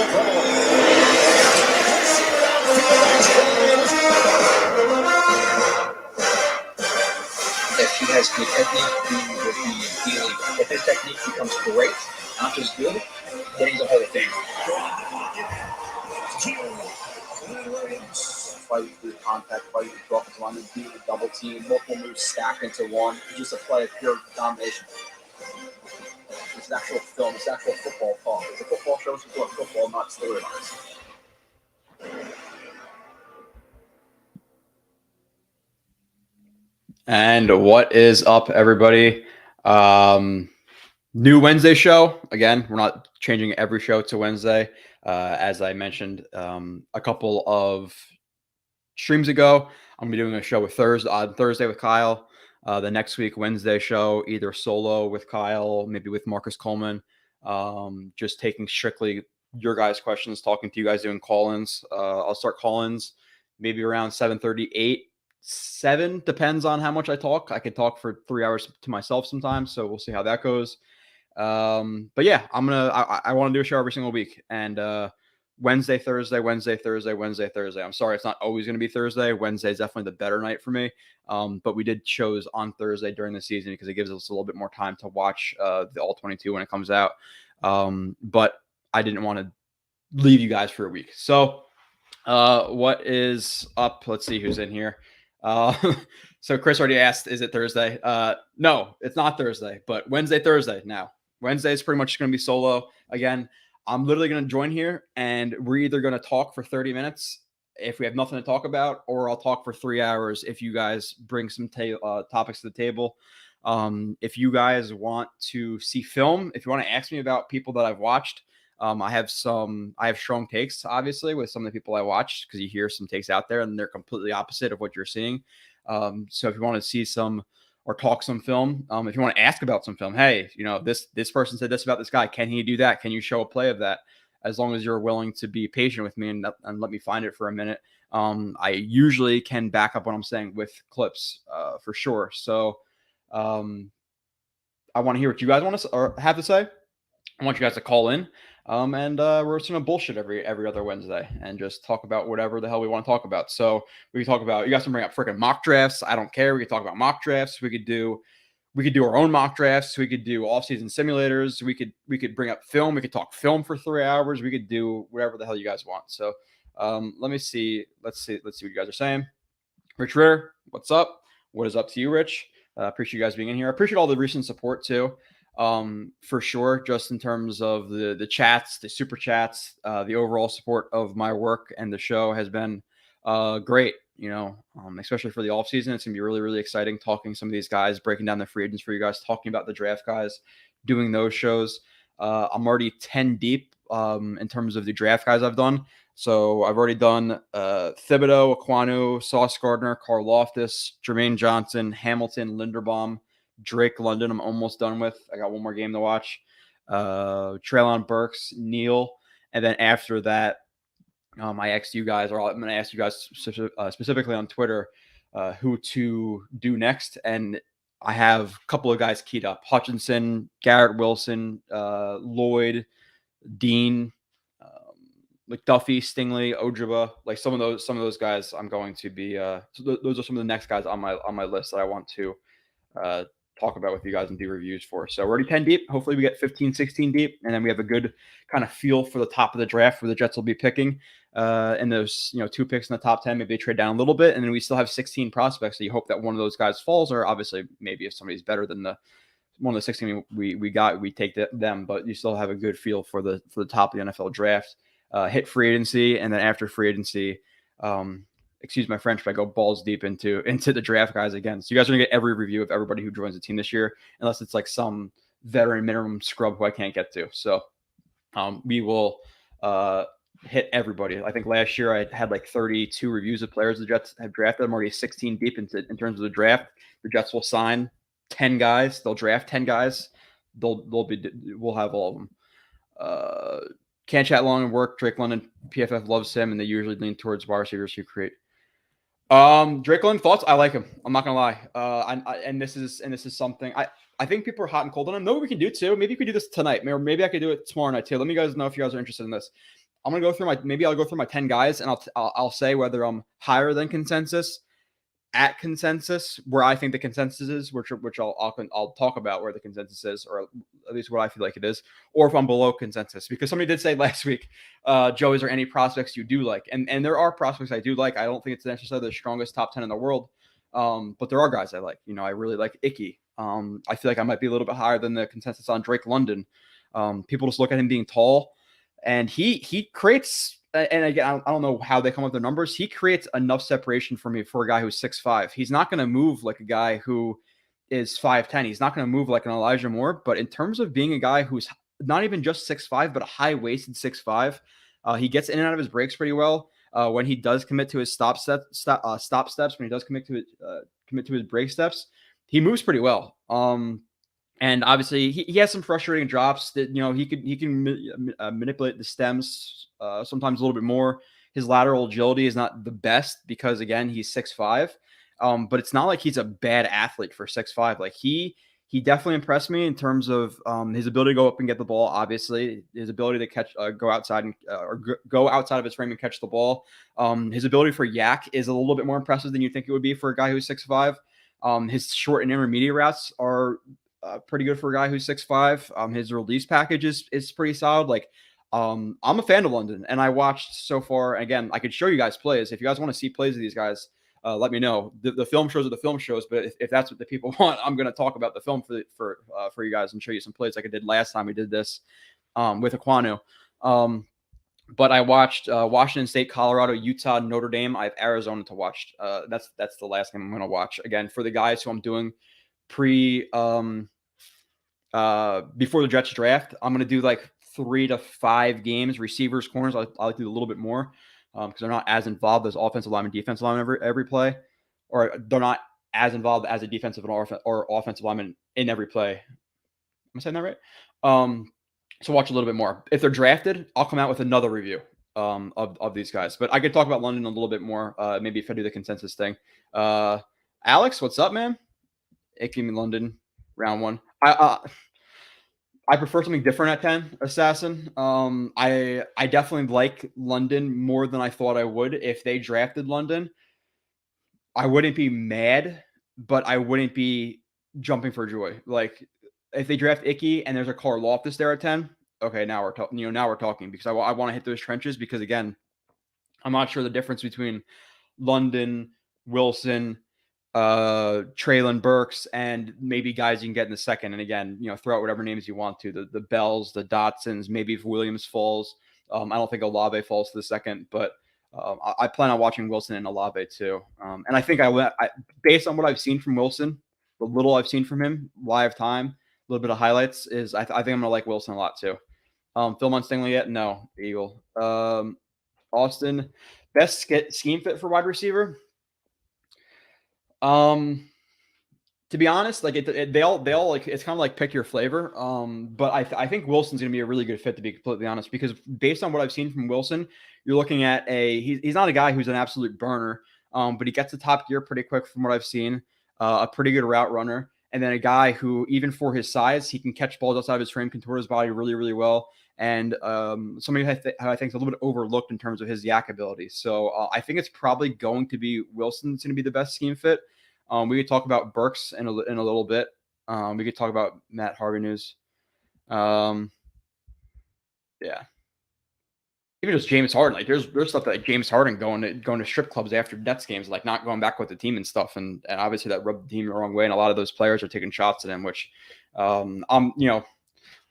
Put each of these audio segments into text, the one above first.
If he has good technique, he will be dealing. If his technique becomes great, not just good, then he's a Hall of Famer. Fight through contact, fight through offensive lineman, being a double team, multiple moves stacked into one, just a play of pure domination. It's actual film, it's actual football talk. It's a football show, it's football, not storylines. And what is up, everybody? New Wednesday show. Again, we're not changing every show to Wednesday. As I mentioned a couple of streams ago, I'm going to be doing a show on Thursday with Kyle. The next week, Wednesday show, either solo with Kyle, maybe with Marcus Coleman. Just taking strictly your guys' questions, talking to you guys, doing call-ins. I'll start call-ins maybe around 7:38. 7 depends on how much I talk. I could talk for 3 hours to myself sometimes, so we'll see how that goes. But yeah, I want to do a show every single week, and Wednesday, Thursday. I'm sorry, it's not always going to be Thursday. Wednesday is definitely the better night for me. But we did shows on Thursday during the season because it gives us a little bit more time to watch the All 22 when it comes out. But I didn't want to leave you guys for a week. So what is up? Let's see who's in here. So Chris already asked, is it Thursday? No, it's not Thursday, but Wednesday, Thursday now. Wednesday is pretty much going to be solo. Again, I'm literally going to join here, and we're either going to talk for 30 minutes if we have nothing to talk about, or I'll talk for 3 hours if you guys bring some topics to the table. If you guys want to see film, if you want to ask me about people that I've watched, I have strong takes, obviously, with some of the people I watched, because you hear some takes out there and they're completely opposite of what you're seeing. So if you want to see some or talk some film, if you want to ask about some film, hey, this person said this about this guy. Can he do that? Can you show a play of that? As long as you're willing to be patient with me and let me find it for a minute. I usually can back up what I'm saying with clips for sure. So I want to hear what you guys want to have to say. I want you guys to call in. And we're just going to bullshit every other Wednesday and just talk about whatever the hell we want to talk about. So we can talk about, you guys can bring up freaking mock drafts. I don't care. We can talk about mock drafts. We could do our own mock drafts. We could do offseason simulators. We could bring up film. We could talk film for 3 hours. We could do whatever the hell you guys want. So let me see. Let's see what you guys are saying. Rich Ritter, what's up? What is up to you, Rich? Appreciate you guys being in here. I appreciate all the recent support too. For sure, just in terms of the chats, the super chats, the overall support of my work and the show has been great, especially for the off season. It's gonna be really, really exciting talking to some of these guys, breaking down the free agents for you guys, talking about the draft guys, doing those shows. I'm already 10 deep in terms of the draft guys I've done. So I've already done Thibodeau, Aquanu, Sauce Gardner, Carl Loftus, Jermaine Johnson, Hamilton, Linderbaum, Drake London, I'm almost done with. I got one more game to watch. Treylon Burks, Neal. And then after that, I asked you guys, or I'm going to ask you guys specifically on Twitter who to do next. And I have a couple of guys keyed up. Hutchinson, Garrett Wilson, Lloyd, Dean, McDuffie, Stingley, Ojaba, like some of those guys I'm going to be so those are some of the next guys on my list that I want to talk about with you guys and do reviews for. So we're already 10 deep. Hopefully we get 15, 16 deep, and then we have a good kind of feel for the top of the draft where the Jets will be picking. And those 2 picks in the top 10, maybe they trade down a little bit, and then we still have 16 prospects. So you hope that one of those guys falls, or obviously maybe if somebody's better than the one of the 16 we got, we take them, but you still have a good feel for the top of the NFL draft. Hit free agency, and then after free agency, excuse my French, but I go balls deep into the draft guys again. So you guys are gonna get every review of everybody who joins the team this year, unless it's like some veteran minimum scrub who I can't get to. So we will hit everybody. I think last year I had like 32 reviews of players the Jets have drafted. I'm already 16 deep in terms of the draft. The Jets will sign 10 guys. They'll draft 10 guys. We'll have all of them. Can't chat long and work. Drake London, PFF loves him, and they usually lean towards wide receivers who create. Drake London, thoughts? I like him. I'm not gonna lie. And this is something I think people are hot and cold on him. No, we can do too. Maybe we could do this tonight, or maybe I could do it tomorrow night too. Let me guys know if you guys are interested in this. I'm gonna go through I'll go through my 10 guys, and I'll say whether I'm higher than consensus, at consensus, where I think the consensus is, which I'll talk about where the consensus is, or at least what I feel like it is, or if I'm below consensus. Because somebody did say last week, Joe, is there any prospects you do like? And there are prospects I do like. I don't think it's necessarily the strongest top 10 in the world, but there are guys I like. I really like Icky. I feel like I might be a little bit higher than the consensus on Drake London. People just look at him being tall, and he creates. And again, I don't know how they come up with the numbers. He creates enough separation for me for a guy who's 6'5". He's not going to move like a guy who is 5'10". He's not going to move like an Elijah Moore. But in terms of being a guy who's not even just 6'5", but a high-waisted 6'5", he gets in and out of his breaks pretty well. When he does commit to his stop steps, when he does commit to his break steps, he moves pretty well. And obviously, he has some frustrating drops that he can manipulate the stems sometimes a little bit more. His lateral agility is not the best because, again, he's 6'5". But it's not like he's a bad athlete for 6'5". Like he definitely impressed me in terms of his ability to go up and get the ball. Obviously, his ability to catch, go outside and go outside of his frame and catch the ball. His ability for yak is a little bit more impressive than you think it would be for a guy who's 6'5". His short and intermediate routes are pretty good for a guy who's 6'5". His release package is pretty solid. Like, I'm a fan of London, and I watched so far. Again, I could show you guys plays. If you guys want to see plays of these guys, let me know. The film shows are the film shows, but if that's what the people want, I'm going to talk about the film for you guys and show you some plays like I did last time we did this with Aquanu. But I watched Washington State, Colorado, Utah, Notre Dame. I have Arizona to watch. That's the last game I'm going to watch. Again, for the guys who I'm doing before the Jets draft, I'm going to do like 3 to 5 games, receivers, corners. I like to do a little bit more because they're not as involved as offensive lineman, defensive lineman every play, or they're not as involved as a defensive or offensive lineman in every play. Am I saying that right? So watch a little bit more. If they're drafted, I'll come out with another review of these guys. But I could talk about London a little bit more, maybe if I do the consensus thing. Alex, what's up, man? Icky London, round 1. I prefer something different at 10, Assassin. I definitely like London more than I thought I would. If they drafted London, I wouldn't be mad, but I wouldn't be jumping for joy. Like, if they draft Icky and there's a Carl Loftus there at 10, okay, now we're talking. Now we're talking because I want to hit those trenches because, again, I'm not sure the difference between London, Wilson, Traylon Burks, and maybe guys you can get in the second. And again, throw out whatever names you want to. The Bells, the Dotsons, maybe if Williams falls. I don't think Olave falls to the second, but I plan on watching Wilson and Olave too. And I think I based on what I've seen from Wilson, the little I've seen from him, live time, a little bit of highlights, is I think I'm going to like Wilson a lot too. Phil Stingley yet? No, Eagle. Austin, best scheme fit for wide receiver? To be honest, like they all like, it's kind of like pick your flavor. But I think Wilson's going to be a really good fit, to be completely honest, because based on what I've seen from Wilson, you're looking at he's not a guy who's an absolute burner, but he gets to top gear pretty quick from what I've seen. A pretty good route runner, and then a guy who, even for his size, he can catch balls outside of his frame, contour his body really, really well. And somebody who I think is a little bit overlooked in terms of his yak ability. So I think it's probably going to be Wilson's going to be the best scheme fit. We could talk about Burks in a little bit. We could talk about Matt Harvey news. Yeah. Even just James Harden, like there's stuff that, like, James Harden going to strip clubs after Nets games, like not going back with the team and stuff, and obviously that rubbed the team the wrong way, and a lot of those players are taking shots at him, which I'm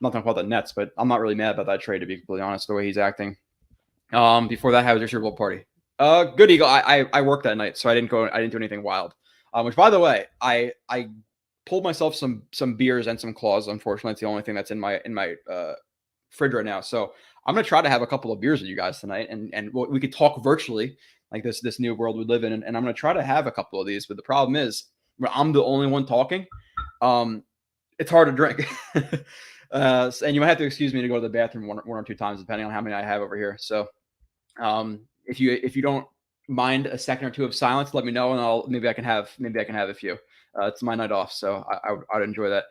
not talking about the Nets, but I'm not really mad about that trade, to be completely honest, the way he's acting. Before that, how was your Super Bowl party? Good, Eagle. I worked that night, so I didn't do anything wild. Which, by the way, I pulled myself some beers and some claws. Unfortunately, it's the only thing that's in my fridge right now. So I'm gonna try to have a couple of beers with you guys tonight, and we could talk virtually, like this new world we live in. And I'm gonna try to have a couple of these. But the problem is, when I'm the only one talking, it's hard to drink. And you might have to excuse me to go to the bathroom one or 2 times, depending on how many I have over here. So if you don't mind a second or 2 of silence, let me know, and maybe I can have a few. It's my night off, so I'd enjoy that.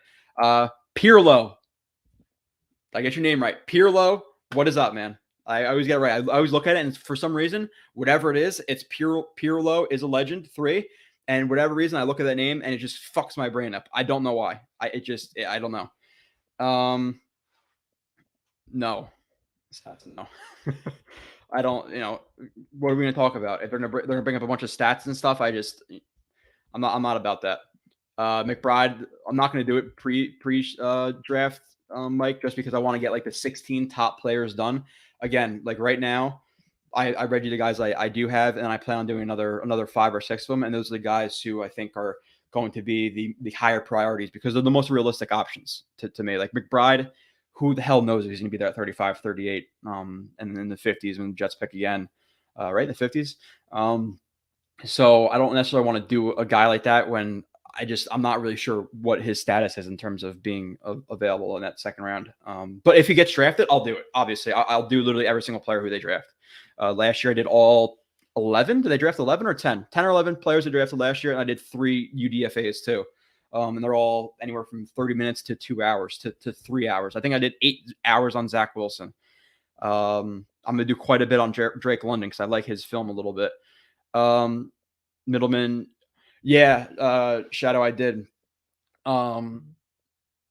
Pirlo, did I get your name right? Pirlo, what is up, man? I always get it right. I always look at it, and for some reason, whatever it is, it's Pirlo is a legend 3, and whatever reason, I look at that name and it just fucks my brain up. I don't know why. I don't know. No, no. I don't. What are we gonna talk about? If they're gonna bring up a bunch of stats and stuff, I'm not about that. McBride, I'm not going to do it pre draft, Mike, just because I want to get like the 16 top players done. Again, like right now, I read you the guys I do have, and I plan on doing another 5 or 6 of them, and those are the guys who I think are going to be the higher priorities because they're the most realistic options to me. Like McBride, who the hell knows if he's going to be there at 35, 38, and in the 50s when the Jets pick again, right in the 50s. So I don't necessarily want to do a guy like that when I'm not really sure what his status is in terms of being available in that second round. But if he gets drafted, I'll do it. Obviously, I'll do literally every single player who they draft. Last year I did all 11. Did they draft 11 or 10? 10 or 11 players they drafted last year, and I did 3 UDFAs too. And they're all anywhere from 30 minutes to 2 hours to 3 hours. I think I did 8 hours on Zach Wilson. I'm going to do quite a bit on Drake London because I like his film a little bit. Middleman, yeah, Shadow, I did. And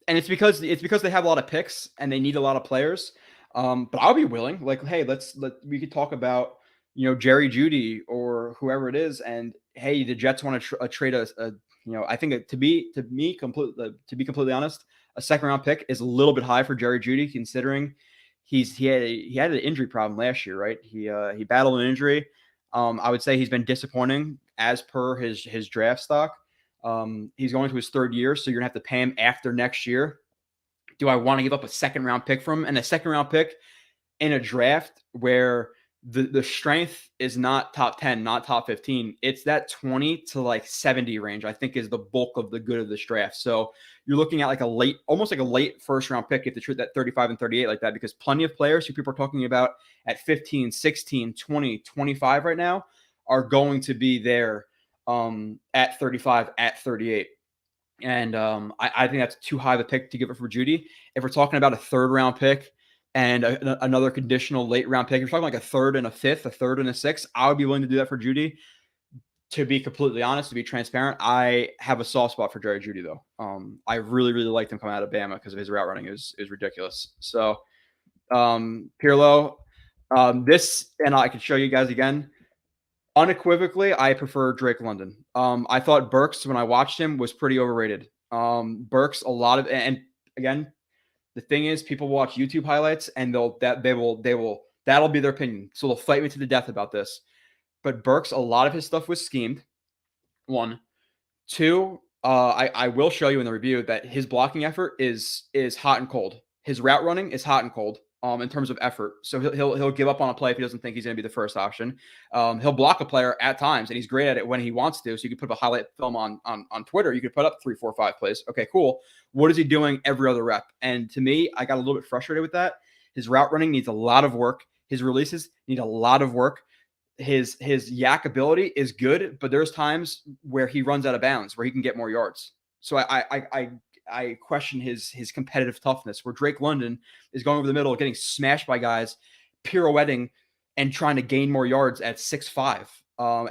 it's because they have a lot of picks and they need a lot of players. But I'll be willing. Like, hey, we could talk about Jerry Jeudy or whoever it is, and hey, the Jets want to trade I think to be completely honest, a second round pick is a little bit high for Jerry Jeudy considering he had an injury problem last year, right? He battled an injury. I would say he's been disappointing as per his draft stock. He's going to his 3rd year, so you're gonna have to pay him after next year. Do I want to give up a second round pick from him? And a second round pick in a draft where the strength is not top 10, not top 15. It's that 20 to like 70 range, I think, is the bulk of the good of this draft. So you're looking at almost like a late first round pick if they treat that 35 and 38 like that, because plenty of players who people are talking about at 15, 16, 20, 25 right now are going to be there at 35, at 38. And I think that's too high of a pick to give it for Jeudy. If we're talking about a 3rd round pick and another conditional late round pick, if you're talking like a 3rd and a 5th, a 3rd and a 6th, I would be willing to do that for Jeudy. To be completely honest, to be transparent, I have a soft spot for Jerry Jeudy though. I really, really liked him coming out of Bama because of his route running is ridiculous. So Pirlo, this, and I can show you guys again. Unequivocally, I prefer Drake London. I thought Burks, when I watched him, was pretty overrated. Burks, and again, the thing is, people watch YouTube highlights and that'll be their opinion. So they'll fight me to the death about this. But Burks, a lot of his stuff was schemed. 1, 2. I will show you in the review that his blocking effort is hot and cold. His route running is hot and cold. In terms of effort. So he'll give up on a play if he doesn't think he's going to be the first option. He'll block a player at times, and he's great at it when he wants to. So you could put up a highlight film on Twitter. You could put up 3, 4, 5 plays. Okay, cool. What is he doing every other rep? And to me, I got a little bit frustrated with that. His route running needs a lot of work. His releases need a lot of work. His yak ability is good, but there's times where he runs out of bounds where he can get more yards. So I question his competitive toughness, where Drake London is going over the middle, getting smashed by guys, pirouetting and trying to gain more yards at 6'5".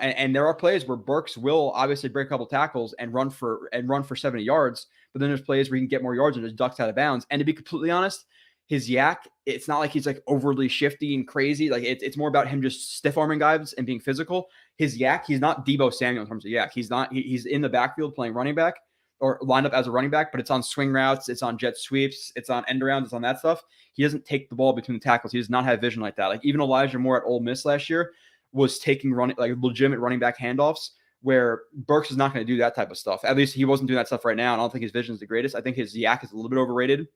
And there are plays where Burks will obviously break a couple tackles and run for 70 yards, but then there's plays where he can get more yards and just ducks out of bounds. And to be completely honest, his yak, it's not like he's like overly shifty and crazy. Like it's more about him just stiff arming guys and being physical. His yak, he's not Deebo Samuel in terms of yak. He's in the backfield playing running back, or lined up as a running back, but it's on swing routes, it's on jet sweeps, it's on end arounds, it's on that stuff. He doesn't take the ball between the tackles. He does not have vision like that. Like even Elijah Moore at Ole Miss last year was taking legitimate running back handoffs, where Burks is not going to do that type of stuff. At least he wasn't doing that stuff right now. And I don't think his vision is the greatest. I think his yak is a little bit overrated.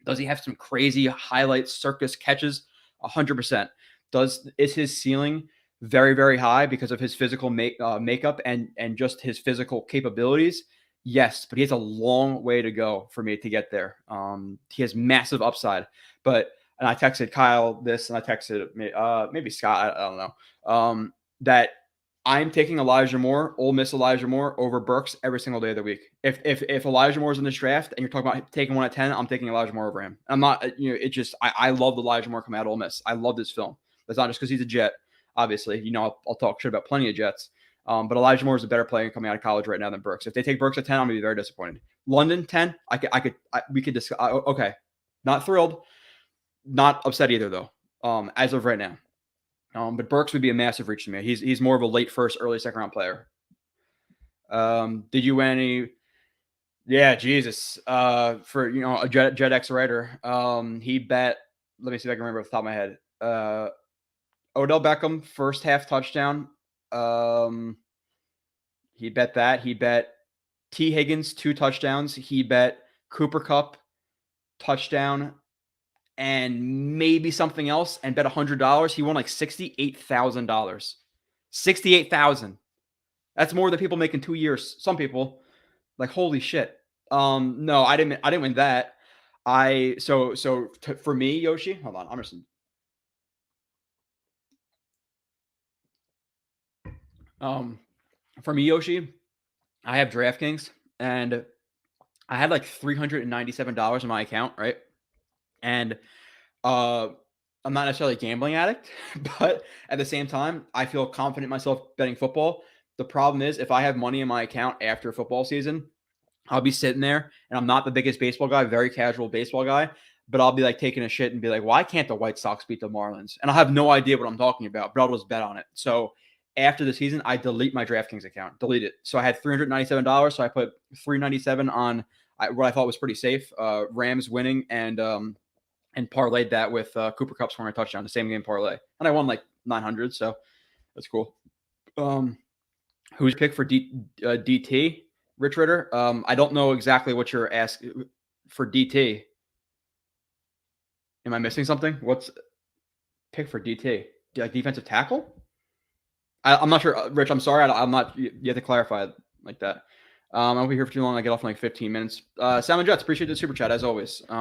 Does he have some crazy highlight circus catches? 100%. Is his ceiling very, very high because of his physical makeup and just his physical capabilities? Yes, but he has a long way to go for me to get there. He has massive upside, and I texted Kyle this, and I texted maybe Scott, I don't know, that I'm taking Elijah Moore, Ole Miss Elijah Moore, over Burks every single day of the week. If Elijah Moore's in this draft and you're talking about taking one at 10, I'm taking Elijah Moore over him. I'm not, it just, I love Elijah Moore coming out of Ole Miss. I love this film. That's not just because he's a Jet, obviously. I'll talk shit about plenty of Jets. But Elijah Moore is a better player coming out of college right now than Burks. If they take Burks at 10, I'm going to be very disappointed. London, 10, we could discuss. Okay. Not thrilled. Not upset either, though, as of right now. But Burks would be a massive reach to me. He's more of a late first, early second round player. Did you win any? Yeah, Jesus. For a Jet X writer, he bet. Let me see if I can remember off the top of my head. Odell Beckham first half touchdown. He bet that. He bet T Higgins 2 touchdowns. He bet Cooper Kupp touchdown. And maybe something else, and bet $100. He won like $68,000. $68,000. That's more than people make in 2 years. Some people, like, holy shit. No, I didn't win that. For me, Yoshi, hold on, I'm just. For me, Yoshi, I have DraftKings, and I had like $397 in my account, right? And I'm not necessarily a gambling addict, but at the same time, I feel confident in myself betting football. The problem is if I have money in my account after football season, I'll be sitting there and I'm not the biggest baseball guy, very casual baseball guy, but I'll be like taking a shit and be like, why can't the White Sox beat the Marlins? And I'll have no idea what I'm talking about, but I'll just bet on it. So after the season, I delete my DraftKings account, delete it. So I had $397. So I put $397 on what I thought was pretty safe, Rams winning, and parlayed that with Cooper Kupp scoring a touchdown, the same game parlay. And I won like 900, so that's cool. Who's pick for DT? Rich Ritter? I don't know exactly what you're asking for DT. Am I missing something? What's pick for DT? Like defensive tackle? I'm not sure. Rich, I'm sorry. I'm not. You have to clarify it like that. I'll be here for too long. I get off in like 15 minutes. Salmon Jets, appreciate the super chat as always. You're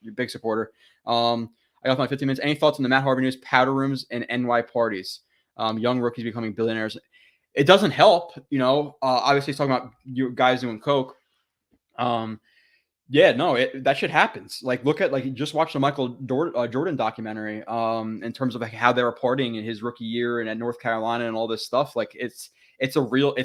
a big supporter. I got off in like 15 minutes. Any thoughts on the Matt Harvey news? Powder rooms and NY parties. Young rookies becoming billionaires. It doesn't help, Obviously, he's talking about you guys doing coke. Yeah, no, that shit happens. Like, look at just watch the Michael Jordan documentary. In terms of like how they were partying in his rookie year and at North Carolina and all this stuff. Like, it's real.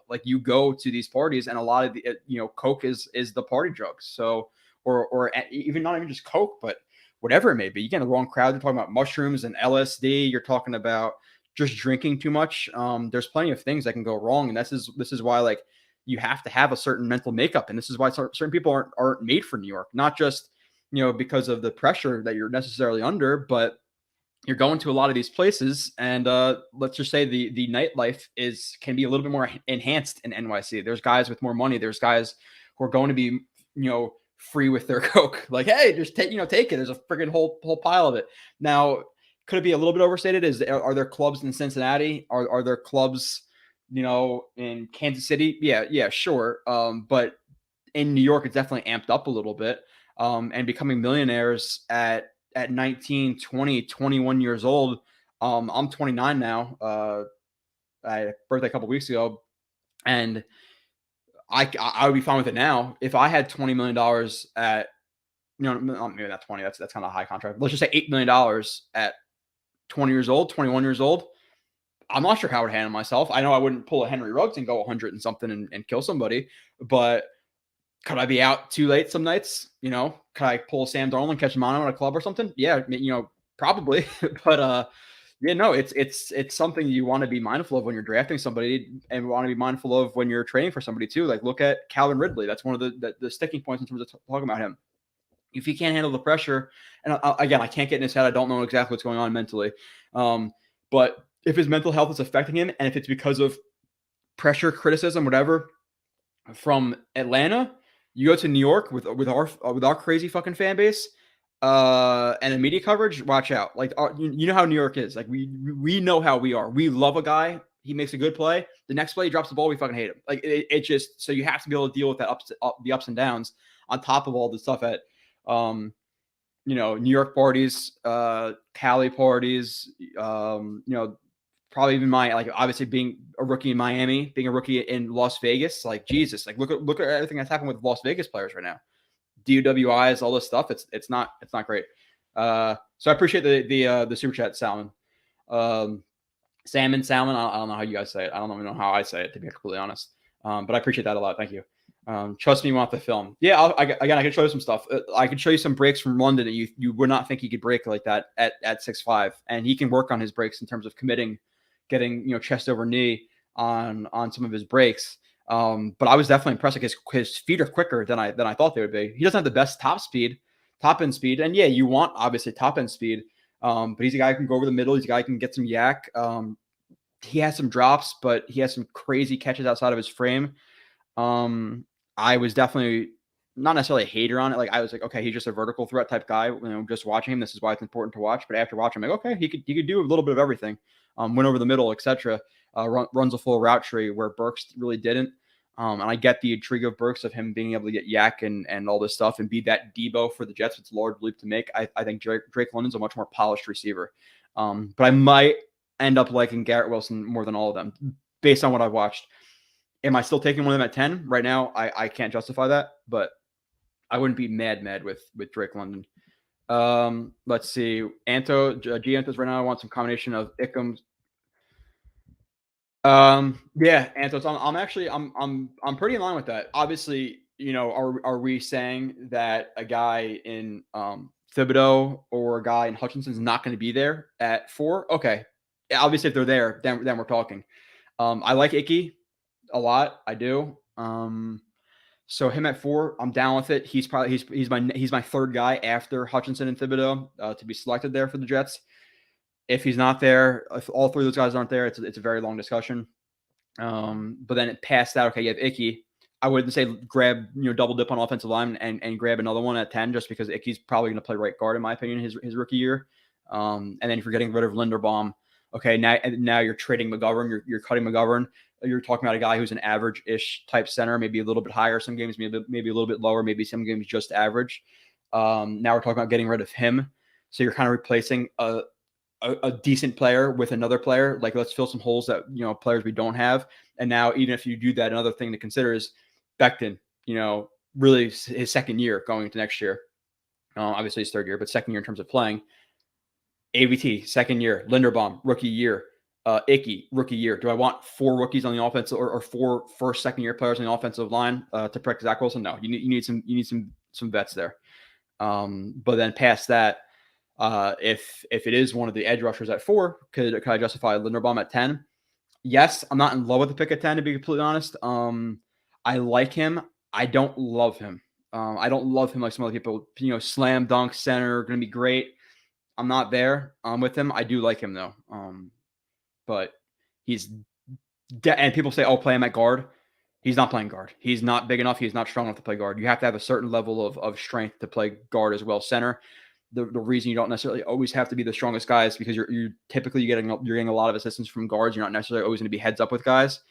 Like, you go to these parties and a lot of the coke is the party drugs. So or even not even just coke, but whatever it may be. You get in the wrong crowd. You're talking about mushrooms and LSD. You're talking about just drinking too much. There's plenty of things that can go wrong, and this is why like you have to have a certain mental makeup, and this is why certain people aren't made for New York. Not just because of the pressure that you're necessarily under, but you're going to a lot of these places, and let's just say the nightlife can be a little bit more enhanced in NYC. There's guys with more money. There's guys who are going to be free with their coke. Like, hey, just take it. There's a freaking whole pile of it. Now, could it be a little bit overstated? Are there clubs in Cincinnati? Are there clubs, in Kansas City? Yeah, sure. But in New York, it's definitely amped up a little bit. And becoming millionaires at 19, 20, 21 years old. I'm 29 now. I had a birthday a couple weeks ago, and I would be fine with it now. If I had $20 million at, maybe not 20, that's kind of a high contract. Let's just say $8 million at 20 years old, 21 years old. I'm not sure how I would handle myself. I know I wouldn't pull a Henry Ruggs and go 100 and something and kill somebody, but could I be out too late some nights? Could I pull Sam Darnold and catch mono at a club or something? Yeah, probably. But it's something you want to be mindful of when you're drafting somebody, and want to be mindful of when you're trading for somebody too. Like, look at Calvin Ridley. That's one of the sticking points in terms of talking about him. If he can't handle the pressure, and again, I can't get in his head. I don't know exactly what's going on mentally. But if his mental health is affecting him, and if it's because of pressure, criticism, whatever, from Atlanta, you go to New York with our crazy fucking fan base, and the media coverage. Watch out! Like, you know how New York is. Like, we know how we are. We love a guy. He makes a good play. The next play he drops the ball, we fucking hate him. Like, it just, so you have to be able to deal with that the ups and downs on top of all the stuff at New York parties, Cali parties, probably even obviously being a rookie in Miami, being a rookie in Las Vegas, like Jesus, like look at everything that's happened with Las Vegas players right now. DUWIs, all this stuff. It's not great. So I appreciate the super chat, Salmon. Salmon. I don't know how you guys say it. I don't even know how I say it, to be completely honest. But I appreciate that a lot. Thank you. Trust me, you want the film. Yeah, I can show you some stuff. I can show you some breaks from London that you would not think he could break like that at 6'5", and he can work on his breaks in terms of committing, getting chest over knee on some of his breaks. But I was definitely impressed. Like his feet are quicker than I thought they would be. He doesn't have the best top end speed, and yeah, you want obviously top end speed. But he's a guy who can go over the middle. He's a guy who can get some yak. He has some drops, but he has some crazy catches outside of his frame. I was definitely not necessarily a hater on it. Like I was like, okay, he's just a vertical threat type guy. Just watching him, this is why it's important to watch. But after watching him, like, okay, he could do a little bit of everything. Went over the middle, etc. Runs a full route tree where Burks really didn't. And I get the intrigue of Burks of him being able to get yak and all this stuff and be that Debo for the Jets. It's a large leap to make. I think Drake London's a much more polished receiver. But I might end up liking Garrett Wilson more than all of them based on what I've watched. Am I still taking one of them at 10 right now? I can't justify that, but I wouldn't be mad with Drake London. Let's see. Antos right now. I want some combination of Ickham. Yeah, Antos. I'm pretty in line with that. Obviously, are we saying that a guy in Thibodeau or a guy in Hutchinson is not going to be there at 4? Okay. Obviously, if they're there, then we're talking. I like Icky a lot. I do. So him at 4, I'm down with it. He's my third guy after Hutchinson and Thibodeau to be selected there for the Jets. If he's not there, if all three of those guys aren't there, it's a very long discussion. But then past that, okay, you have Icky. I wouldn't say grab double dip on offensive line and grab another one at 10 just because Icky's probably going to play right guard in my opinion his rookie year. And then if you're getting rid of Linderbaum, okay, now you're trading McGovern, you're cutting McGovern. You're talking about a guy who's an average-ish type center, maybe a little bit higher some games, maybe a little bit lower, maybe some games just average. Now we're talking about getting rid of him. So you're kind of replacing a decent player with another player. Like, let's fill some holes that, players we don't have. And now, even if you do that, another thing to consider is Becton, really his second year going into next year. Obviously his third year, but second year in terms of playing. AVT, second year. Linderbaum, rookie year. Icky, rookie year. Do I want 4 rookies on the offense or 4 first, second year players on the offensive line to protect Zach Wilson? No, you need some vets there. But then past that, if it is one of the edge rushers at 4, could I justify Linderbaum at 10? Yes, I'm not in love with the pick at 10 to be completely honest. I like him. I don't love him. I don't love him like some other people. Slam dunk center, going to be great. I'm not there with him. I do like him though. But he's and people say, "Oh, play him at guard." He's not playing guard. He's not big enough. He's not strong enough to play guard. You have to have a certain level of strength to play guard as well. Center. The reason you don't necessarily always have to be the strongest guy is because you're typically getting a lot of assistance from guards. You're not necessarily always going to be heads up with guys.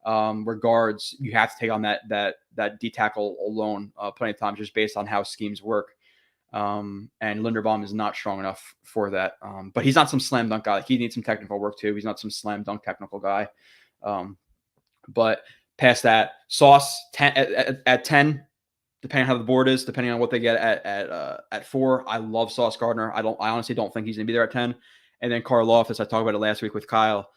Where guards, you have to take on that D tackle alone plenty of times just based on how schemes work. And Linderbaum is not strong enough for that. But he's not some slam dunk guy. He needs some technical work too. He's not some slam dunk technical guy. But past that, Sauce at 10, depending on how the board is, depending on what they get at 4. I love Sauce Gardner. I honestly don't think he's gonna be there at 10. And then Karlaftis, I talked about it last week with Kyle.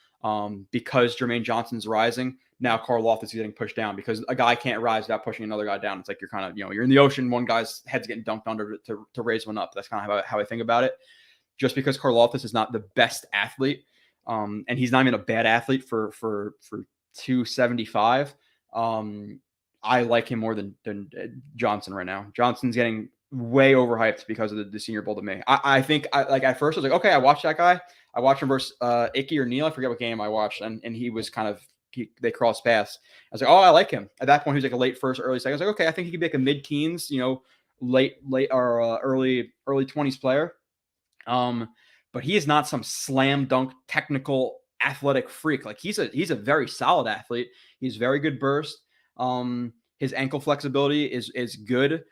Because Jermaine Johnson's rising, now Karlaftis is getting pushed down because a guy can't rise without pushing another guy down. It's like you're kind of, you're in the ocean, one guy's head's getting dunked under to raise one up. That's kind of how I think about it. Just because Karlaftis is not the best athlete, and he's not even a bad athlete for 275. I like him more than Johnson right now. Johnson's getting way overhyped because of the Senior Bowl to me. I think at first I was like, okay, I watched that guy. I watched him versus Icky or Neal. I forget what game I watched, and he was kind of they crossed paths. I was like, oh, I like him. At that point, he was like a late first, early second. I was like, okay, I think he could be like a mid-teens, late or early 20s player. But he is not some slam dunk technical athletic freak. Like he's a very solid athlete. He's very good burst. His ankle flexibility is good.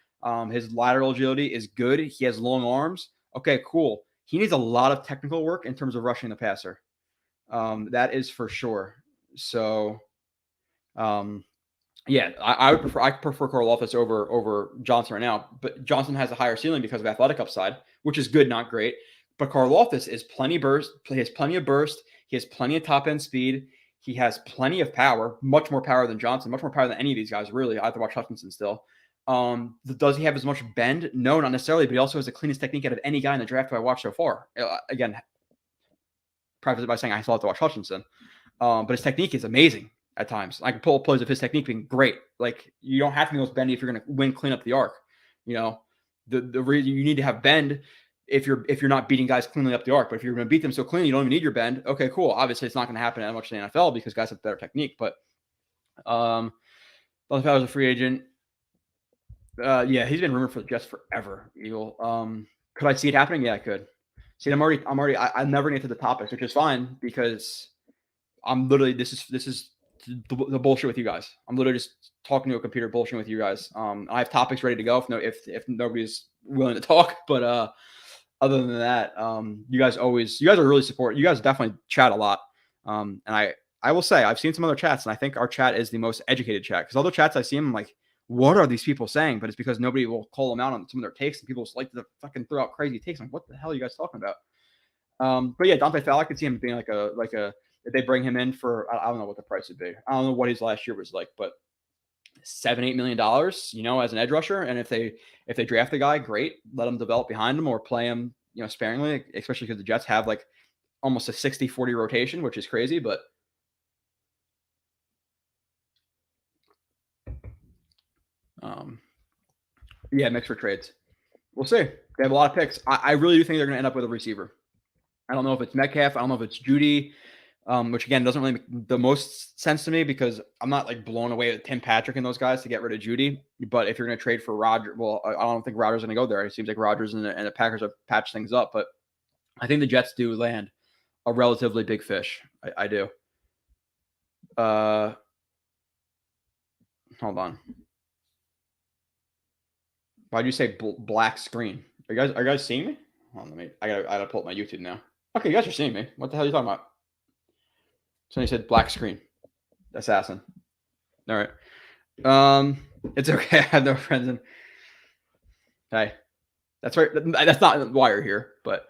His lateral agility is good. He has long arms. Okay, cool. He needs a lot of technical work in terms of rushing the passer. That is for sure. So, yeah, I prefer Karlaftis over Johnson right now, but Johnson has a higher ceiling because of athletic upside, which is good, not great. But Karlaftis is plenty burst. He has plenty of burst. He has plenty of top end speed. He has plenty of power, much more power than Johnson, much more power than any of these guys. Really, I have to watch Hutchinson still. Does he have as much bend? No, not necessarily. But he also has the cleanest technique out of any guy in the draft who I watched so far. Again, preface it by saying I still have to watch Hutchinson, but his technique is amazing. At times, I can pull up plays of his technique being great. Like, you don't have to be most bendy if you're going to win, clean up the arc. You know, the reason you need to have bend if you're not beating guys cleanly up the arc. But if you're going to beat them so cleanly, you don't even need your bend. Okay, cool. Obviously, it's not going to happen that much in the NFL because guys have better technique. But Donald Fowler's a free agent. Yeah, he's been rumored for the Jets forever. Eagle. Could I see it happening? Yeah, I could. See, I'm never get to the topics, which is fine because I'm literally this is the bullshit with you guys. I'm literally just talking to a computer, bullshitting with you guys. I have topics ready to go if nobody's willing to talk. But other than that, you guys are really supportive. You guys definitely chat a lot. And I will say I've seen some other chats, and I think our chat is the most educated chat because other chats I see them like, what are these people saying? But it's because nobody will call them out on some of their takes, and people just like to fucking throw out crazy takes. I'm like, what the hell are you guys talking about? But yeah, Dante Fowler, I could see him being like a if they bring him in for, I don't know what the price would be. I don't know what his last year was like, but $7-8 million, as an edge rusher. And if they draft the guy, great, let him develop behind him or play him, sparingly, especially because the Jets have like almost a 60-40 rotation, which is crazy. But yeah, mixed for trades. We'll see. They have a lot of picks. I really do think they're going to end up with a receiver. I don't know if it's Metcalf. I don't know if it's Judy. Which again doesn't really make the most sense to me because I'm not like blown away with Tim Patrick and those guys to get rid of Judy. But if you're going to trade for Rodgers, well, I don't think Rodgers is going to go there. It seems like Rodgers and the Packers have patched things up. But I think the Jets do land a relatively big fish. I do. Hold on. Why'd you say black screen? Are you guys seeing me? Hold on, I gotta pull up my YouTube now. Okay, you guys are seeing me. What the hell are you talking about? Somebody said black screen. Assassin. All right. It's okay. I have no friends in. Hey, that's right. That's not why you're here, but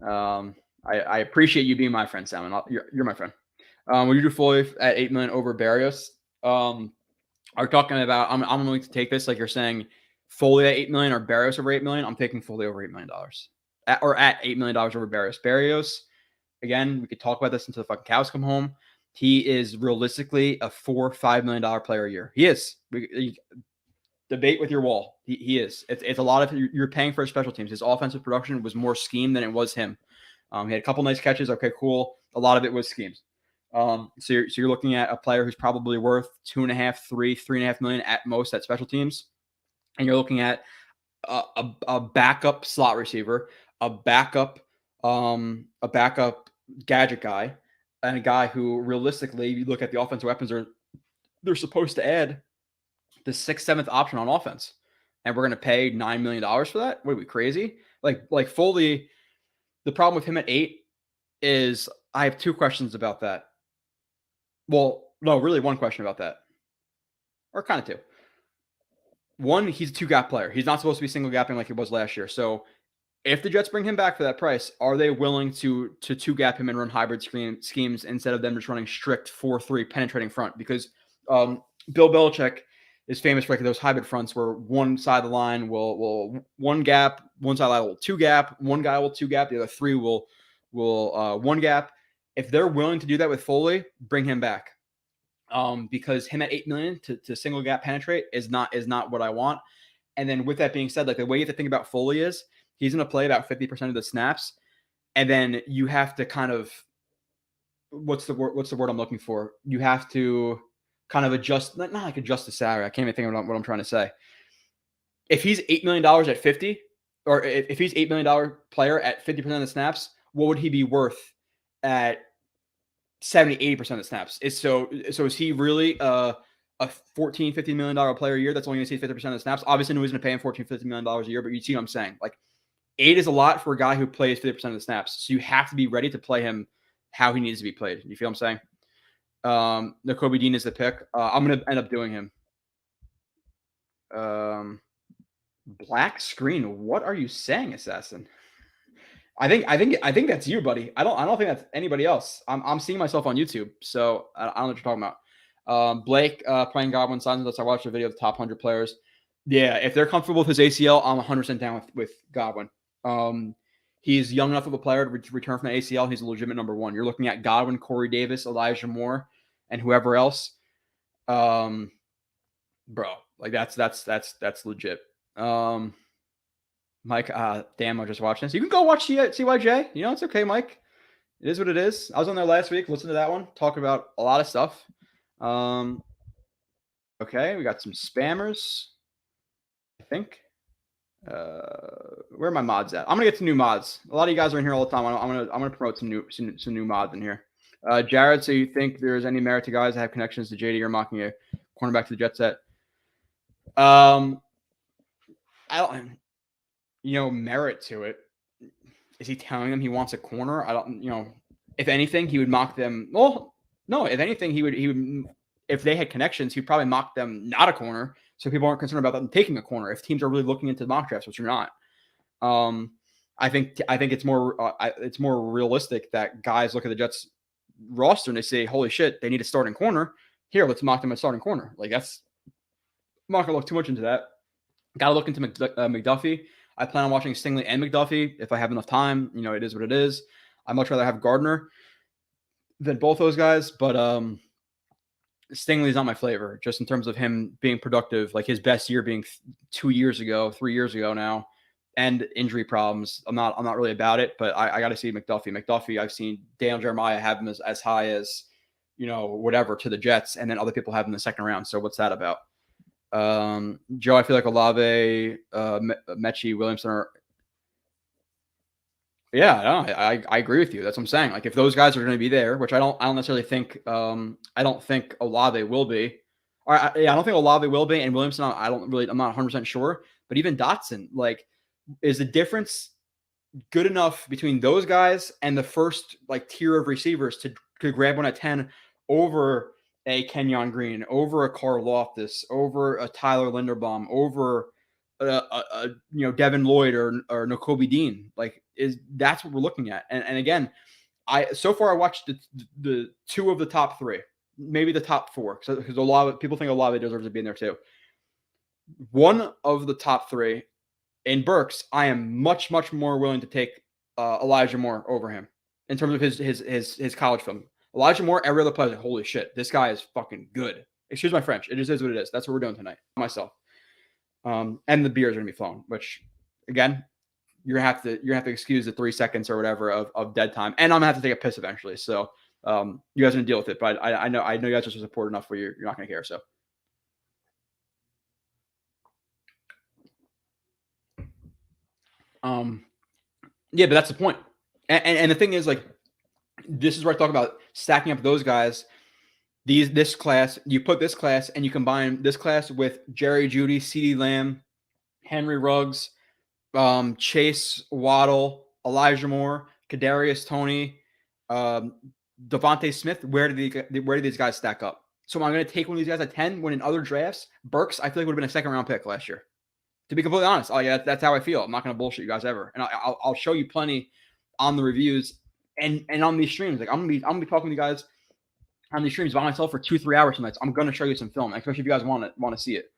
I appreciate you being my friend, Salmon. You're my friend. Would you do Foley at $8 million over Barrios? Are talking about? I'm willing to take this. Like you're saying, Foley at $8 million or Barrios over $8 million. I'm taking Foley over $8 million, at $8 million over Barrios. Barrios. Again, we could talk about this until the fucking cows come home. He is realistically a $4-5 million player a year. He is. Debate with your wall. He is. It's a lot of you're paying for his special teams. His offensive production was more scheme than it was him. He had a couple nice catches. Okay, cool. A lot of it was schemes. So you're looking at a player who's probably worth 2.5, $3.5 million at most at special teams, and you're looking at a backup slot receiver, a backup gadget guy, and a guy who realistically, you look at the offensive weapons they're supposed to add the 6th, 7th option on offense, and we're going to pay $9 million for that. What are we, crazy? Like Foley, the problem with him at 8 is I have 2 questions about that. Well, no, really 1 question about that, or kind of 2. 1, he's a 2-gap player. He's not supposed to be single gapping like he was last year. So if the Jets bring him back for that price, are they willing to 2-gap him and run hybrid schemes instead of them just running strict 4-3 penetrating front? Because Bill Belichick is famous for those hybrid fronts where one side of the line will 1 gap, one side of the line will 2-gap, one guy will 2-gap, the other 3 will 1-gap. If they're willing to do that with Foley, bring him back. Because him at $8 million to single gap penetrate is not what I want. And then with that being said, the way you have to think about Foley is he's going to play about 50% of the snaps, and then you have to kind of what's the word I'm looking for? You have to kind of adjust, not like adjust the salary. I can't even think of what I'm trying to say. If he's $8 million at 50, or if he's $8 million player at 50% of the snaps, what would he be worth at 70-80% of the snaps? So is he really a $14-15 million player a year that's only going to see 50% of the snaps? Obviously, nobody's going to pay him $14-15 million a year, but you see what I'm saying. 8 is a lot for a guy who plays 50% of the snaps. So you have to be ready to play him how he needs to be played. You feel what I'm saying? Nakobe Dean is the pick. I'm going to end up doing him. Black screen. What are you saying, Assassin? I think that's you, buddy. I don't think that's anybody else. I'm seeing myself on YouTube, so I don't know what you're talking about. Blake playing Godwin signs us. I watched a video of the top 100 players. Yeah, if they're comfortable with his ACL, I'm 100% down with Godwin. He's young enough of a player to return from the ACL. He's a legitimate number one. You're looking at Godwin, Corey Davis, Elijah Moore, and whoever else. Bro, like that's legit. Mike, damn, I just watched this. You can go watch CYJ. You know, it's okay, Mike. It is what it is. I was on there last week. Listen to that one. Talk about a lot of stuff. Okay, we got some spammers, I think. Where are my mods at? I'm gonna get some new mods. A lot of you guys are in here all the time. I'm gonna promote some new mods in here. Jared, so you think there's any merit to guys that have connections to JD or mocking a cornerback to the jet set? I don't, merit to it. Is he telling them he wants a corner? I don't, if anything, he would mock them. Well, no, if anything, he would, if they had connections, he'd probably mock them not a corner. So people aren't concerned about them taking a corner if teams are really looking into mock drafts, which you're not. I think it's more realistic that guys look at the Jets roster and they say, holy shit, they need a starting corner. Here, let's mock them a starting corner. Like I'm not gonna look too much into that. Got to look into McDuffie. I plan on watching Stingley and McDuffie if I have enough time. It is what it is. I'd much rather have Gardner than both those guys, but Stingley's not my flavor, just in terms of him being productive, like his best year being 3 years ago now, and injury problems. I'm not really about it, but I got to see McDuffie. McDuffie, I've seen Daniel Jeremiah have him as high as, whatever to the Jets, and then other people have him in the second round. So what's that about? Joe, I feel like Olave, Mechie, Williamson are. Yeah, no, I agree with you. That's what I'm saying. Like if those guys are going to be there, which I don't necessarily think. I don't think Olave will be. I don't think Olave will be, and Williamson, I'm not 100% sure. But even Dotson, like, is the difference good enough between those guys and the first tier of receivers to grab one at 10 over a Kenyon Green, over a Carl Loftus, over a Tyler Linderbaum, over Devin Lloyd or Nakobe Dean? That's what we're looking at. And again, so far I watched the two of the top three, maybe the top four, because a lot of people think Olave deserves to be in there too. One of the top three in Burks, I am much more willing to take Elijah Moore over him in terms of his college film. Elijah Moore, every other player, holy shit, this guy is fucking good. Excuse my French. It just is what it is. That's what we're doing tonight. Myself. And the beers are gonna be flowing, which again, you're gonna have to excuse the 3 seconds or whatever of dead time. And I'm gonna have to take a piss eventually. So you guys are gonna deal with it. But I know you guys are supportive enough where you're not gonna care. So yeah, but that's the point. And the thing is, this is where I talk about stacking up those guys. This class, you put this class and you combine this class with Jerry Jeudy, CeeDee Lamb, Henry Ruggs, Chase Waddle, Elijah Moore, Kadarius Toney, Devontae Smith. Where do these guys stack up? So I'm going to take one of these guys at 10 when in other drafts, Burks, I feel like would have been a second round pick last year. To be completely honest, that's how I feel. I'm not going to bullshit you guys ever. And I'll show you plenty on the reviews and on these streams. I'm gonna be talking to you guys on these streams by myself for 2-3 hours tonight. So I'm gonna show you some film, especially if you guys want to see it.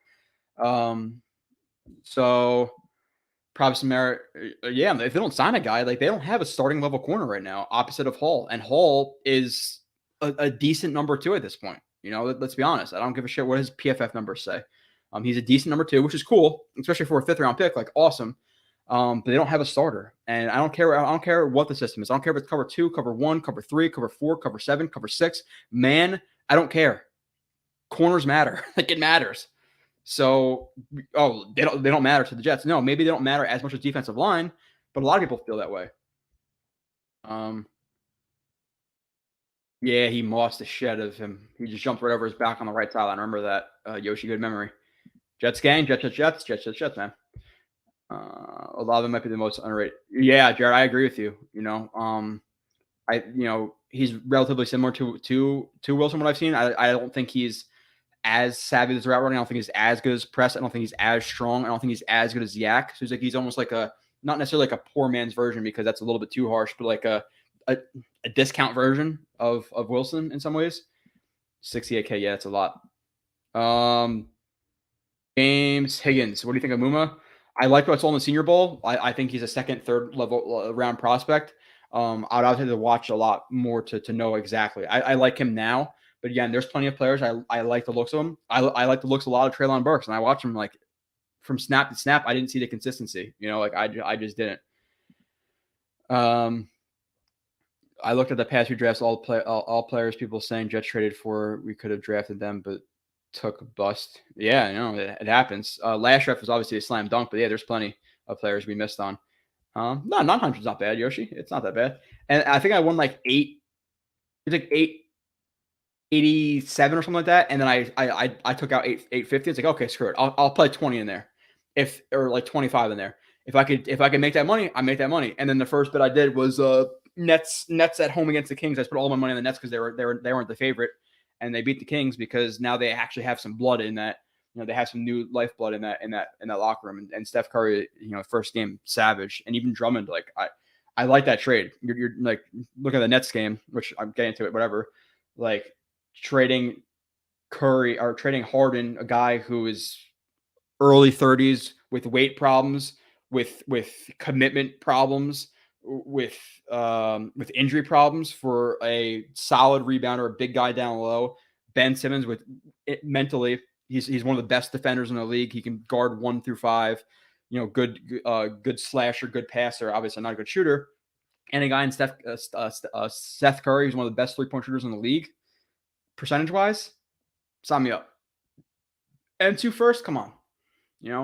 So probably some merit. Yeah, if they don't sign a guy, they don't have a starting level corner right now, opposite of Hall, and Hall is a decent number 2 at this point. Let's be honest. I don't give a shit what his PFF numbers say. He's a decent number 2, which is cool, especially for a 5th round pick. Awesome. But they don't have a starter, and I don't care what the system is. I don't care if it's cover 2, cover 1, cover 3, cover 4, cover 7, cover 6. Man, I don't care. Corners matter. It matters. So, they don't matter to the Jets. No, maybe they don't matter as much as defensive line, but a lot of people feel that way. Yeah, he mossed the shit of him. He just jumped right over his back on the right sideline. Remember that, Yoshi? Good memory. Jets gang, Jets, man. A lot of them might be the most underrated. Yeah, Jared, I agree with you. he's relatively similar to Wilson. What I've seen, I don't think he's as savvy as route running. I don't think he's as good as press. I don't think he's as strong. I don't think he's as good as Yak. So he's almost like not necessarily like a poor man's version, because that's a little bit too harsh, but like a discount version of Wilson in some ways. 68K, yeah, it's a lot. James Higgins, what do you think of Muma? I like what I saw in the Senior Bowl. I think he's a second, third level round prospect. I'd obviously have to watch a lot more to know exactly. I like him now, but again, there's plenty of players I like the looks of them. I like the looks of a lot of Treylon Burks, and I watch him like from snap to snap. I didn't see the consistency, like I just didn't. I looked at the past few drafts, all players people saying Jets traded for, we could have drafted them, but took bust. Yeah, it happens. Last draft was obviously a slam dunk, but yeah, there's plenty of players we missed on. No, 900's not bad, Yoshi. It's not that bad. And I think I won like 887 or something like that. And then I took out 850. It's like, okay, screw it. I'll play 20 in there, or like 25 in there. If I could make that money, I make that money. And then the first bit I did was Nets at home against the Kings. I just put all my money on the Nets because they weren't the favorite, and they beat the Kings because now they actually have some blood in that. They have some new lifeblood in that locker room. And Steph Curry, first game, savage, and even Drummond. Like I like that trade. You're like, look at the Nets game, which I'm getting to it, whatever. Like trading Curry or trading Harden, a guy who is early 30s with weight problems, with commitment problems, with injury problems, for a solid rebounder, a big guy down low. Ben Simmons with it mentally. He's one of the best defenders in the league. He can guard 1 through 5. Good slasher, good passer. Obviously not a good shooter. And a guy in Seth Curry, who's one of the best 3-point shooters in the league, percentage wise. Sign me up. And 2 first, come on.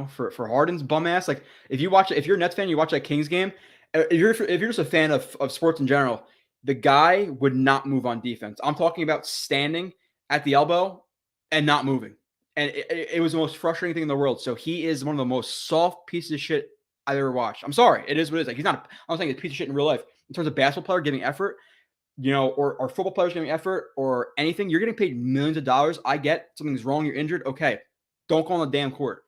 For Harden's bum ass. Like if you're a Nets fan, you watch that Kings game. If you're just a fan of sports in general, the guy would not move on defense. I'm talking about standing at the elbow and not moving. And it was the most frustrating thing in the world. So he is one of the most soft pieces of shit I've ever watched. I'm sorry. It is what it is. Like, he's not, I'm saying he's a piece of shit in real life. In terms of basketball player giving effort, or football players giving effort or anything, you're getting paid millions of dollars. I get something's wrong. You're injured. Okay. Don't go on the damn court.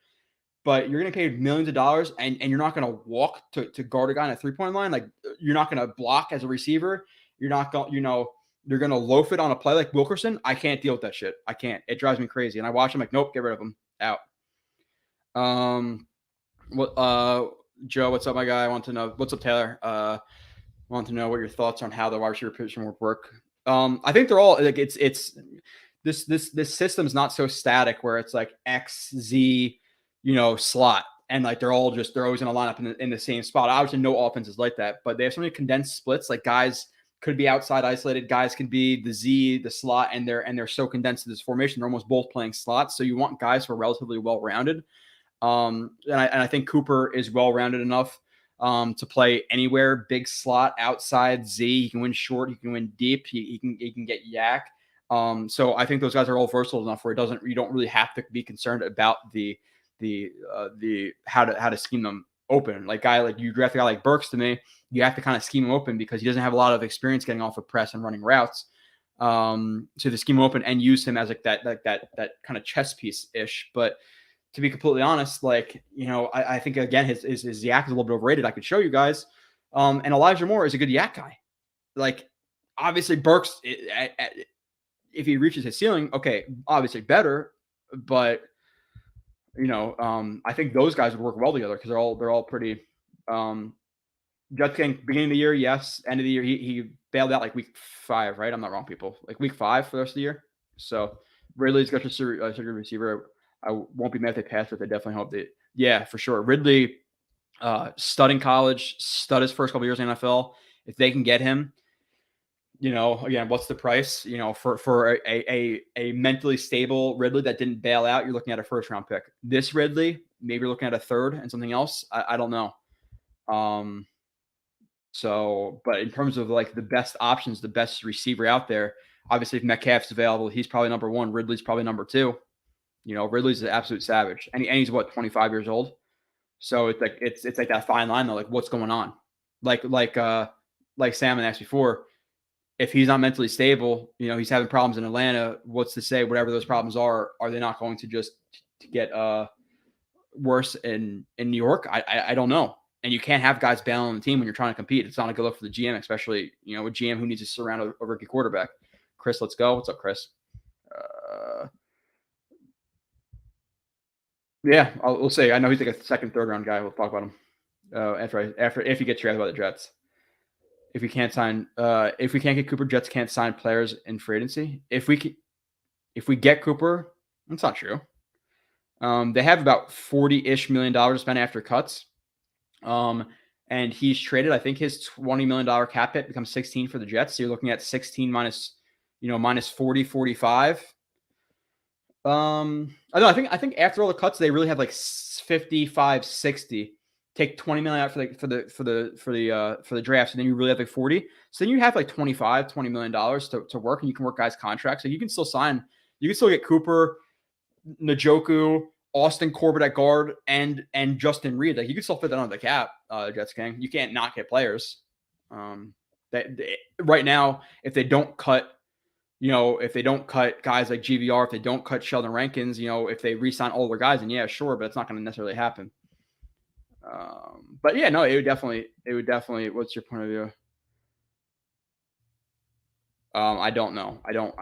But you're getting paid millions of dollars, and you're not going to walk to guard a guy on a 3-point line. Like, you're not going to block as a receiver. You're not going, you're going to loaf it on a play like Wilkerson. I can't deal with that shit. I can't. It drives me crazy. And I watch him like, nope, get rid of him. Out. Joe, what's up, my guy? I want to know. What's up, Taylor? I want to know what your thoughts on how the wide receiver position would work. I think they're all like, it's this system's not so static where it's like X, Z, slot. And like, they're always going to line up in the same spot. Obviously no offense is like that, but they have so many condensed splits. Like, guys could be outside isolated. Guys can be the Z, the slot, and they're so condensed in this formation. They're almost both playing slots. So you want guys who are relatively well-rounded. And I think Cooper is well-rounded enough to play anywhere, big slot, outside, Z. He can win short. He can win deep. He can get yak. So I think those guys are all versatile enough where you don't really have to be concerned about the how to scheme them open. Like you draft a guy like Burks, to me, you have to kind of scheme him open because he doesn't have a lot of experience getting off of press and running routes. So to scheme him open and use him as like that kind of chess piece ish. But to be completely honest, I think again his yak is a little bit overrated. I could show you guys. And Elijah Moore is a good yak guy. Like, obviously Burks, if he reaches his ceiling, okay, obviously better, but I think those guys would work well together because they're all pretty. Jets game, beginning of the year, yes. End of the year, he bailed out like week 5, right? I'm not wrong, people. Like week 5 for the rest of the year. So Ridley's got a good receiver. I won't be mad if they pass, but they definitely hope that. Yeah, for sure. Ridley, stud in college, stud his first couple years in the NFL. If they can get him, again, what's the price? For a mentally stable Ridley that didn't bail out, you're looking at a 1st-round pick. This Ridley, maybe you're looking at a 3rd and something else. I don't know. But in terms of like the best options, the best receiver out there, obviously if Metcalf's available, he's probably number 1. Ridley's probably number 2. Ridley's an absolute savage, and he's 25 years old. So it's like that fine line though. Like, what's going on? Like Sam asked before. if he's not mentally stable, he's having problems in Atlanta. What's to say whatever those problems are they not going to just get worse in New York? I don't know. And you can't have guys bailing on the team when you're trying to compete. It's not a good look for the GM, especially a GM who needs to surround a rookie quarterback. Chris, let's go. What's up, Chris? Yeah, we'll say. I know he's like a second, third round guy. We'll talk about him after if he gets drafted by the Jets. If we can't get Cooper, Jets can't sign players in free agency. If we get Cooper, that's not true. They have about $40-ish million to spend after cuts. And he's traded. I think his $20 million cap hit becomes 16 for the Jets. So you're looking at 16 minus 40, 45. I don't know. I think after all the cuts, they really have like 55, 60. Take 20 million out for the draft, so then you really have like 40. So then you have like $20 million to work, and you can work guys' contracts. So you can still sign. You can still get Cooper, Njoku, Austin Corbett at guard, and Justin Reed. Like you can still fit that on the cap, Jets gang. You can't not get players. Right now, if they don't cut, if they don't cut guys like GVR, if they don't cut Sheldon Rankins, if they re-sign all their guys, then yeah, sure, but it's not going to necessarily happen. But yeah, no, it would definitely. What's your point of view? I don't know. I don't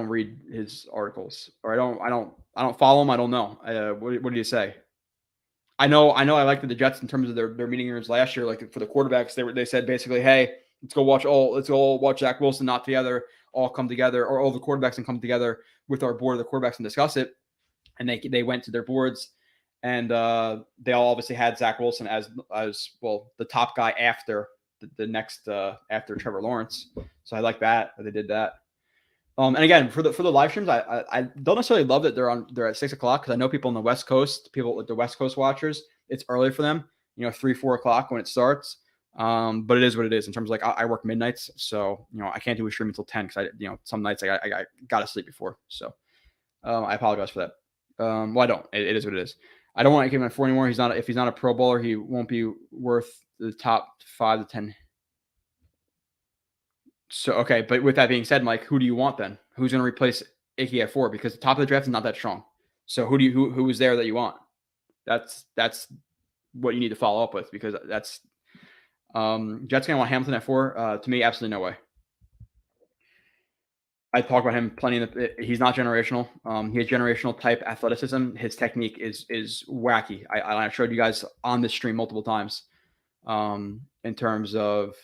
read his articles, or I don't follow him. I don't know. What do you say? I know. I liked the Jets in terms of their meeting rooms last year. Like for the quarterbacks, they said basically, hey, let's go watch Zach Wilson not together, all come together, or all the quarterbacks and come together with our board of the quarterbacks and discuss it. And they went to their boards, and they all obviously had Zach Wilson as well, the top guy after the next after Trevor Lawrence. So I like that they did that. And again, for the live streams, I don't necessarily love that they're at 6 o'clock, because I know people on the West Coast, people like the West Coast watchers, it's early for them. 3, 4 o'clock when it starts. But it is what it is in terms of like I work midnights, so I can't do a stream until 10 because some nights I got to sleep before. So I apologize for that. Well, I don't. It is what it is. I don't want to give him a 4 anymore. If he's not a Pro Bowler, he won't be worth the top 5 to 10. So okay, but with that being said, Mike, who do you want then? Who's going to replace Icky at 4? Because the top of the draft is not that strong. So who is there that you want? That's what you need to follow up with, because that's Jets going to want Hamilton at 4. To me, absolutely no way. I talk about him plenty. He's not generational. He has generational type athleticism. His technique is wacky. I've showed you guys on this stream multiple times in terms of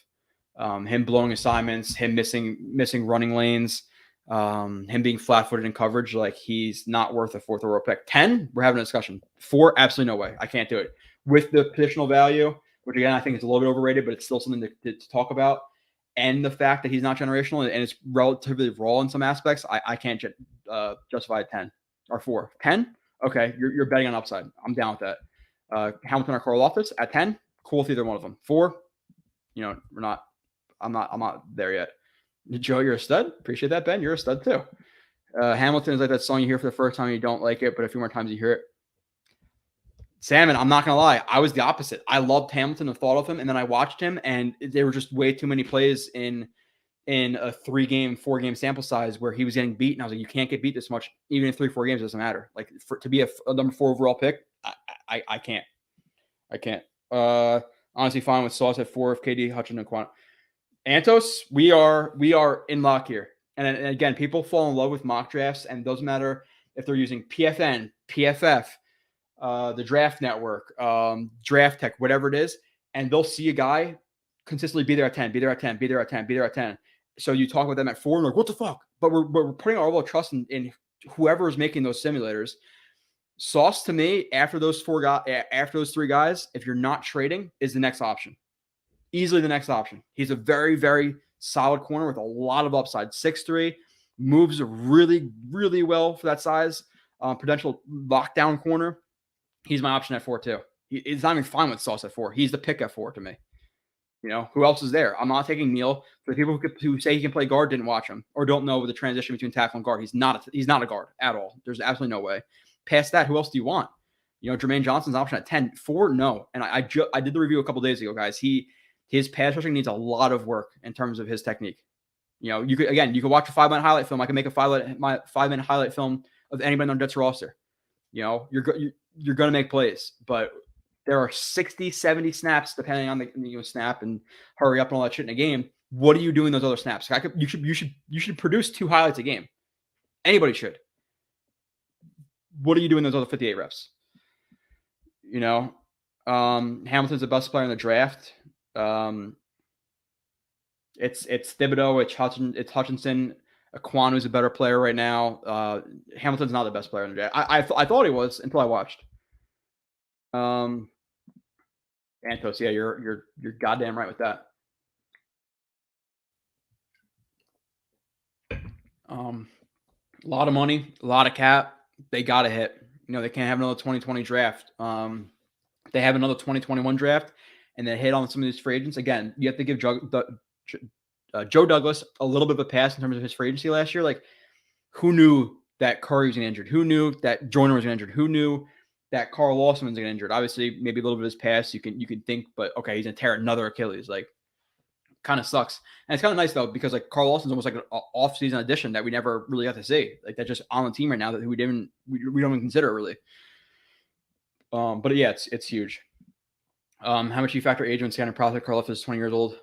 him blowing assignments, him missing running lanes, him being flat-footed in coverage. Like he's not worth a 4th overall pick. 10, we're having a discussion. 4, absolutely no way. I can't do it. With the positional value, which again I think is a little bit overrated, but it's still something to talk about. And the fact that he's not generational and it's relatively raw in some aspects, I can't justify 10 or 4. 10? Okay, you're betting on upside. I'm down with that. Hamilton or Karlaftis at 10, cool with either one of them. 4, we're not. I'm not there yet. Joe, you're a stud. Appreciate that, Ben. You're a stud too. Hamilton is like that song you hear for the first time, you don't like it, but a few more times you hear it. Salmon, I'm not going to lie. I was the opposite. I loved Hamilton, the thought of him, and then I watched him, and there were just way too many plays in a 3-game, 4-game sample size where he was getting beat, and I was like, you can't get beat this much. Even in 3, 4 games, it doesn't matter. Like, to be a number 4 overall pick, I can't. I can't. Honestly, fine with Sauce at 4 if KD, Hutchinson, and Quan. Antos, we are in luck here. And again, people fall in love with mock drafts, and it doesn't matter if they're using PFN, PFF, the Draft Network, Draft Tech, whatever it is, and they'll see a guy consistently be there at 10, be there at 10, be there at 10, be there at 10. So you talk with them at 4 and like, what the fuck? But we're putting our level of trust in whoever is making those simulators. Sauce, to me, after those 3 guys, if you're not trading, is the next option. Easily the next option. He's a very, very solid corner with a lot of upside. 6'3", moves really, really well for that size. Potential lockdown corner. He's my option at 4 too. He's not even fine with Sauce at 4. He's the pick at 4 to me. Who else is there? I'm not taking Neal. For the people who say he can play guard, didn't watch him or don't know the transition between tackle and guard. He's not a guard at all. There's absolutely no way. Past that, who else do you want? Jermaine Johnson's option at 10. 4, no. And I did the review a couple days ago, guys. He His pass rushing needs a lot of work in terms of his technique. You could watch a 5-minute highlight film. I can make a 5-minute highlight film of anybody on the Jets roster. You're going to make plays, but there are 60, 70 snaps depending on the snap and hurry up and all that shit in a game. What are you doing those other snaps? You should produce 2 highlights a game. Anybody should. What are you doing those other 58 reps? Hamilton's the best player in the draft. It's Thibodeau, it's Hutchinson. Aquanu's a better player right now. Hamilton's not the best player in the draft. I thought he was until I watched. Santos, yeah, you're goddamn right with that. A lot of money, a lot of cap. They gotta hit. They can't have another 2020 draft. They have another 2021 draft, and they hit on some of these free agents. Again, you have to give Joe Douglas a little bit of a pass in terms of his free agency last year. Like, who knew that Curry was injured? Who knew that Joyner was injured? Who knew that Carl Lawson was injured? Obviously, maybe a little bit of his pass you can think, but okay, he's gonna tear another Achilles. Like, kind of sucks. And it's kind of nice though, because like Carl Lawson's almost like an off-season addition that we never really got to see. Like, that's just on the team right now that we don't even consider really. But yeah, it's huge. How much do you factor age when Scanner Profit Karloff is 20 years old?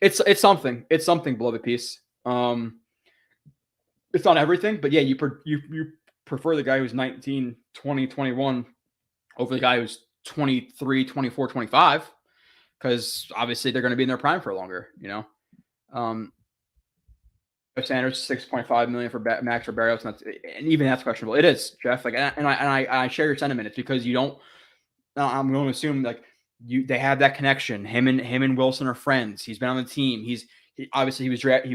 It's something. It's something, beloved piece. It's not everything, but yeah, you prefer the guy who's 19, 20, 21 over the guy who's 23, 24, 25, because obviously they're going to be in their prime for longer, Sanders, $6.5 million for Max or Barrios, and even that's questionable. It is, Jeff. Like, and I share your sentiment. It's because you don't. I'm going to assume like they have that connection. Him and Wilson are friends. He's been on the team. He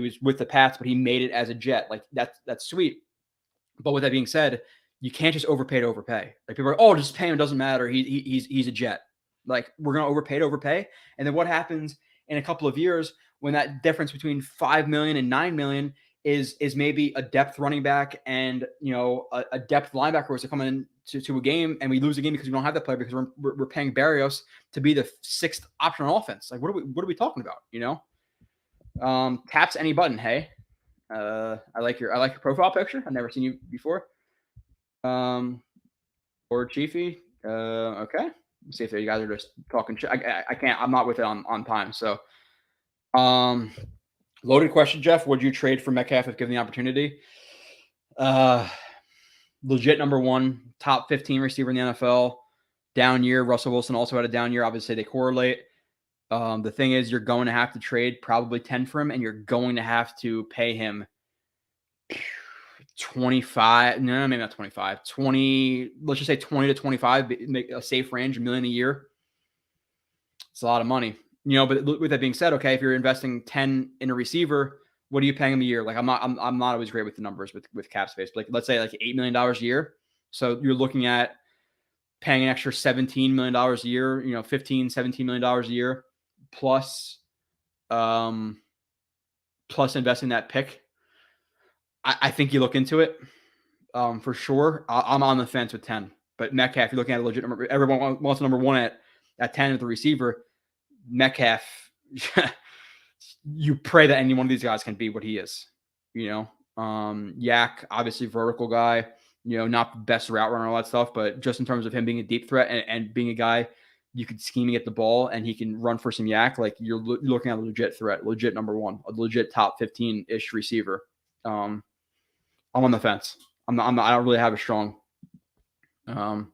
was with the Pats, but he made it as a Jet. Like, that's sweet. But with that being said, you can't just overpay to overpay. Like, people are, just pay him. It doesn't matter. He's a Jet. Like, we're going to overpay. And then what happens in a couple of years when that difference between $5 million and $9 million is maybe a depth running back and, a depth linebacker was to come in to a game, and we lose a game because we don't have that player because we're paying Barrios to be the 6th option on offense. Like, what are we talking about? Taps any button. Hey, I like your profile picture. I've never seen you before. Or Chiefy. Okay. Let's see if you guys are just talking shit. I can't. I'm not with it on time. So, loaded question, Jeff. Would you trade for Metcalf if given the opportunity? Legit number 1, top 15 receiver in the NFL. Down year. Russell Wilson also had a down year. Obviously, they correlate. The thing is, you're going to have to trade probably 10 for him, and you're going to have to pay him 25. No, maybe not 25. 20. Let's just say 20 to 25. Make a safe range, $1 million a year. It's a lot of money, But with that being said, okay, if you're investing 10 in a receiver, what are you paying him a year? Like, I'm not always great with the numbers with cap space. But like, let's say like $8 million a year. So you're looking at paying an extra $17 million a year. $15, $17 million a year. Plus investing that pick. I think you look into it for sure. I'm on the fence with 10, but Metcalf, you're looking at a legit number. Everyone wants number 1 at 10 with the receiver. Metcalf, you pray that any one of these guys can be what he is. Yak, obviously vertical guy. Not the best route runner, all that stuff, but just in terms of him being a deep threat and being a guy you can scheme and get the ball, and he can run for some yak. Like, you're looking at a legit threat, legit number 1, a legit top 15-ish receiver. I'm on the fence. I don't really have a strong. Whoever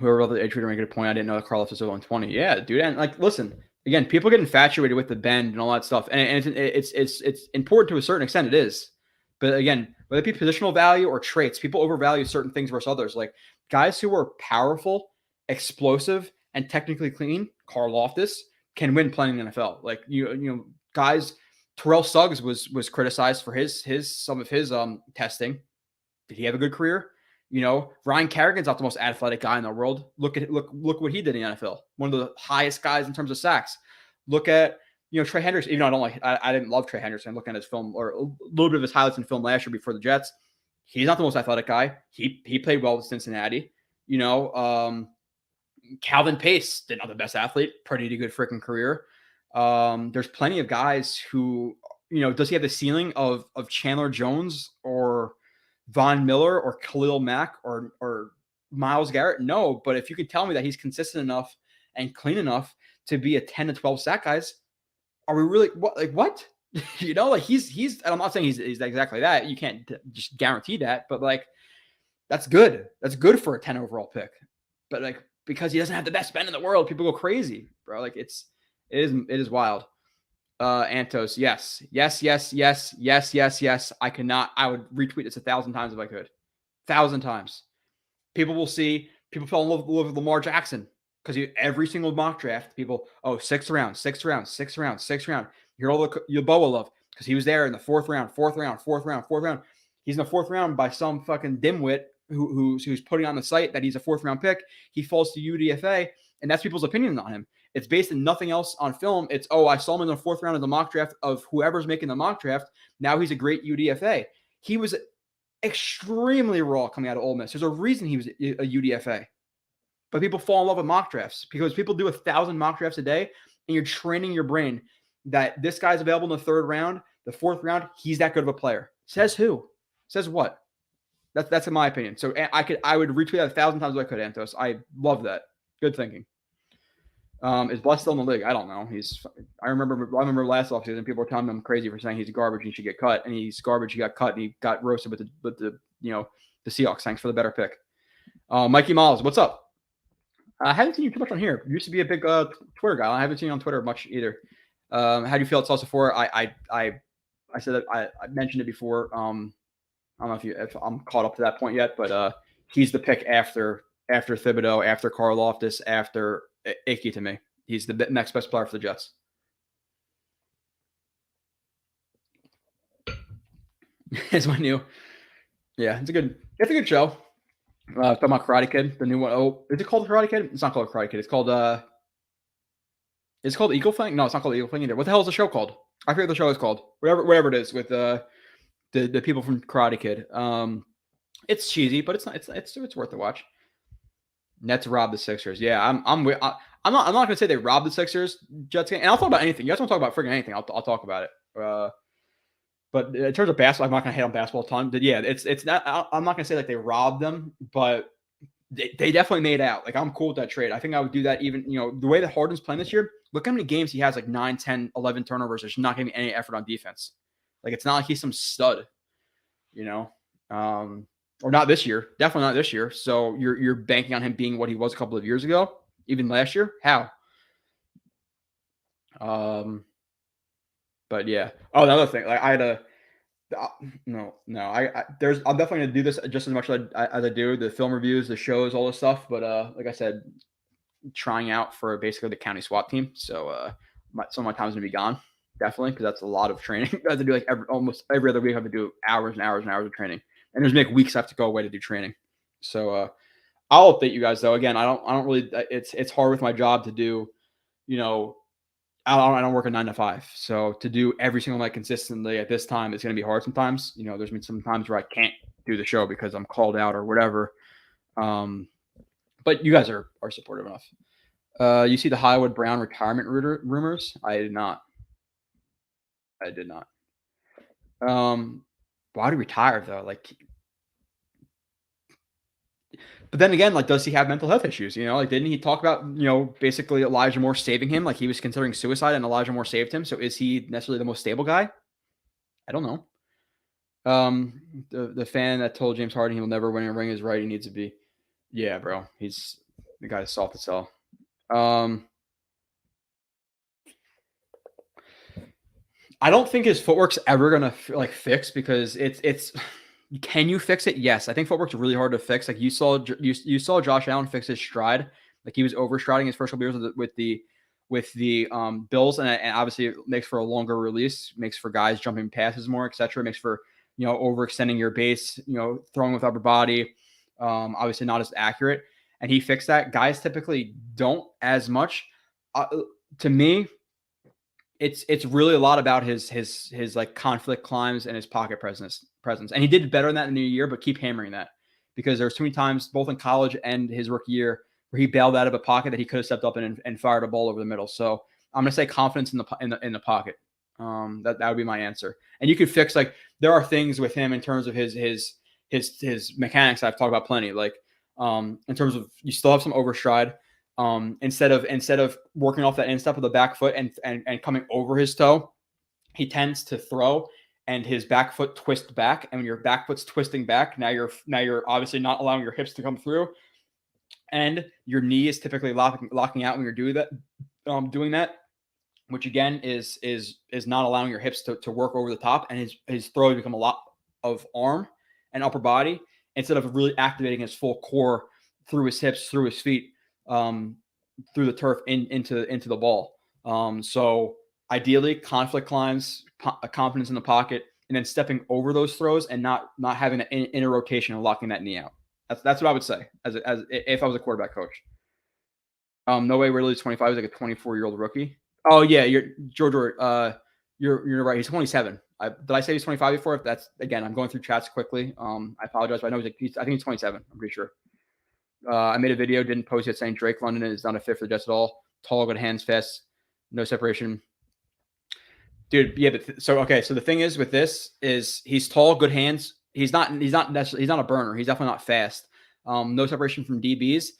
wrote the age reader make a point. I didn't know that Carlos was still on 20. Yeah, dude. And like, listen, again, people get infatuated with the bend and all that stuff, and it's important to a certain extent. It is, but again, whether it be positional value or traits, people overvalue certain things versus others. Like, guys who are powerful, explosive, and technically clean, Karl Loftus, can win playing in the NFL. Like, guys. Terrell Suggs was criticized for some of his testing. Did he have a good career? Ryan Kerrigan's not the most athletic guy in the world. Look what he did in the NFL. One of the highest guys in terms of sacks. Look at Trey Henderson. Even though I didn't love Trey Henderson. I'm looking at his film or a little bit of his highlights in film last year before the Jets. He's not the most athletic guy. He played well with Cincinnati. Calvin Pace, not the best athlete, pretty good freaking career. There's plenty of guys who, does he have the ceiling of Chandler Jones or Von Miller or Khalil Mack or Myles Garrett? No, but if you could tell me that he's consistent enough and clean enough to be a 10 to 12 sack guys, are we really what? He's. And I'm not saying he's exactly that. You can't just guarantee that, but that's good. That's good for a 10 overall pick. But because he doesn't have the best spend in the world, people go crazy, bro. It is wild. Antos, yes. I would retweet this 1,000 times if I could. 1,000 times. People fell in love with Lamar Jackson because every single mock draft, people, sixth round. You're all the Yeboah love because he was there in the fourth round. He's in the fourth round by some fucking dimwit who's putting on the site that he's a fourth round pick. He falls to UDFA, and that's people's opinion on him. It's based on nothing else on film. It's, I saw him in the fourth round of the mock draft of whoever's making the mock draft. Now he's a great UDFA. He was extremely raw coming out of Ole Miss. There's a reason he was a UDFA. But people fall in love with mock drafts because people do 1,000 mock drafts a day, and you're training your brain that this guy's available in the third round, the fourth round, he's that good of a player. Says who? Says what? That's in my opinion. So I would retweet that 1,000 times if I could, Antos. I love that. Good thinking. Is Blitz still in the league? I don't know. I remember last offseason people were telling him I'm crazy for saying he's garbage and he should get cut, and he's garbage. He got cut and he got roasted with the Seahawks. Thanks for the better pick. Mikey Miles, what's up? I haven't seen you too much on here. You used to be a big Twitter guy. I haven't seen you on Twitter much either. How do you feel at Salsa 4? I said that I mentioned it before. I don't know if I'm caught up to that point yet, but he's the pick after Thibodeau, after Karlaftis, after Icky to me. He's the next best player for the Jets. It's my new. Yeah, it's a good show. Talking about Karate Kid, the new one. Oh, is it called Karate Kid? It's not called Karate Kid. It's called Eagle Fang? No, it's not called Eagle Fang either. What the hell is the show called? I forget what the show is called. Whatever it is with the people from Karate Kid. It's cheesy, but it's worth the watch. Nets robbed the Sixers. Yeah, I'm not gonna say they robbed the Sixers Jets game, and I'll talk about anything. You guys want to talk about freaking anything? I'll talk about it. But in terms of basketball, I'm not gonna hate on basketball a ton. But yeah, it's not. I'm not gonna say they robbed them, but they definitely made out. I'm cool with that trade. I think I would do that even. The way that Harden's playing this year. Look how many games he has 9, 10, 11 turnovers. There's not giving any effort on defense. It's not like he's some stud. Or not this year. Definitely not this year. So you're banking on him being what he was a couple of years ago, even last year. How? But yeah. Oh, another thing. I had a no. I'm definitely gonna do this just as much as I do the film reviews, the shows, all this stuff. But like I said, trying out for basically the county SWAT team. So some of my time is gonna be gone. Definitely, because that's a lot of training. I have to do almost every other week. I have to do hours and hours and hours of training. And there's weeks I have to go away to do training. So I'll update you guys though. Again, I don't really. It's hard with my job to do. I don't work a 9 to 5, so to do every single night consistently at this time, it's going to be hard sometimes. There's been some times where I can't do the show because I'm called out or whatever. But you guys are supportive enough. You see the Hollywood Brown retirement rumors? I did not. Why do he retire though? But then again, does he have mental health issues? Didn't he talk about, basically Elijah Moore saving him? He was considering suicide and Elijah Moore saved him. So is he necessarily the most stable guy? I don't know. The fan that told James Harden he will never win a ring is right. He needs to be. Yeah, bro. He's the guy soft to sell. I don't think his footwork's ever gonna fix because it's. Can you fix it? Yes, I think footwork's really hard to fix. You saw Josh Allen fix his stride. He was overstriding his first couple years with the Bills, and obviously it makes for a longer release, makes for guys jumping passes more, etc. Makes for overextending your base, throwing with upper body, obviously not as accurate. And he fixed that. Guys typically don't as much. To me, it's really a lot about his conflict climbs and his pocket presence. And he did better than that in the new year, but keep hammering that because there's too many times both in college and his rookie year where he bailed out of a pocket that he could have stepped up and fired a ball over the middle. So I'm going to say confidence in the pocket. That would be my answer. And you could fix, like, there are things with him in terms of his mechanics I've talked about plenty. Like, in terms of, you still have some overstride. Instead of working off that instep of the back foot and coming over his toe, he tends to throw and his back foot twists back. And when your back foot's twisting back, now you're obviously not allowing your hips to come through, and your knee is typically locking out when you're doing that, which again is not allowing your hips to work over the top, and his throw become a lot of arm and upper body instead of really activating his full core through his hips, through his feet, through the turf into the ball. So ideally, conflict climbs, confidence in the pocket, and then stepping over those throws and not having an inner rotation and locking that knee out. That's what I would say as if I was a quarterback coach. No way Ridley's 25. He's like a 24-year-old rookie. Oh yeah, George. You're right. He's 27. Did I say he's 25 before? If that's, again, I'm going through chats quickly. I apologize, but I know I think he's 27. I'm pretty sure. I made a video, didn't post it, saying Drake London is not a fit for the Jets at all. Tall, good hands, fast, no separation. Dude, yeah. So the thing is with this is he's tall, good hands. He's not a burner. He's definitely not fast. No separation from DBs.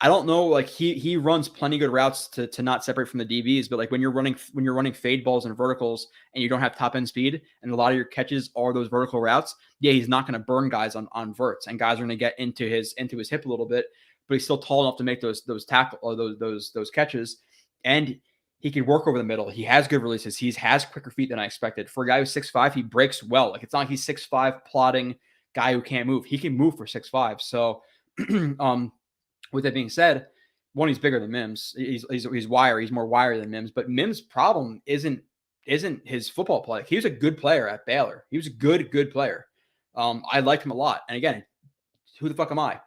I don't know. Like, he runs plenty good routes to not separate from the DBs, but like when you're running fade balls and verticals and you don't have top end speed and a lot of your catches are those vertical routes, yeah, he's not going to burn guys on verts, and guys are going to get into his hip a little bit, but he's still tall enough to make those tackle or those catches, and he can work over the middle. He has good releases. He has quicker feet than I expected. For a guy who's 6'5", he breaks well. Like, it's not like he's 6'5", plodding guy who can't move. He can move for 6'5". So, with that being said, one, he's bigger than Mims. He's wiry. He's more wiry than Mims. But Mims' problem isn't his football play. He was a good player at Baylor. He was a good player. I liked him a lot. And again, who the fuck am I?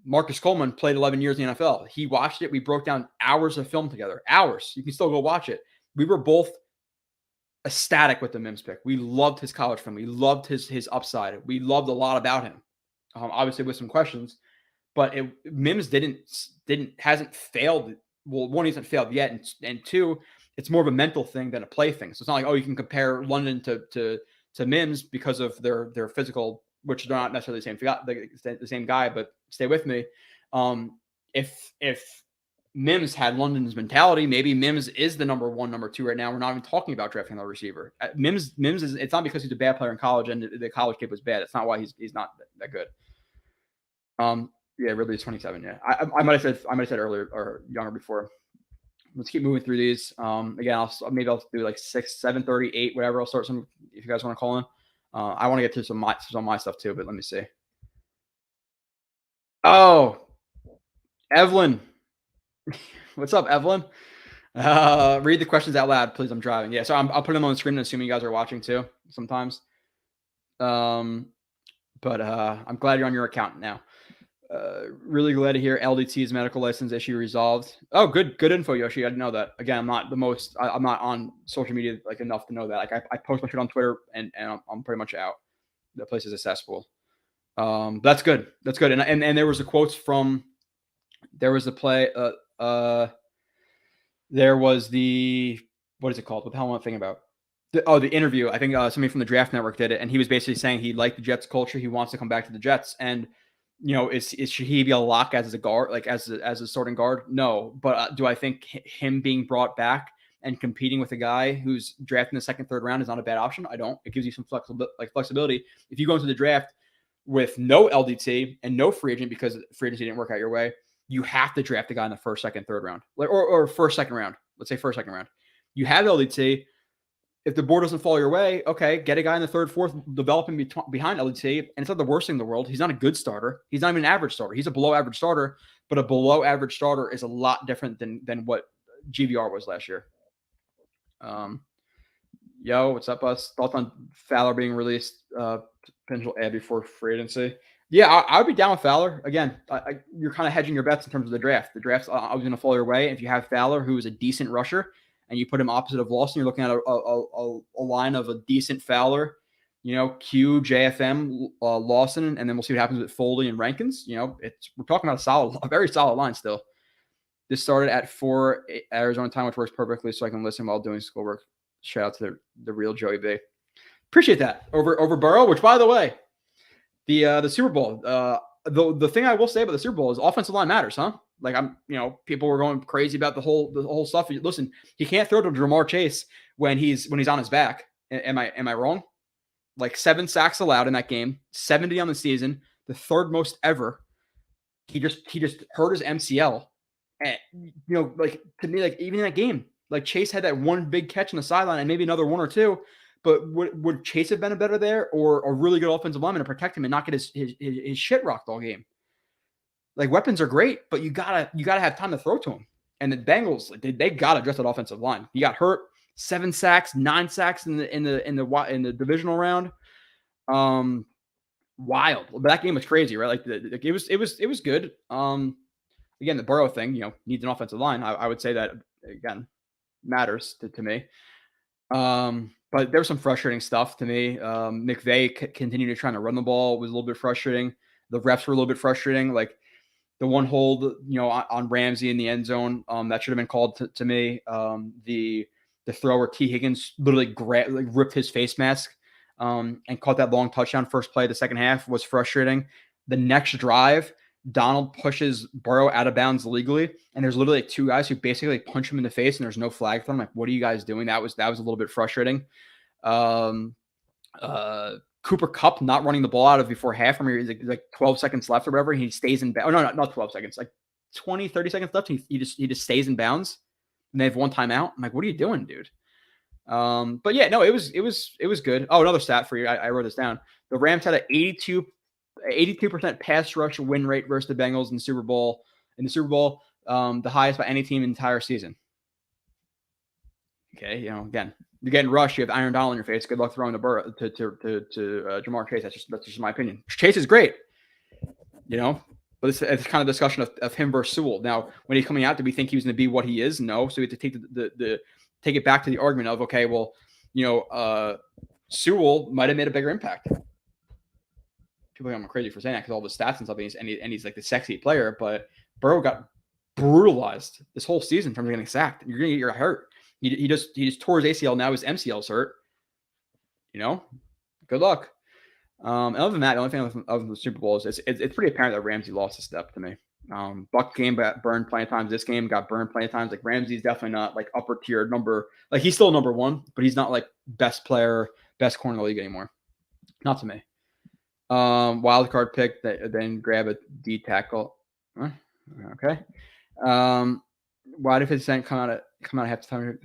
Marcus Coleman played 11 years in the NFL. He watched it. We broke down hours of film together. Hours. You can still go watch it. We were both ecstatic with the Mims pick. We loved his college film. We loved his upside. We loved a lot about him. Obviously with some questions, but Mims hasn't failed. Well, one, he hasn't failed yet, and two, it's more of a mental thing than a play thing. So it's not like, oh, you can compare London to Mims because of their physical, which they're not necessarily the same guy, but stay with me. If Mims had London's mentality, maybe Mims is the number one, number two right now. We're not even talking about drafting another receiver. Mims is, it's not because he's a bad player in college and the college kid was bad. It's not why he's not that good. Yeah, Ridley's 27. Yeah, I might have said earlier or younger before. Let's keep moving through these. Again, I'll do like 6, 7:30, 8, whatever. I'll start some if you guys want to call in. I want to get to some of my stuff too, but let me see. Oh, Evelyn, what's up, Evelyn? Read the questions out loud, please. I'm driving. Yeah, so I'll put them on the screen, assuming you guys are watching too. Sometimes. But I'm glad you're on your account now. Really glad to hear LDT's medical license issue resolved. Oh, good info, Yoshi. I didn't know that. Again, I'm not on social media like enough to know that. Like, I post my shit on Twitter and I'm pretty much out. The place is a cesspool. That's good. That's good. And there was a quotes from. There was a play. There was the, what is it called? What the hell am I thinking about? The interview. I think somebody from the Draft Network did it, and he was basically saying he liked the Jets culture. He wants to come back to the Jets, and should he be a lock as a guard, like as a starting guard? No, but do I think him being brought back and competing with a guy who's drafted in the second, third round is not a bad option? I don't. It gives you some flexibility. If you go into the draft with no LDT and no free agent because free agency didn't work out your way, you have to draft a guy in the first, second, third round, or first, second round. Let's say first, second round. You have LDT. If the board doesn't fall your way, okay, get a guy in the third, fourth, develop him behind LDT, and it's not the worst thing in the world. He's not a good starter. He's not even an average starter. He's a below average starter, but a below average starter is a lot different than what GVR was last year. Yo, what's up, us? Thoughts on Fowler being released, potential ad before free agency? Yeah, I would be down with Fowler. Again, you're kind of hedging your bets in terms of the draft. The draft's always going to fall your way. If you have Fowler, who is a decent rusher, and you put him opposite of Lawson, you're looking at a line of a decent Fowler, Q, JFM, Lawson, and then we'll see what happens with Foley and Rankins. We're talking about a very solid line still. This started at 4 Arizona time, which works perfectly, so I can listen while doing schoolwork. Shout out to the real Joey B. Appreciate that over Burrow. Which, by the way, the Super Bowl. The thing I will say about the Super Bowl is offensive line matters, huh? Like people were going crazy about the whole stuff. Listen, he can't throw to Jamar Chase when he's on his back. Am I wrong? Like 7 sacks allowed in that game, 70 on the season, the third most ever. He just hurt his MCL. And like to me, like even in that game, like Chase had that one big catch on the sideline and maybe another one or two. But would Chase have been a better there, or a really good offensive lineman to protect him and not get his shit rocked all game? Like weapons are great, but you gotta have time to throw to him. And the Bengals, they gotta address that offensive line. He got hurt, 7 sacks, 9 sacks in the divisional round. Wild. But that game was crazy, right? Like it was good. Again, the Burrow thing, needs an offensive line. I would say that again matters to me. But there was some frustrating stuff to me. McVay continued to try to run the ball was a little bit frustrating. The refs were a little bit frustrating. Like the one hold, on Ramsey in the end zone, that should have been called to me. The throw where T. Higgins literally ripped his face mask and caught that long touchdown first play of the second half was frustrating. The next drive, Donald pushes Burrow out of bounds legally, and there's literally 2 guys who basically punch him in the face, and there's no flag for them. Like, what are you guys doing? That was a little bit frustrating. Cooper Kupp not running the ball out of before half. I mean, he's like 12 seconds left or whatever. He stays in bounds. Oh, no, not 12 seconds. Like 20, 30 seconds left. He just stays in bounds, and they have 1 timeout. I'm like, what are you doing, dude? But yeah, no, it was good. Oh, another stat for you. I wrote this down. The Rams had an 82% pass rush win rate versus the Bengals in the Super Bowl. The highest by any team in the entire season. Okay, again, you're getting rushed. You have Iron Donald in your face. Good luck throwing the Burrow to Jamar Chase. That's just my opinion. Chase is great, but it's kind of discussion of him versus Sewell. Now, when he's coming out, do we think he was going to be what he is? No. So we have to take take it back to the argument of, okay, well, Sewell might have made a bigger impact. People think I'm crazy for saying that because all the stats and stuff, and he's like the sexy player, but Burrow got brutalized this whole season in terms of getting sacked. You're going to get hurt. He just tore his ACL. Now his MCL's hurt. Good luck. And other than that, the only thing of the Super Bowl is it's pretty apparent that Ramsey lost a step to me. Buck game got burned plenty of times. This game got burned plenty of times. Like Ramsey's definitely not like upper tier number. Like he's still number 1, but he's not like best player, best corner in the league anymore. Not to me. Wild card pick, then grab a D tackle. Okay. Why did Vincent come out half the time?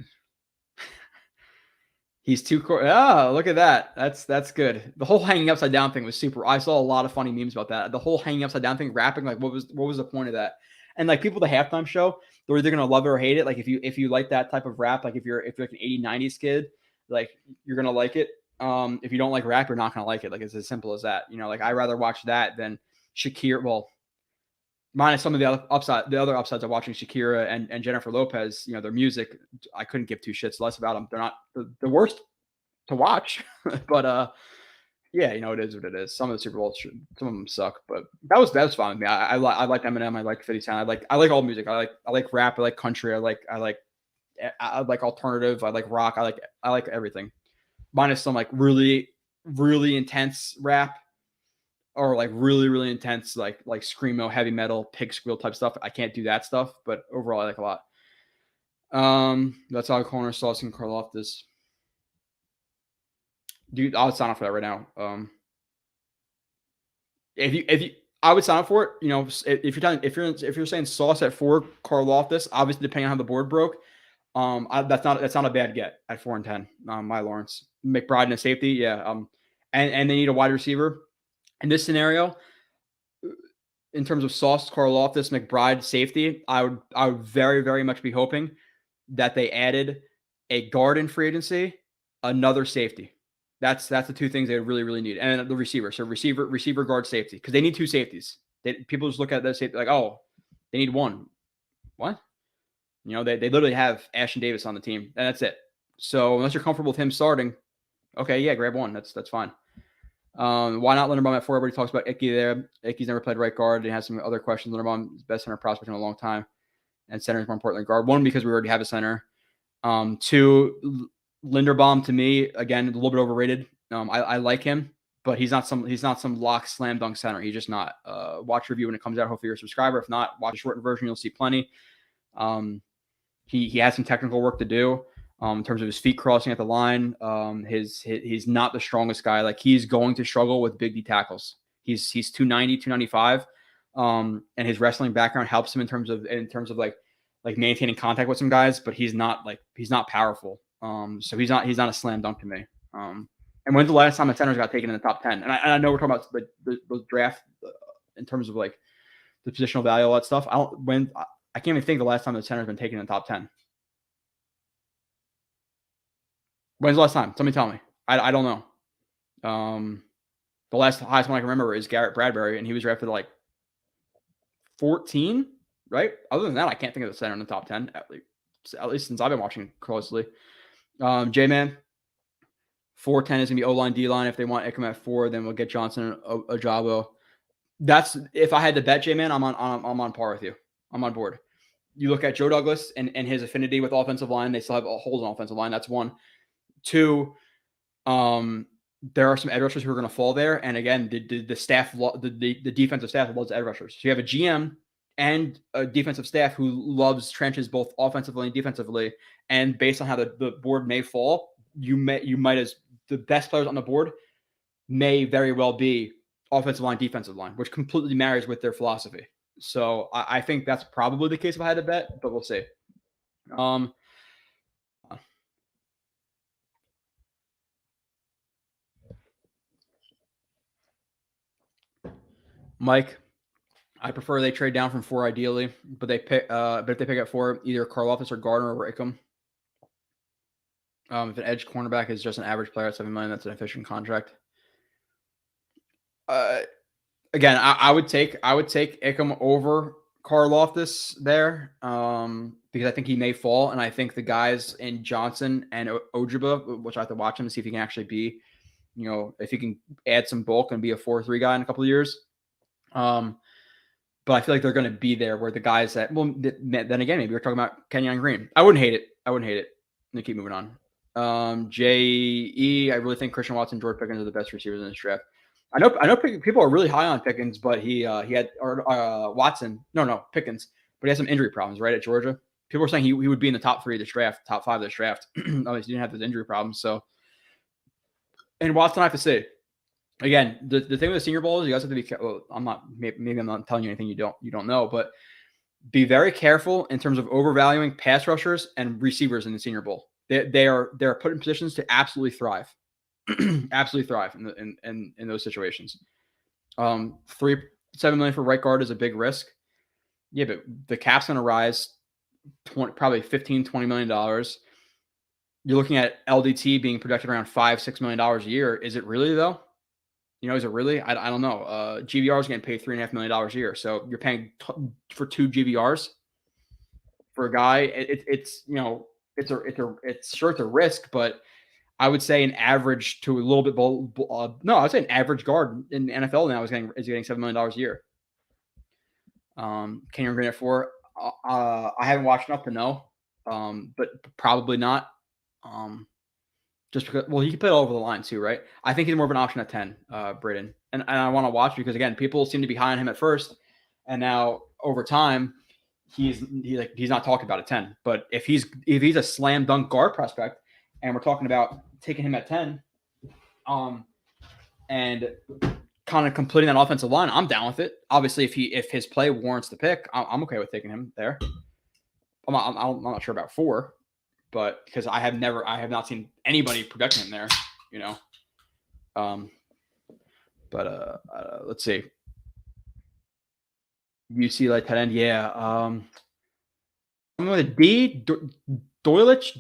He's too core. Oh, look at that. That's good. The whole hanging upside down thing was super. I saw a lot of funny memes about that. The whole hanging upside down thing, rapping, like what was the point of that? And like people at the halftime show, they're either gonna love it or hate it. Like if you like that type of rap, like if you're like an 80s, 90s kid, like you're gonna like it. If you don't like rap, you're not gonna like it. Like it's as simple as that. Like I'd rather watch that than Shakira. Well, minus some of the other upsides of watching Shakira and Jennifer Lopez, their music, I couldn't give 2 shits less about them. They're not the worst to watch, but yeah, it is what it is. Some of the Super Bowls, some of them suck, but that was fine with me. I like Eminem, I like 50 Cent, I like all music. I like rap, I like country, I like alternative, I like rock, I like everything, minus some like really really intense rap. Or like really, really intense, like screamo, heavy metal, pig squeal type stuff. I can't do that stuff, but overall I like a lot. That's all corner sauce and Karloftis. Dude, I would sign up for that right now. If you, I would sign up for it. If you're saying sauce at 4, Karloftis, obviously depending on how the board broke, that's not a bad get at 4 and 10. My Lawrence, McBride and a safety, yeah. And they need a wide receiver. In this scenario, in terms of Sauce, Karloftis, McBride, safety, I would very, very much be hoping that they added a guard in free agency, another safety. That's the 2 things they really, really need, and the receiver. So receiver, guard, safety, because they need 2 safeties. People just look at that safety like, oh, they need 1. What? They literally have Ashton Davis on the team, and that's it. So unless you're comfortable with him starting, okay, yeah, grab 1. That's fine. Why not Linderbaum at 4? Everybody talks about Icky there. Icky's never played right guard and has some other questions. Linderbaum is best center prospect in a long time. and center is more important than guard. One, because we already have a center. Two, Linderbaum to me, again, a little bit overrated. I like him, but he's not some lock slam dunk center. He's just not. Watch review when it comes out. Hopefully you're a subscriber. If not, watch the shortened version. You'll see plenty. He has some technical work to do in terms of his feet crossing at the line. He's not the strongest guy. Like, he's going to struggle with big D tackles. He's 290, 295. And his wrestling background helps him in terms of like maintaining contact with some guys, but he's not powerful. So he's not a slam dunk to me. And when's the last time a centers got taken in the top 10? And I know we're talking about the draft in terms of like the positional value, all that stuff. I can't even think the last time the center's been taken in the top 10. When's the last time? Somebody tell me. I don't know. The last highest one I can remember is Garrett Bradbury, and he was drafted like 14, right? Other than that, I can't think of the center in the top 10, at least since I've been watching closely. J-Man, 410 is going to be O-line, D-line. If they want Ickham at 4, then we'll get Johnson and Ojabo. That's, if I had to bet, J-Man, I'm on par with you. I'm on board. You look at Joe Douglas and his affinity with offensive line. They still have holes in offensive line. That's one. Two, there are some edge rushers who are going to fall there. And again, the staff, the defensive staff loves edge rushers. So you have a GM and a defensive staff who loves trenches both offensively and defensively. And based on how the board may fall, you might as the best players on the board may very well be offensive line, defensive line, which completely marries with their philosophy. So I think that's probably the case if I had to bet, but we'll see. Mike, I prefer they trade down from 4 ideally, but if they pick at 4, either Karlaftis or Gardner or Ickham. If an edge cornerback is just an average player at $7 million, that's an efficient contract. Again, I would take Ickham over Karlaftis there because I think he may fall, and I think the guys in Johnson and Ojabo, which I have to watch him to see if he can actually be, if he can add some bulk and be a 4-3 guy in a couple of years. But I feel like they're going to be there where the guys that, well, then again, maybe we're talking about Kenyon Green. I wouldn't hate it. Let me keep moving on. J.E., I really think Christian Watson, George Pickens are the best receivers in this draft. I know people are really high on Pickens, but he had Pickens, but he had some injury problems, right, at Georgia. People were saying he would be in the top 3 of this draft, top 5 of this draft. Obviously, he didn't have those injury problems. So, and Watson, I have to say, again, the thing with the Senior Bowl is you guys have to be. Well, maybe I'm not telling you anything you don't know, but be very careful in terms of overvaluing pass rushers and receivers in the Senior Bowl. They're put in positions to absolutely thrive. Absolutely thrive in those situations. $7 million for right guard is a big risk. Yeah, but the cap's going to rise probably $15-20 million. You're looking at LDT being projected around $5-6 million a year. Is it really though? Is it really? I don't know. GVR is getting paid $3.5 million a year, so you're paying for 2 GVRs for a guy. It's a risk, but I would say an average to a little bit I would say an average guard in the NFL now is getting $7 million a year. Kenyon Green at 4. I haven't watched enough to know, but probably not. Just because, he can play all over the line too, right? I think he's more of an option at 10, Braden. And I want to watch because, again, people seem to be high on him at first, and now over time, he's not talked about at 10. But if he's a slam dunk guard prospect, and we're talking about taking him at 10, and kind of completing that offensive line, I'm down with it. Obviously, if his play warrants the pick, I'm okay with taking him there. I'm not sure about 4, but because I have not seen anybody projecting him there, let's see. UCLA tight end, yeah. I'm with a D, Doylich,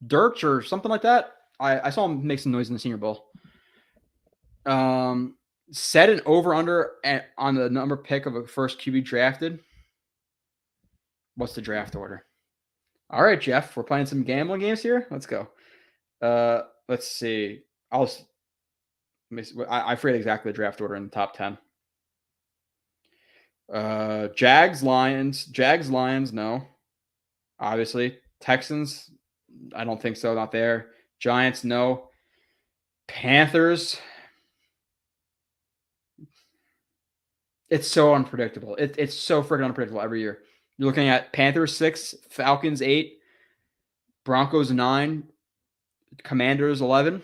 Dirch or something like that. I saw him make some noise in the Senior Bowl. Set an over-under on the number pick of a first QB drafted. What's the draft order? All right, Jeff, we're playing some gambling games here. Let's go. Let's see. I forget exactly the draft order in the top 10. Jags, Lions, no. Obviously. Texans, I don't think so, not there. Giants, no. Panthers, it's so unpredictable. It's so freaking unpredictable every year. You're looking at Panthers 6, Falcons 8, Broncos 9, Commanders 11.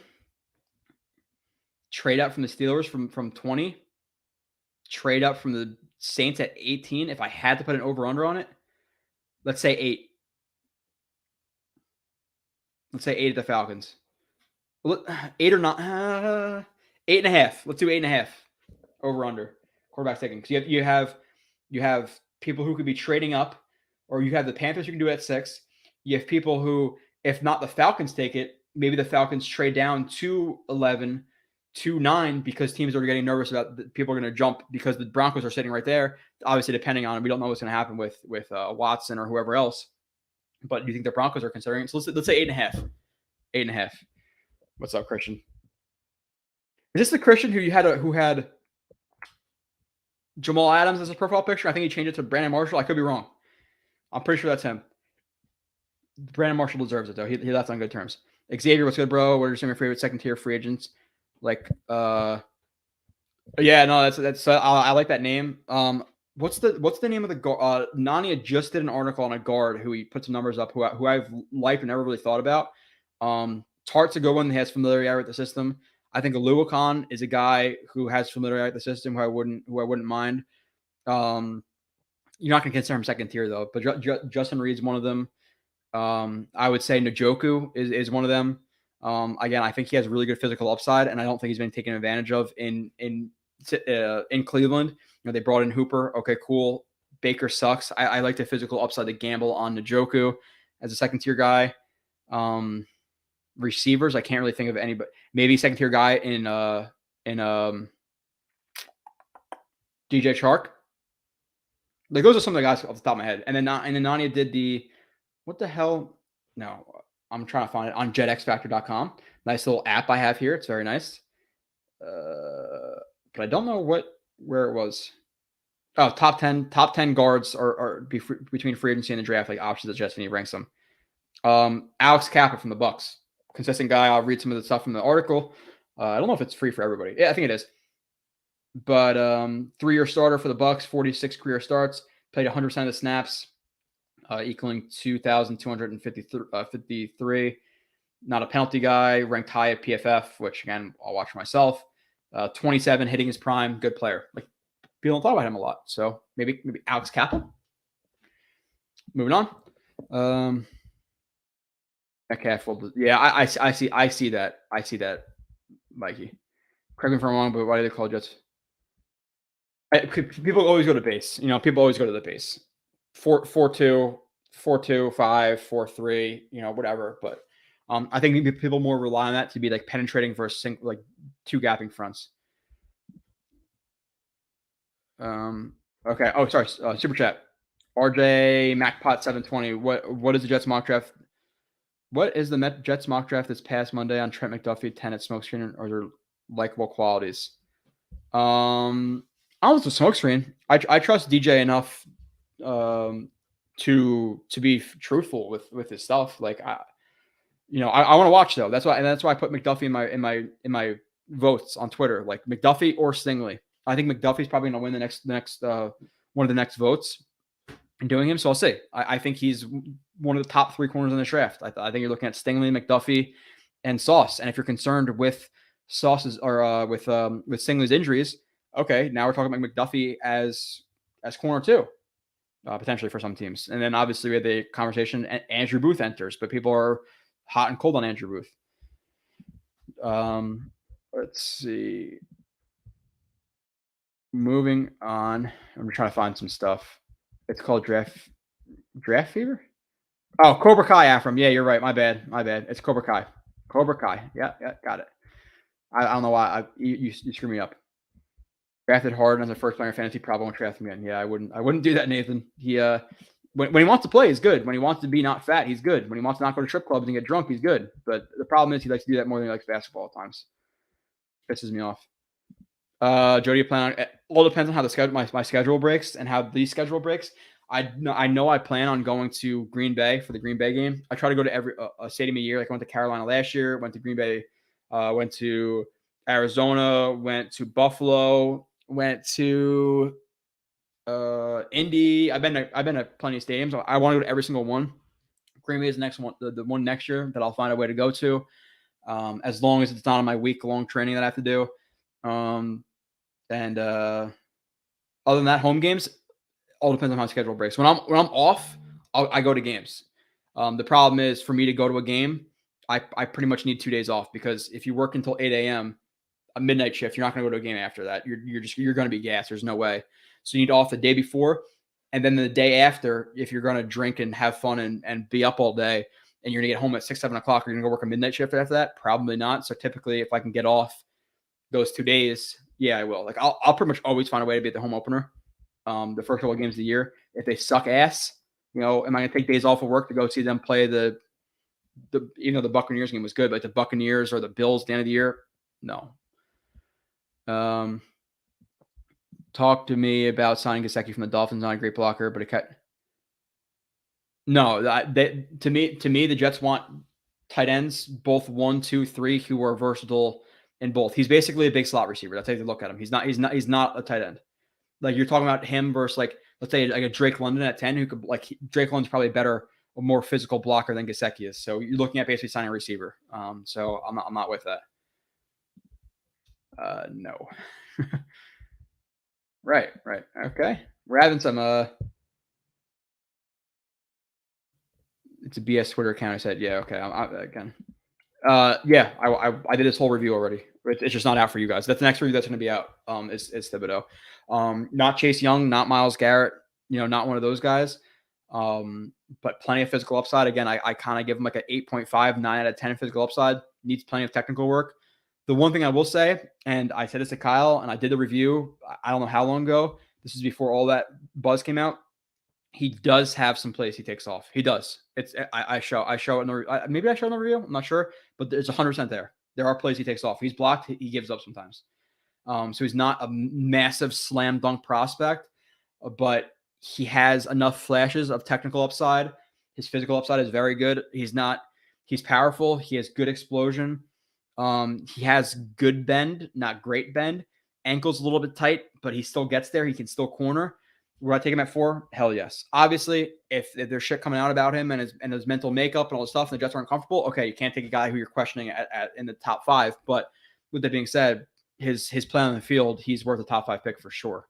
Trade up from the Steelers from 20. Trade up from the Saints at 18. If I had to put an over-under on it, let's say 8. Let's say 8 at the Falcons. 8 or not. 8.5. Let's do 8.5 over-under. Quarterback taking. Because you have people who could be trading up, or you have the Panthers who can do it at 6. You have people who, if not the Falcons take it, maybe the Falcons trade down to 11, to 9, because teams are getting nervous about people are going to jump because the Broncos are sitting right there. Obviously, depending on, we don't know what's going to happen with Watson or whoever else. But do you think the Broncos are considering it? So let's say 8.5. 8.5. What's up, Christian? Is this the Christian who had Jamal Adams as a profile picture? I think he changed it to Brandon Marshall. I could be wrong. I'm pretty sure that's him. Brandon Marshall deserves it, though. He left on good terms. Xavier, what's good, bro? What are some of your favorite second-tier free agents? Like, yeah, no, that's I like that name. What's the name of the guard? Nani just did an article on a guard who he put some numbers up, who I've liked and never really thought about. Tart's a good one. He has familiarity with the system. I think Aluakon is a guy who has familiarity with the system who I wouldn't mind. You're not going to consider him second tier though, but Justin Reed's one of them. I would say Njoku is one of them. Again, I think he has really good physical upside, and I don't think he's been taken advantage of in Cleveland. They brought in Hooper. Okay, cool. Baker sucks. I like the physical upside to gamble on Njoku as a second tier guy. Receivers, I can't really think of any, but maybe second tier guy in DJ Chark. Like, those are some of the guys off the top of my head. And then Nania did the, what the hell? No, I'm trying to find it on jetxfactor.com. Nice little app I have here. It's very nice. But I don't know where it was. Oh, top 10 guards are between free agency and the draft, like options that Jets when he ranks them. Alex Kappa from the Bucks. Consistent guy. I'll read some of the stuff from the article. I don't know if it's free for everybody. Yeah, I think it is. But 3-year starter for the Bucks, 46 career starts, played 100% of the snaps, equaling 2,253. Not a penalty guy, ranked high at PFF, which again I'll watch for myself. 27, hitting his prime, good player. Like, people don't talk about him a lot, so maybe Alex Kappa. Moving on. Metcalf, yeah, I see that. I see that, Mikey. Correct me if I'm wrong, but why do they call Jets? People always go to base. People always go to the base. 4-2, 4-2, 5, 4-3, whatever. But I think people more rely on that to be like penetrating versus like two gapping fronts. Okay. Oh, sorry. Super chat. RJ MacPot 720. What is the Jets mock draft? What is the Jets mock draft this past Monday on Trent McDuffie, 10 at smokescreen, or their likable qualities? I don't know if it's a smokescreen. I trust DJ enough to be truthful with his stuff. Like, I want to watch though. That's why I put McDuffie in my votes on Twitter. Like, McDuffie or Stingley. I think McDuffie's probably going to win the next one of the next votes in doing him. So I'll see. I think he's one of the top 3 corners in the draft. I think you're looking at Stingley, McDuffie, and Sauce. And if you're concerned with Sauce's or with Stingley's injuries, okay, now we're talking about McDuffie as corner too, potentially for some teams. And then obviously we had the conversation. Andrew Booth enters, but people are hot and cold on Andrew Booth. Let's see. Moving on, I'm trying to find some stuff. It's called Draft Fever. Oh, Cobra Kai, Afram. Yeah, you're right. My bad. It's Cobra Kai. Yeah, got it. I don't know why you screw me up. Drafted Harden as a first player in fantasy, probably won't draft him again. Yeah, I wouldn't do that, Nathan. He when he wants to play, he's good. When he wants to be not fat, he's good. When he wants to not go to strip clubs and get drunk, he's good. But the problem is he likes to do that more than he likes basketball at times. Pisses me off. Jody, plan on it all depends on how the schedule my schedule breaks and how the schedule breaks. I know I plan on going to Green Bay for the Green Bay game. I try to go to every a stadium a year. Like I went to Carolina last year, went to Green Bay, went to Arizona, went to Buffalo, went to Indy. I've been to plenty of stadiums. I want to go to every single one. Green Bay is the next one, the one next year that I'll find a way to go to, as long as it's not on my week-long training that I have to do. And other than that, home games all depends on how schedule breaks. When I'm off, I go to games. The problem is for me to go to a game, I pretty much need 2 days off because if you work until 8 a.m. a midnight shift, you're not going to go to a game after that. You're going to be gassed. There's no way. So you need off the day before, and then the day after, if you're going to drink and have fun and be up all day, and you're going to get home at 6, 7 o'clock, you're going to go work a midnight shift after that. Probably not. So typically, if I can get off those 2 days, yeah, I will. Like I'll pretty much always find a way to be at the home opener. The first couple of games of the year. If they suck ass, am I going to take days off of work to go see them play the Buccaneers game was good, but the Buccaneers or the Bills at the end of the year, no. Talk to me about signing Gesicki from the Dolphins. Not a great blocker, but no. To me, the Jets want tight ends, both 1, 2, 3, who are versatile in both. He's basically a big slot receiver. That's how you look at him. He's not a tight end. Like you're talking about him versus let's say like a Drake London at 10 who could Drake London's probably better, a more physical blocker than Gesicki is. So you're looking at basically signing a receiver. So I'm not with that. No. Right. Okay. We're having some it's a BS Twitter account. I said, yeah, okay. Again. Yeah, I did this whole review already. It's just not out for you guys. That's the next review that's going to be out. Is Thibodeau. Not Chase Young, not Myles Garrett. Not one of those guys. But plenty of physical upside. Again, I kind of give him like an 8.5, 9 out of 10 physical upside. Needs plenty of technical work. The one thing I will say, and I said this to Kyle, and I did the review. I don't know how long ago. This is before all that buzz came out. He does have some plays he takes off. He does. I show it in the maybe I show in the review. I'm not sure, but it's 100% there. There are plays he takes off. He's blocked. He gives up sometimes. So he's not a massive slam dunk prospect, but he has enough flashes of technical upside. His physical upside is very good. He's powerful. He has good explosion. He has good bend, not great bend. Ankle's a little bit tight, but he still gets there. He can still corner. Would I take him at 4? Hell yes. Obviously, if there's shit coming out about him and his mental makeup and all this stuff, and the Jets aren't comfortable, okay, you can't take a guy who you're questioning in the top 5. But with that being said, his play on the field, he's worth a top 5 pick for sure.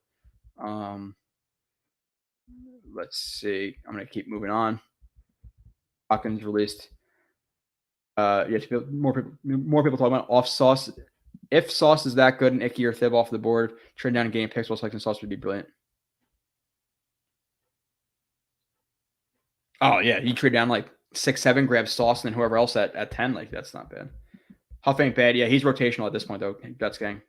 Let's see. I'm gonna keep moving on. Hawkins released. More people talking about off Sauce. If Sauce is that good and Icky or Thib off the board, trade down and game picks while selecting Sauce would be brilliant. Oh, yeah. You trade down like 6, 7, grab Sauce, and then whoever else at 10. Like, that's not bad. Huff ain't bad. Yeah, he's rotational at this point, though. Jets gang.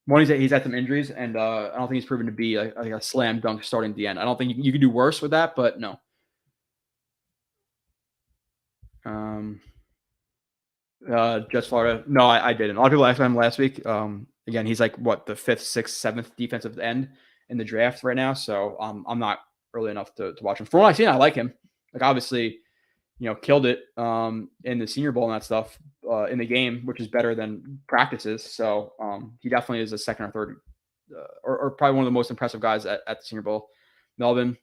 One, he's had some injuries, and I don't think he's proven to be a slam dunk starting at the end. I don't think you can do worse with that, but no. Jets Florida. No, I didn't. A lot of people asked him last week. Again, he's like, what, the 5th, 6th, 7th defensive end in the draft right now, so I'm not early enough to watch him. From what I've seen, I like him. Like, obviously, killed it in the Senior Bowl and that stuff in the game, which is better than practices. So he definitely is a second or third, or probably one of the most impressive guys at the Senior Bowl. Melvin,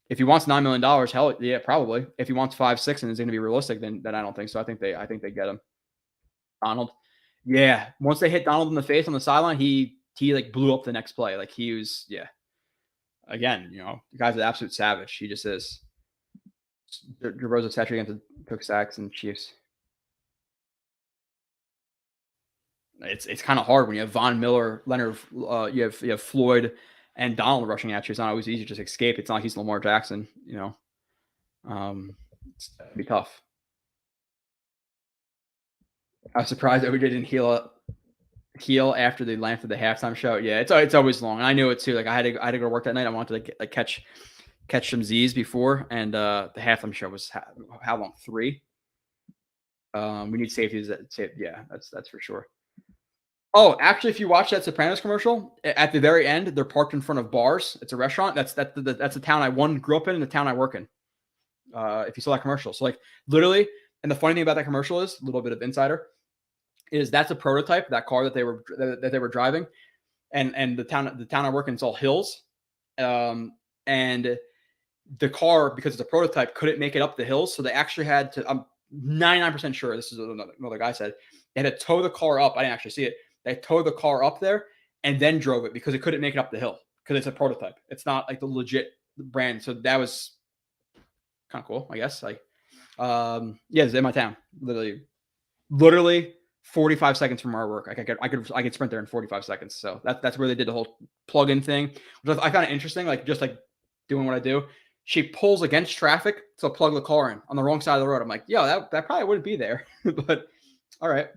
if he wants $9 million, hell yeah, probably. If he wants 5, 6, and is going to be realistic, then I don't think so. I think they get him. Donald, yeah. Once they hit Donald in the face on the sideline, he like blew up the next play. Like he was, yeah. Again, the guy's an absolute savage. He just is. DeRosa saturated against the Cook Sacks and Chiefs. It's kind of hard when you have Von Miller, Leonard, you have Floyd and Donald rushing at you. It's not always easy to just escape. It's not like he's Lamar Jackson, it's gonna be tough. I was surprised that we didn't heal after the length of the halftime show. Yeah, it's always long. And I knew it too. Like I had to go to work that night. I wanted to catch some Z's before, and the halftime show was how long? 3. We need safeties. Yeah, that's for sure. Oh, actually, if you watch that Sopranos commercial, at the very end, they're parked in front of bars. It's a restaurant. That's the town I grew up in and the town I work in. If you saw that commercial. So like literally, and the funny thing about that commercial is a little bit of insider, is that's a prototype, that car that they were driving. And the town I work in is all hills. And the car, because it's a prototype, couldn't make it up the hills. So they actually had to, I'm 99% sure, this is another guy said, they had to tow the car up. I didn't actually see it. They towed the car up there and then drove it because it couldn't make it up the hill because it's a prototype. It's not like the legit brand. So that was kind of cool, I guess. Like, yeah, it's in my town. Literally 45 seconds from our work. I could sprint there in 45 seconds. So that's where they did the whole plug-in thing, which I found it interesting. Like just like doing what I do. She pulls against traffic to plug the car in on the wrong side of the road. I'm like, yo, that probably wouldn't be there. But all right.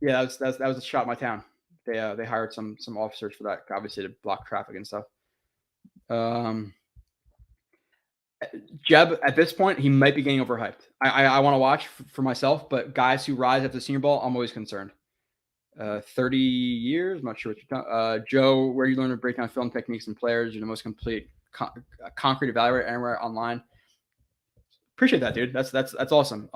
Yeah, that was a shot in my town. They hired some officers for that, obviously, to block traffic and stuff. Jeb, at this point, he might be getting overhyped. I want to watch for myself, but guys who rise after the Senior Bowl, I'm always concerned. 30 years, I'm not sure what you're talking. Joe, where you learn to break down film techniques and players, you're the most complete concrete evaluator anywhere online. Appreciate that, dude. That's awesome.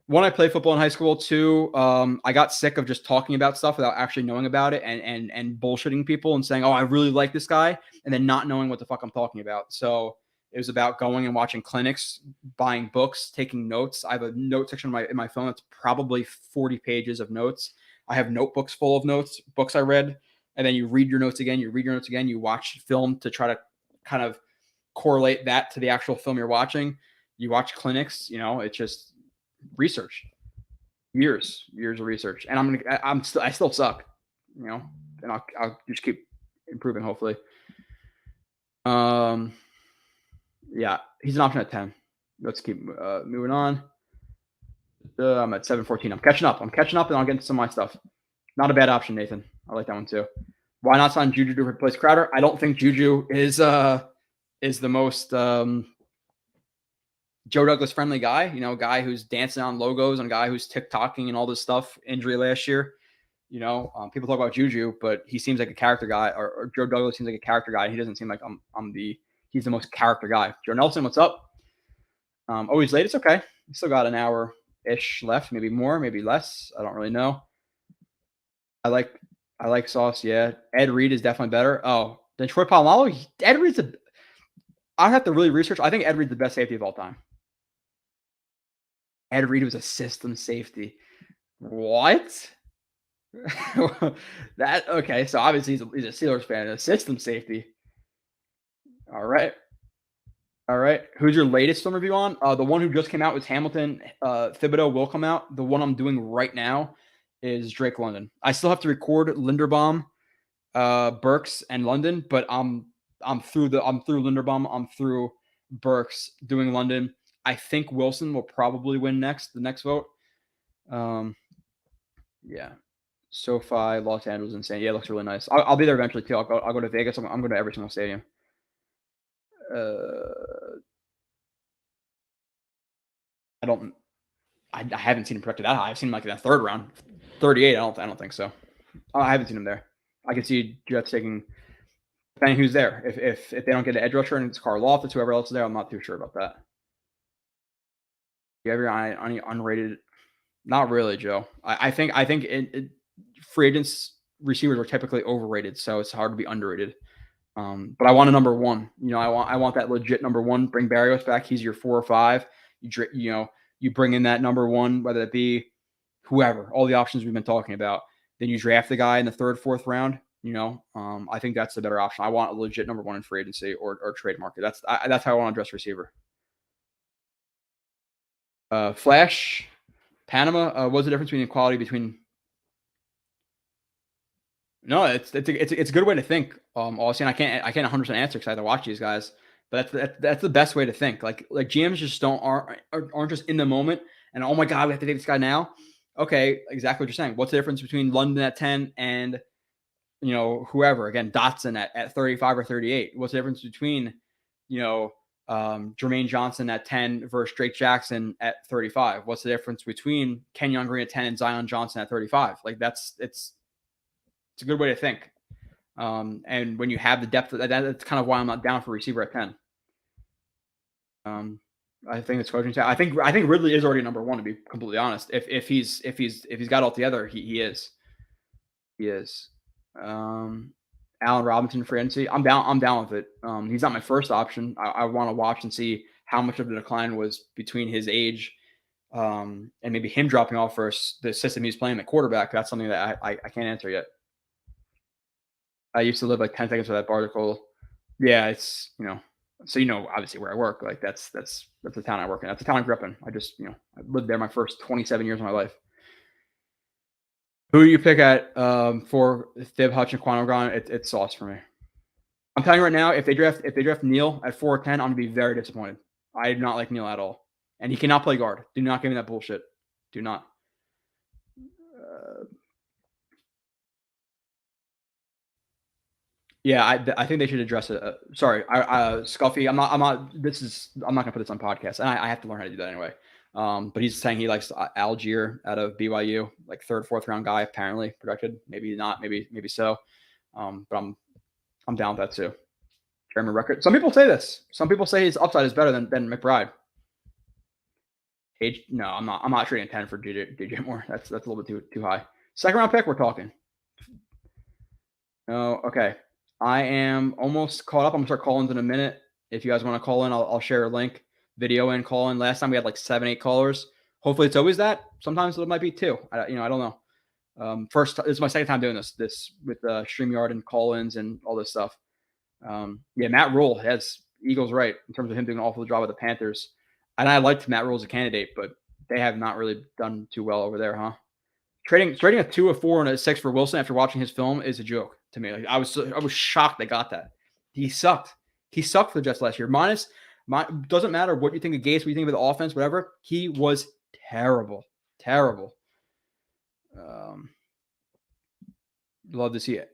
One, I played football in high school. Two, I got sick of just talking about stuff without actually knowing about it and bullshitting people and saying, oh, I really like this guy, and then not knowing what the fuck I'm talking about. So it was about going and watching clinics, buying books, taking notes. I have a note section in my phone that's probably 40 pages of notes. I have notebooks full of notes, books I read, and then you read your notes again. You read your notes again. You watch film to try to kind of correlate that to the actual film you're watching. You watch clinics. It's just research, years of research, and I still suck, and I'll just keep improving, hopefully. Yeah, he's an option at 10. Let's keep moving on. I'm at 714. I'm catching up, and I'll get into some of my stuff. Not a bad option, Nathan. I like that one too. Why not sign Juju to replace Crowder? I don't think Juju is the most Joe Douglas friendly guy, guy who's dancing on logos and guy who's TikToking and all this stuff. Injury last year, people talk about Juju, but he seems like a character guy, or Joe Douglas seems like a character guy. He doesn't seem like he's the most character guy. Joe Nelson, what's up? He's late. It's okay. We still got an hour-ish left, maybe more, maybe less. I don't really know. I like Sauce. Yeah. Ed Reed is definitely better. Oh, then Troy Polamalu. Ed Reed's I'd have to really research. I think Ed Reed's the best safety of all time. Ed Reed was a system safety. What? Okay. So obviously he's a Steelers fan, a system safety. All right. Who's your latest film review on? The one who just came out was Hamilton. Thibodeau will come out. The one I'm doing right now is Drake London. I still have to record Linderbaum, Burks, and London, but I'm through Linderbaum. I'm through Burks, doing London. I think Wilson will probably win the next vote. Yeah. SoFi, Los Angeles, insane. Yeah, it looks really nice. I'll be there eventually too. I'll go to Vegas. I'm going to every single stadium. I haven't seen him projected that high. I've seen him like in the third round, 38. I don't think so. I haven't seen him there. I can see Jets taking, depending who's there. If they don't get an edge rusher and it's Carl Loftus, whoever else is there, I'm not too sure about that. You have any unrated? Not really, Joe. I think free agents receivers are typically overrated, so it's hard to be underrated. But I want a number one. I want that legit number one. Bring Barrios back. He's your 4 or 5. You bring in that number one, whether it be whoever, all the options we've been talking about. Then you draft the guy in the 3rd, 4th round. I think that's the better option. I want a legit number one in free agency or trade market. That's how I want to address receiver. Flash, Panama. What's the difference between equality between? No, it's a good way to think. Austin, I can't 100% answer because I have to watch these guys. But that's the best way to think. Like GMs just aren't just in the moment and oh my god, we have to take this guy now. Okay, exactly what you're saying. What's the difference between London at 10 and whoever, again, Dotson at 35 or 38? What's the difference between Jermaine Johnson at 10 versus Drake Jackson at 35. What's the difference between Kenyon Green at 10 and Zion Johnson at 35? Like it's a good way to think. And when you have the depth, that's kind of why I'm not down for receiver at 10. I think it's coaching staff. I think Ridley is already number one, to be completely honest. If he's got all together, he is. He is. Allen Robinson free agency. I'm down with it. He's not my first option. I want to watch and see how much of the decline was between his age and maybe him dropping off versus the system he's playing at quarterback. That's something that I can't answer yet. I used to live like 10 seconds for that article. Yeah, it's, so obviously where I work, like that's the town I work in. That's the town I grew up in. I just, I lived there my first 27 years of my life. Who do you pick at for Thib, Hutch, and Quanogron? It's sauce for me. I'm telling you right now, if they draft Neal at 4 or 10, I'm gonna be very disappointed. I do not like Neal at all, and he cannot play guard. Do not give me that bullshit. Do not. Yeah, I think they should address it. Sorry, Scuffy. I'm not gonna put this on podcast, and I have to learn how to do that anyway. But he's saying he likes Algier out of BYU, like 3rd, 4th round guy, apparently projected. Maybe not, maybe so. But I'm down with that too. Jeremy Ruckert. Some people say this. Some people say his upside is better than McBride. Age? No, I'm not. I'm not trading 10 for DJ Moore. That's a little bit too high. 2nd round pick. We're talking. Oh, okay. I am almost caught up. I'm gonna start call-ins in a minute. If you guys want to call in, I'll share a link. Video and call in. Last time we had like 7, 8 callers. Hopefully it's always that. Sometimes it might be 2. I don't know. This is my 2nd time doing this with StreamYard and call-ins and all this stuff. Yeah, Matt Rule has Eagles right in terms of him doing an awful job with the Panthers. And I liked Matt Rule as a candidate, but they have not really done too well over there, huh? Trading a 2, a 4, and a 6 for Wilson after watching his film is a joke to me. Like I was shocked they got that. He sucked. He sucked for the Jets last year. Doesn't matter what you think of Gase, what you think of the offense, whatever. He was terrible. Terrible. Love to see it.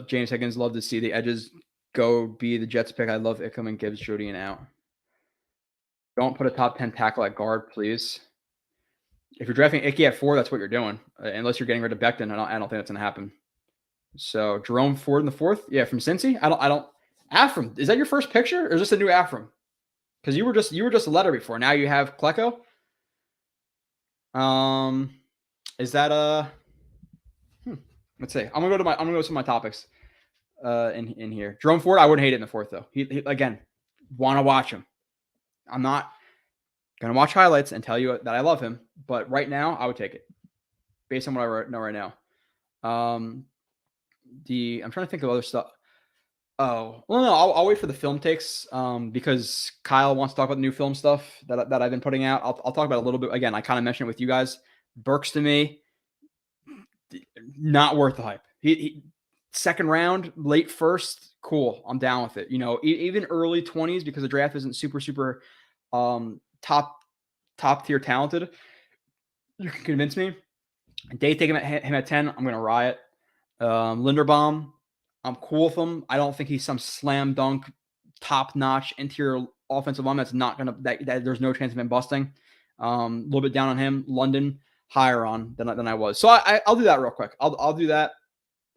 James Higgins, love to see the edges go be the Jets pick. I love Ickham and Gibbs, Jody, and out. Don't put a top 10 tackle at guard, please. If you're drafting Icky at 4, that's what you're doing. Unless you're getting rid of Becton, I don't think that's going to happen. So Jerome Ford in the 4th, yeah, from Cincy. I don't. Afram, is that your first picture, or is this a new Afram? Because you were just a letter before. Now you have Klecko. Is that Let's see. I'm gonna go to my topics. In here, Jerome Ford. I wouldn't hate it in the 4th though. He again, want to watch him. I'm not gonna watch highlights and tell you that I love him, but right now I would take it based on what I know right now. I'm trying to think of other stuff. Oh, well, no, I'll wait for the film takes because Kyle wants to talk about the new film stuff that I've been putting out. I'll talk about it a little bit. Again, I kind of mentioned it with you guys. Burks to me, not worth the hype. He 2nd round, late 1st, cool. I'm down with it. Even early 20s because the draft isn't super top tier talented. You can convince me. Day taking him at 10, I'm gonna riot. Linderbaum, I'm cool with him. I don't think he's some slam dunk, top notch interior offensive lineman that's not gonna that there's no chance of him busting. A little bit down on him. London higher on than I was. So I'll do that real quick. I'll do that.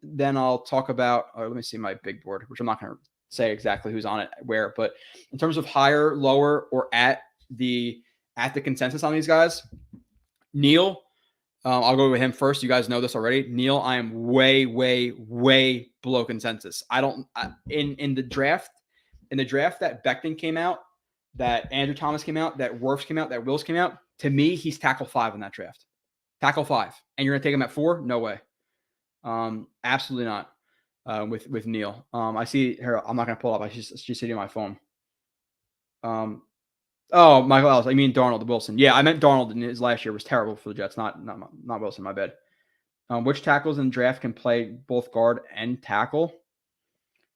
Then I'll talk about. Let me see my big board, which I'm not gonna say exactly who's on it where, but in terms of higher, lower, or at the consensus on these guys, Neal. I'll go with him first. You guys know this already. Neal, I am way below consensus. I don't in the draft that Becton came out, that Andrew Thomas came out, that Wirfs came out, that Wills came out. To me, he's tackle 5 in that draft. Tackle 5, and you're gonna take him at 4? No way. Absolutely not. With Neal. I see here. I'm not gonna pull up. I just sitting on my phone. Oh, Michael Ellis. I mean Darnold Wilson. Yeah, I meant Darnold in his last year was terrible for the Jets. Not Wilson. My bad. Which tackles in the draft can play both guard and tackle?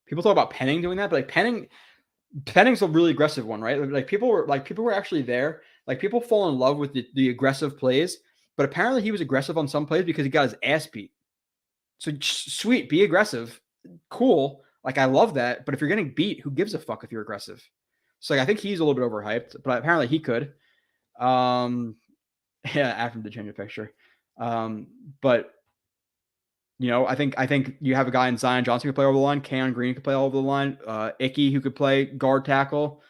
People talk about Penning doing that, but like Penning's a really aggressive one, right? Like people were actually there. Like people fall in love with the aggressive plays, but apparently he was aggressive on some plays because he got his ass beat. So sweet, be aggressive, cool. Like I love that. But if you're getting beat, who gives a fuck if you're aggressive? So I think he's a little bit overhyped, but apparently he could. Yeah, after the change of picture. But I think you have a guy in Zion Johnson who could play over the line. Keon Green could play over the line. Icky who could play guard tackle.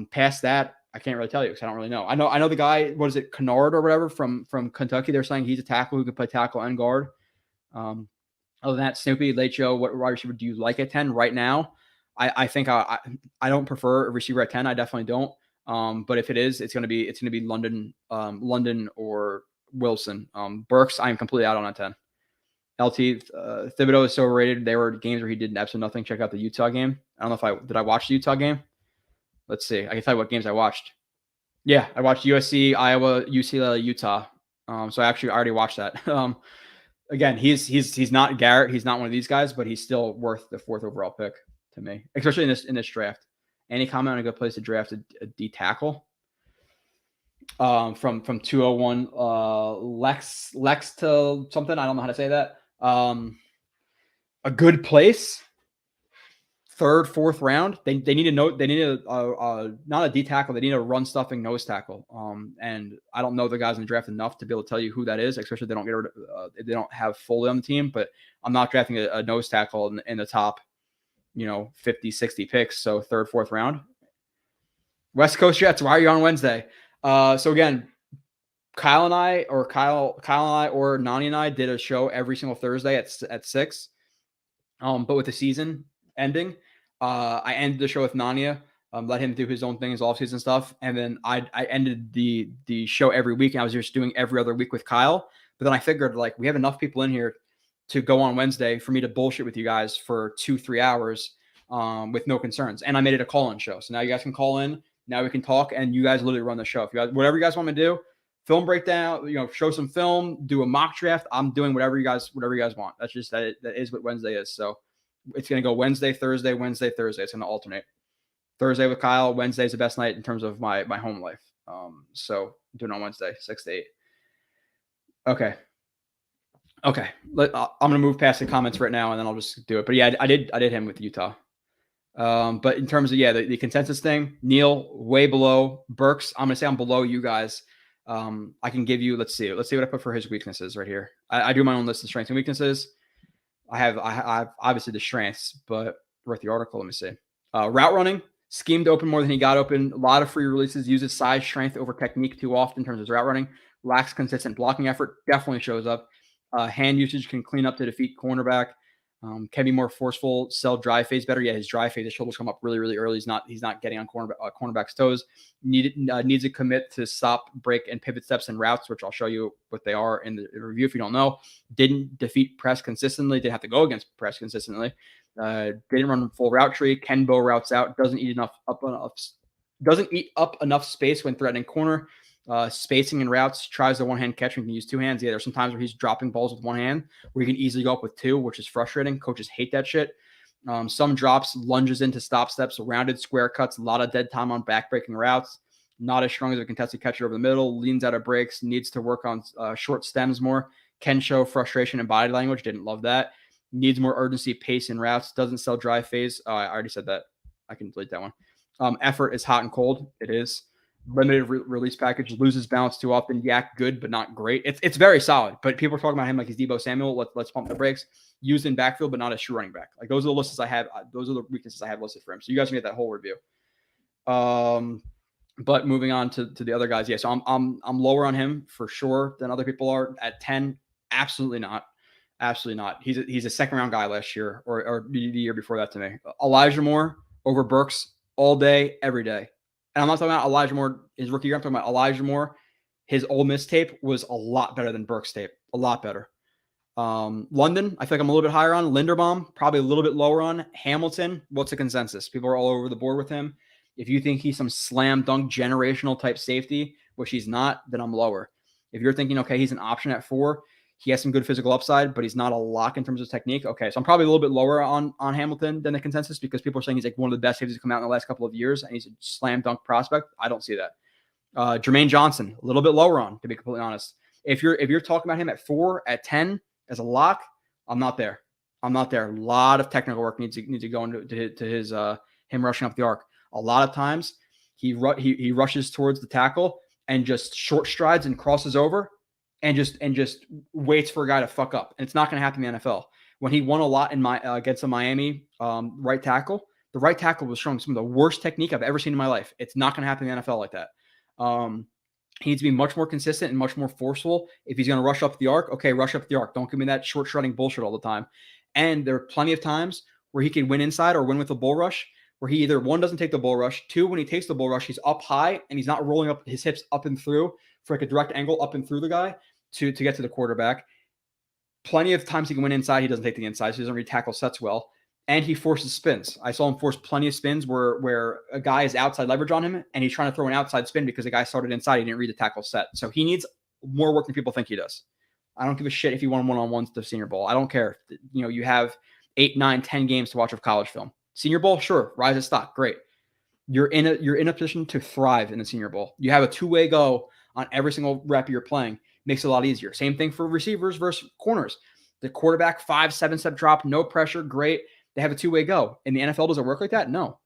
Past that, I can't really tell you because I don't really know. I know the guy. What is it, Kennard or whatever from Kentucky? They're saying he's a tackle who could play tackle and guard. Other than that, Snoopy, late show. What wide receiver do you like at 10 right now? I think I don't prefer a receiver at 10. I definitely don't. But if it is, it's gonna be London or Wilson. Burks, I'm completely out on at 10. LT Thibodeau is so rated. There were games where he did absolutely nothing. Check out the Utah game. I don't know if I watch the Utah game. Let's see. I can tell you what games I watched. Yeah, I watched USC, Iowa, UCLA, Utah. So I already watched that. Again, he's not Garrett. He's not one of these guys, but he's still worth the 4th overall pick to me, especially in this draft. Any comment on a good place to draft a D tackle? From 201 Lex to something. I don't know how to say that. A good place. 3rd, 4th round. They need a note. They need a not a D tackle. They need a run stuffing nose tackle. And I don't know the guys in the draft enough to be able to tell you who that is, especially if they don't get if they don't have Foley on the team. But I'm not drafting a nose tackle in the top, 50, 60 picks. So 3rd, 4th round. West Coast Jets. Why are you on Wednesday? So again, Kyle and I or Nani and I did a show every single Thursday at 6. But with the season ending, I ended the show with Nania, let him do his own thing, his offseason stuff. And then I ended the show every week, and I was just doing every other week with Kyle. But then I figured, we have enough people in here to go on Wednesday for me to bullshit with you guys for 2-3 hours with no concerns. And I made it a call-in show. So now you guys can call in. Now we can talk, and you guys literally run the show. If you guys, whatever you guys want me to do, film breakdown, show some film, do a mock draft. I'm doing whatever you guys want. That's just that is what Wednesday is. So it's going to go Wednesday, Thursday, Wednesday, Thursday. It's going to alternate. Thursday with Kyle. Wednesday is the best night in terms of my home life. So I'm doing it on Wednesday, 6 to 8. Okay. I'm going to move past the comments right now, and then I'll just do it. But yeah, I did him with Utah. But in terms of, the consensus thing, Neil way below. Burks, I'm going to say I'm below you guys. I can give you, let's see what I put for his weaknesses right here. I do my own list of strengths and weaknesses. I have obviously the strengths, but wrote the article. Let me see. Route running, schemed open more than he got open. A lot of free releases, uses size, strength over technique too often in terms of route running. Lacks consistent blocking effort, definitely shows up. Hand usage can clean up to defeat cornerback. Can be more forceful, sell dry phase better. Yeah, his dry phase, his shoulders come up really, really early. He's not getting on cornerback's toes. Needs a commit to stop, break, and pivot steps and routes, which I'll show you what they are in the review if you don't know. Didn't defeat press consistently. Didn't have to go against press consistently. Didn't run full route tree. Can bow routes out. Doesn't eat up enough space when threatening corner. Spacing and routes, tries the one-hand catch and can use 2 hands. Yeah, there's some times where he's dropping balls with 1 hand where he can easily go up with 2, which is frustrating. Coaches hate that shit. Some drops, lunges into stop steps, rounded square cuts, a lot of dead time on back-breaking routes. Not as strong as a contested catcher over the middle, leans out of breaks, needs to work on short stems more. Can show frustration in body language. Didn't love that. Needs more urgency, pace, and routes. Doesn't sell dry phase. I already said that. I can delete that one. Effort is hot and cold. It is. Limited release package, loses balance too often. Yak good, but not great. It's very solid, but people are talking about him like he's Deebo Samuel. Let's pump the brakes. Used in backfield, but not a true running back. Those are the lists I have. Those are the weaknesses I have listed for him. So you guys can get that whole review. But moving on to the other guys, yeah. So I'm lower on him for sure than other people are. At 10, absolutely not. Absolutely not. He's a 2nd round guy last year or the year before that to me. Elijah Moore over Burks all day, every day. And I'm not talking about Elijah Moore, his rookie year. I'm talking about Elijah Moore. His Ole Miss tape was a lot better than Burks' tape. A lot better. London, I feel like I'm a little bit higher on. Linderbaum, probably a little bit lower on. Hamilton, what's the consensus? People are all over the board with him. If you think he's some slam dunk generational type safety, which he's not, then I'm lower. If you're thinking, okay, he's an option at 4, he has some good physical upside, but he's not a lock in terms of technique. Okay, so I'm probably a little bit lower on Hamilton than the consensus because people are saying he's like one of the best safeties to come out in the last couple of years, and he's a slam dunk prospect. I don't see that. Jermaine Johnson, a little bit lower on, to be completely honest. If you're talking about him at 4, at 10 as a lock, I'm not there. A lot of technical work needs to go into his him rushing up the arc. A lot of times he rushes towards the tackle and just short strides and crosses over and just waits for a guy to fuck up. And it's not going to happen in the NFL. When he won a lot in against the Miami right tackle, the right tackle was showing some of the worst technique I've ever seen in my life. It's not going to happen in the NFL like that. He needs to be much more consistent and much more forceful. If he's going to rush up the arc, okay, rush up the arc. Don't give me that short shredding bullshit all the time. And there are plenty of times where he can win inside or win with a bull rush, where he either, one, doesn't take the bull rush, two, when he takes the bull rush, he's up high and he's not rolling up his hips up and through for like a direct angle up and through the guy to get to the quarterback. Plenty of times he can win inside. He doesn't take the inside, so he doesn't read tackle sets well. And he forces spins. I saw him force plenty of spins where a guy is outside leverage on him and he's trying to throw an outside spin because the guy started inside. He didn't read the tackle set. So he needs more work than people think he does. I don't give a shit if he won one-on-ones to Senior Bowl. I don't care. You know, you have 8, 9, 10 games to watch of college film. Senior Bowl, sure, rise of stock, great. You're in a position to thrive in the Senior Bowl. You have a two-way go on every single rep you're playing. Makes it a lot easier. Same thing for receivers versus corners. The quarterback 5-7-step drop, no pressure, great. They have a two-way go. In the NFL, does it work like that? No.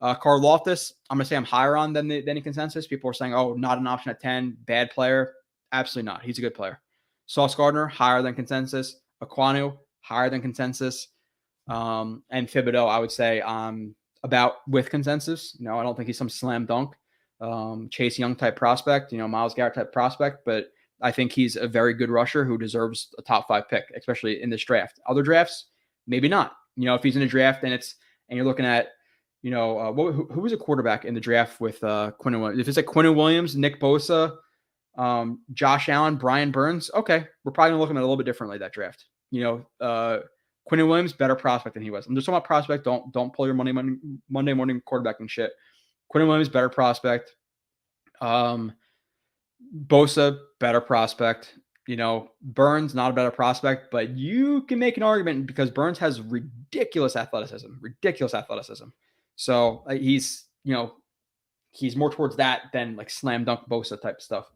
Karlaftis, I'm going to say I'm higher on than the consensus. People are saying, oh, not an option at 10, bad player. Absolutely not. He's a good player. Sauce Gardner, higher than consensus. Aquanu, higher than consensus. And Thibodeau, I would say about with consensus. You know, I don't think he's some slam dunk. Chase Young type prospect, you know, Myles Garrett type prospect, but I think he's a very good rusher who deserves a top 5 pick, especially in this draft. Other drafts, maybe not. You know, if he's in a draft and you're looking at, you know, who was a quarterback in the draft with Quinnen Williams? If it's like Quinnen Williams, Nick Bosa, Josh Allen, Brian Burns, okay, we're probably gonna look at it a little bit differently that draft. You know, Quinnen Williams, better prospect than he was. I'm just talking about prospect. Don't pull your Monday morning quarterbacking shit. Quinnen Williams, better prospect. Bosa, better prospect. You know, Burns, not a better prospect, but you can make an argument because Burns has ridiculous athleticism. So he's more towards that than like slam dunk Bosa type stuff.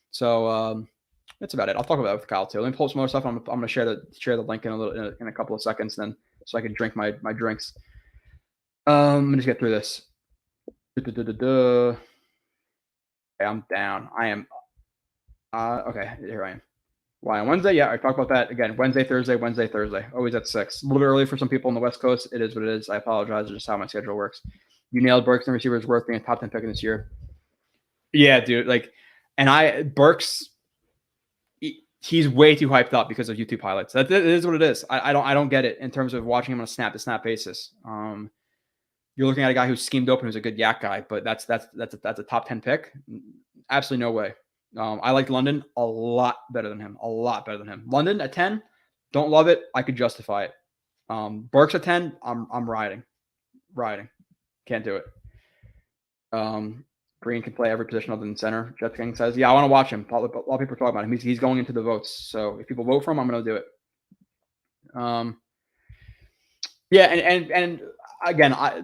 So that's about it. I'll talk about it with Kyle too. Let me pull some more stuff. I'm going to share the link in a couple of seconds then, so I can drink my drinks. Let me just get through this. Okay, I'm down. I am. Okay, here I am. Why on Wednesday? Yeah, I talked about that again. Wednesday, Thursday. Always at 6. A little bit early for some people on the West Coast. It is what it is. I apologize. It's just how my schedule works. You nailed Burks and receivers worth being a top 10 pick in this year. Yeah, dude. Like, and Burks, he's way too hyped up because of YouTube highlights. That it is what it is. I don't get it in terms of watching him on a snap to snap basis. You're looking at a guy who's schemed open, who's a good yak guy, but that's a top 10 pick. Absolutely no way. I like London a lot better than him. London at 10, don't love it. I could justify it. Burks at 10, I'm riding. Can't do it. Green can play every position other than center. Jets King says, yeah, I want to watch him. A lot of people are talking about him. He's going into the votes. So if people vote for him, I'm going to do it. Yeah, and again, I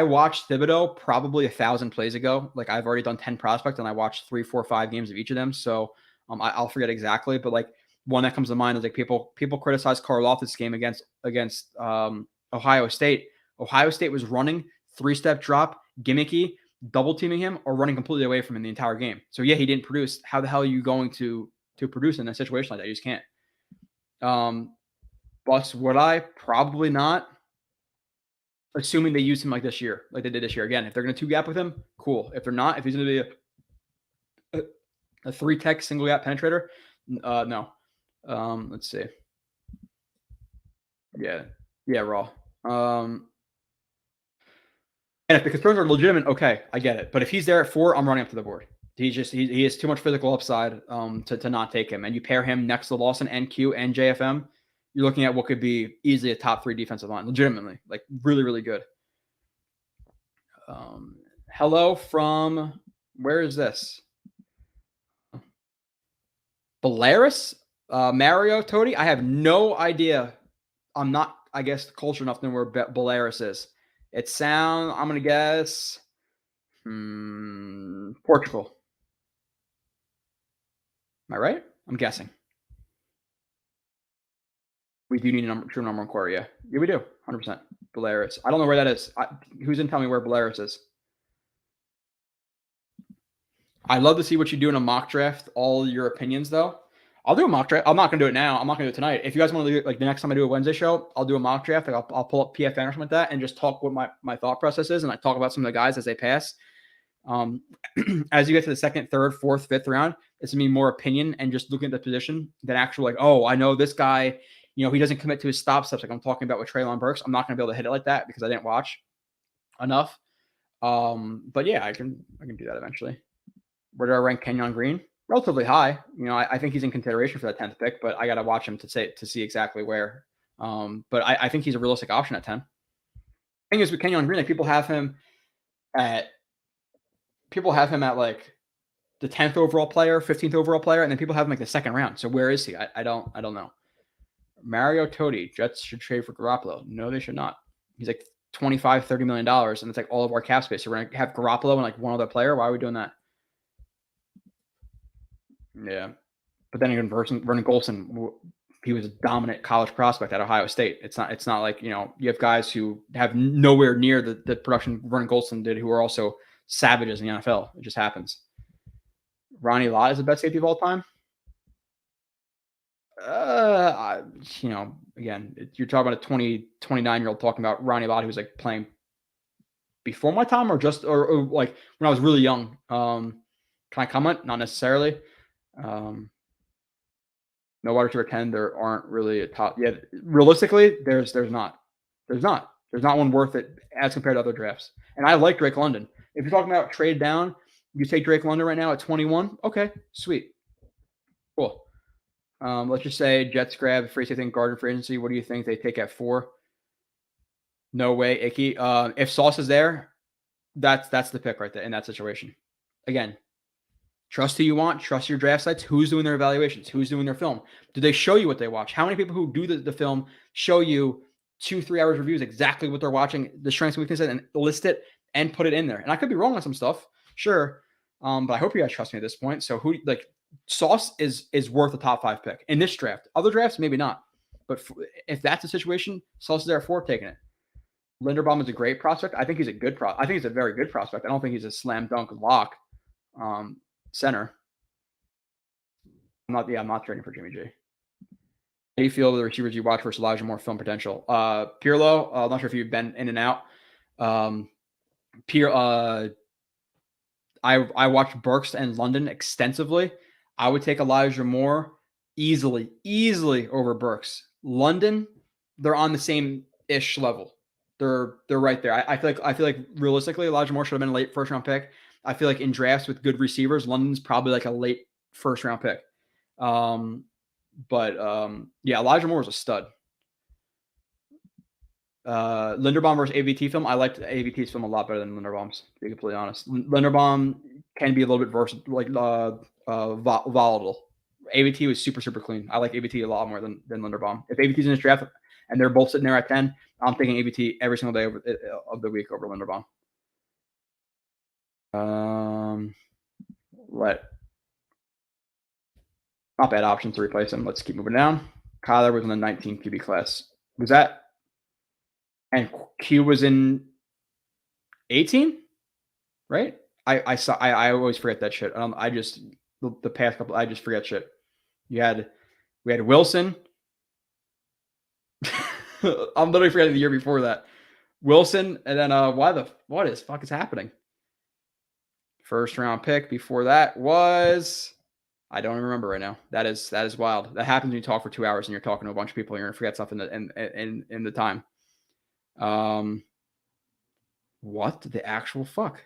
watched Thibodeau probably 1,000 plays ago. Like I've already done 10 prospects and I watched 3, 4, 5 games of each of them. So I'll forget exactly, but like one that comes to mind is like people criticize Karlaftis game against Ohio State. Ohio State was running 3-step drop, gimmicky, double teaming him, or running completely away from him the entire game. So yeah, he didn't produce. How the hell are you going to produce in a situation like that? You just can't. But would I? Probably not. Assuming they use him like this year, like they did this year. Again, if they're going to 2-gap with him, cool. If they're not, if he's going to be a 3-tech single gap penetrator, no. Let's see. Yeah, raw. And if the concerns are legitimate, okay, I get it. But if he's there at 4, I'm running up to the board. He has too much physical upside to not take him. And you pair him next to Lawson, NQ, and JFM, you're looking at what could be easily a top 3 defensive line, legitimately, like really, really good. Hello from, where is this? Belarus? Mario Todi? I have no idea. I'm not, I guess, culture enough to know where Belarus is. I'm going to guess Portugal. Am I right? I'm guessing. We do need a true number one quarter, yeah. Yeah, we do, 100%. Belarus. I don't know where that is. Who's in? Tell me where Belarus is. I'd love to see what you do in a mock draft. All your opinions, though. I'll do a mock draft. I'm not gonna do it now. I'm not gonna do it tonight. If you guys want to do it, like the next time I do a Wednesday show, I'll do a mock draft. Like I'll pull up PFN or something like that and just talk what my thought process is, and I talk about some of the guys as they pass. As you get to the second, third, fourth, fifth round, it's gonna be more opinion and just looking at the position than actual like, oh, I know this guy. You know, he doesn't commit to his stop steps like I'm talking about with Treylon Burks. I'm not gonna be able to hit it like that because I didn't watch enough. But yeah, I can do that eventually. Where do I rank Kenyon Green? Relatively high. You know, I think he's in consideration for that 10th pick, but I got to watch him to see exactly where. But I think he's a realistic option at 10. Thing is with Kenyon Green, like people have him at like the 10th overall player, 15th overall player, and then people have him like the second round. So where is he? I don't know. Mario Toti, Jets should trade for Garoppolo. No, they should not. He's like $25-30 million, and it's like all of our cap space. So we're gonna have Garoppolo and like one other player. Why are we doing that? Yeah, but then again, Vernon Golson, he was a dominant college prospect at Ohio State. It's not like, you know, you have guys who have nowhere near the production Vernon Golson did, who are also savages in the NFL. It just happens. Ronnie Lott is the best safety of all time. You know, again, you're talking about a 29-year-old talking about Ronnie Lott, who's like playing before my time, or just or like when I was really young. Can I comment? Not necessarily. No wide receiver 10. There aren't really a top. Yeah, realistically, there's not one worth it as compared to other drafts. And I like Drake London. If you're talking about trade down, you take Drake London right now at 21. Okay, sweet, cool. Let's just say Jets grab free safety and guard in free agency. What do you think they take at 4? No way, Icky. If Sauce is there, that's the pick right there in that situation. Again, trust who you want. Trust your draft sites. Who's doing their evaluations? Who's doing their film? Do they show you what they watch? How many people who do the film show you 2-3 hours reviews exactly what they're watching, the strengths and weaknesses, and list it and put it in there? And I could be wrong on some stuff, sure, but I hope you guys trust me at this point. So who like Sauce is worth a top 5 pick in this draft. Other drafts maybe not, but if that's the situation, Sauce is there for taking it. Linderbaum is a great prospect. I think he's a good I think he's a very good prospect. I don't think he's a slam dunk lock. Center. I'm not trading for Jimmy G. How do you feel the receivers you watch versus Elijah Moore film potential? Pirlo, I'm not sure if you've been in and out. I watched Burks and London extensively. I would take Elijah Moore easily over Burks. London, they're on the same ish level. They're right there. I feel like realistically, Elijah Moore should have been a late first round pick. I feel like in drafts with good receivers, London's probably like a late first round pick. Yeah, Elijah Moore was a stud. Linderbaum versus AVT film. I liked AVT's film a lot better than Linderbaum's, to be completely honest. Linderbaum can be a little bit volatile. AVT was super clean. I like AVT a lot more than Linderbaum. If AVT's in this draft and they're both sitting there at 10, I'm taking AVT every single day of the week over Linderbaum. Not bad option to replace him. Let's keep moving down. Kyler was in the 19 QB class. Was that? And Q was in 18, right? I always forget that shit. I just the past couple, I just forget shit. We had Wilson. I'm literally forgetting the year before that. Wilson, and then what is happening? First round pick before that was, I don't even remember right now. That is wild. That happens when you talk for 2 hours and you're talking to a bunch of people and you're gonna forget stuff in the time. What the actual fuck?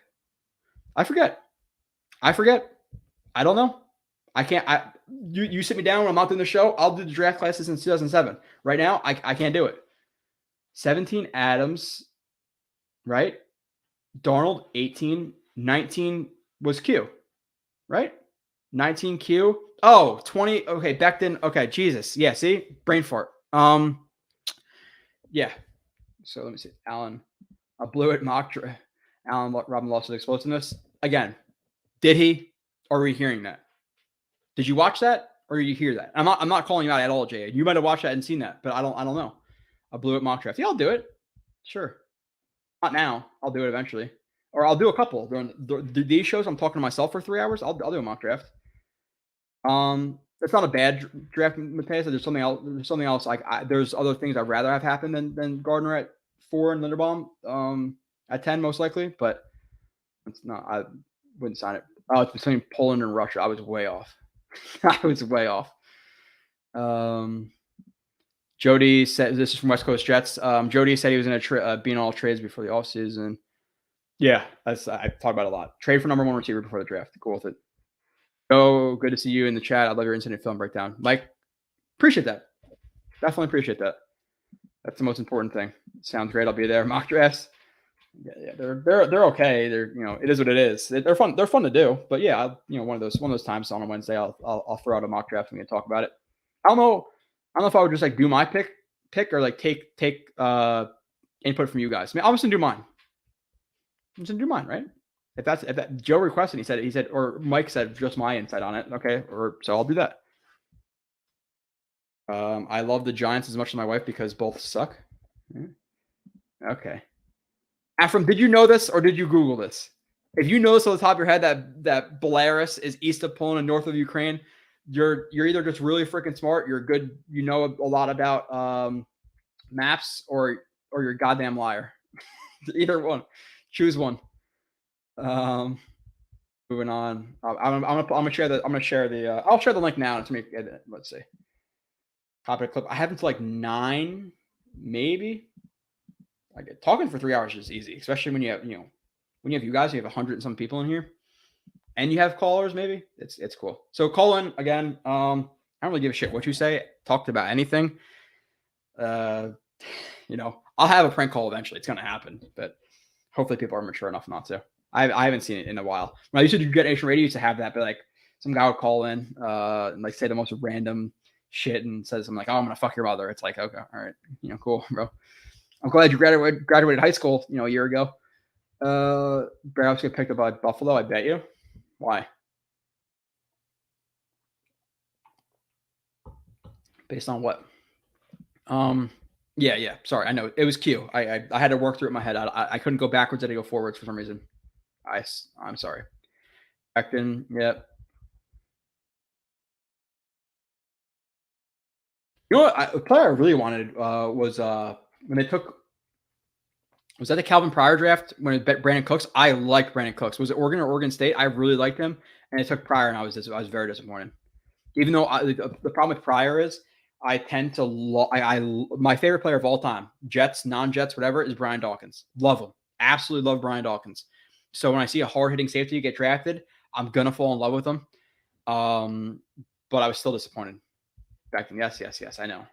I forget. I don't know. I can't. You sit me down when I'm not doing the show. I'll do the draft classes since 2007. Right now, I can't do it. 17 Adams, right? Darnold 18, 19 was Q, right? 19 Q. Oh, 20. Okay, Becton. Okay, Jesus. Yeah, see? Brain fart. Yeah. So let me see. Allen, Blewett mock draft. Allen Robin lost his explosiveness. Again, did he? Or are we hearing that? Did you watch that? Or did you hear that? I'm not calling you out at all, Jay. You might have watched that and seen that, but I don't know. A Blewett mock draft. Yeah, I'll do it. Sure. Not now. I'll do it eventually. Or I'll do a couple during these shows. I'm talking to myself for 3 hours. I'll do a mock draft. It's not a bad draft, Mateus. There's something else. There's something else. Like there's other things I'd rather have happen than Gardner at 4 and Linderbaum at 10 most likely. But it's not. I wouldn't sign it. Oh, it's between Poland and Russia. I was way off. I was way off. Jody said this is from West Coast Jets. Jody said he was going to be in all trades before the offseason. Yeah, I talked about it a lot. Trade for number 1 receiver before the draft. Cool with it. Oh, good to see you in the chat. I love your incident film breakdown. Mike, appreciate that. Definitely appreciate that. That's the most important thing. Sounds great. I'll be there. Mock drafts. Yeah, they're okay. They're it is what it is. They're fun. They're fun to do. But yeah, one of those times on a Wednesday, I'll throw out a mock draft and we can talk about it. I don't know if I would just like do my pick or like take input from you guys. I mean, I'm just gonna do mine. I'm just gonna do mine, right? If that Joe requested, he said, or Mike said just my insight on it. Okay, so I'll do that. I love the Giants as much as my wife because both suck. Okay. Afram, did you know this or did you Google this? If you know this on the top of your head that Belarus is east of Poland and north of Ukraine, you're either just really freaking smart, you're good, you know a lot about maps, or you're a goddamn liar. Either one. Choose one. Moving on. I'm gonna share the. I'll share the link now to make. Let's see. Topic clip. I have until like 9, maybe. Like talking for 3 hours is easy, especially when you have you guys. You have 100 and some people in here, and you have callers. Maybe it's cool. So call in again. I don't really give a shit what you say. Talked about anything. I'll have a prank call eventually. It's gonna happen, but hopefully people are mature enough not to. I haven't seen it in a while. When I used to do Get Nation Radio, used to have that, but like some guy would call in and like say the most random shit and says, I'm like, oh, I'm gonna fuck your mother. It's like, okay, all right, cool, bro. I'm glad you graduated high school, a year ago. Browns get picked up by Buffalo, I bet you. Why? Based on what? Yeah. Sorry, I know it was Q. I had to work through it in my head. I couldn't go backwards. I had to go forwards for some reason. I'm sorry. Acton, yep. You know what? A player I really wanted was when they took. Was that the Calvin Pryor draft when it bet Brandon Cooks? I liked Brandon Cooks. Was it Oregon or Oregon State? I really liked him, and it took Pryor, and I was very disappointed. Even though the problem with Pryor is I tend to my favorite player of all time, Jets, non-Jets, whatever, is Brian Dawkins. Love him. Absolutely love Brian Dawkins. So when I see a hard-hitting safety get drafted, I'm going to fall in love with him. But I was still disappointed back then. Yes. I know.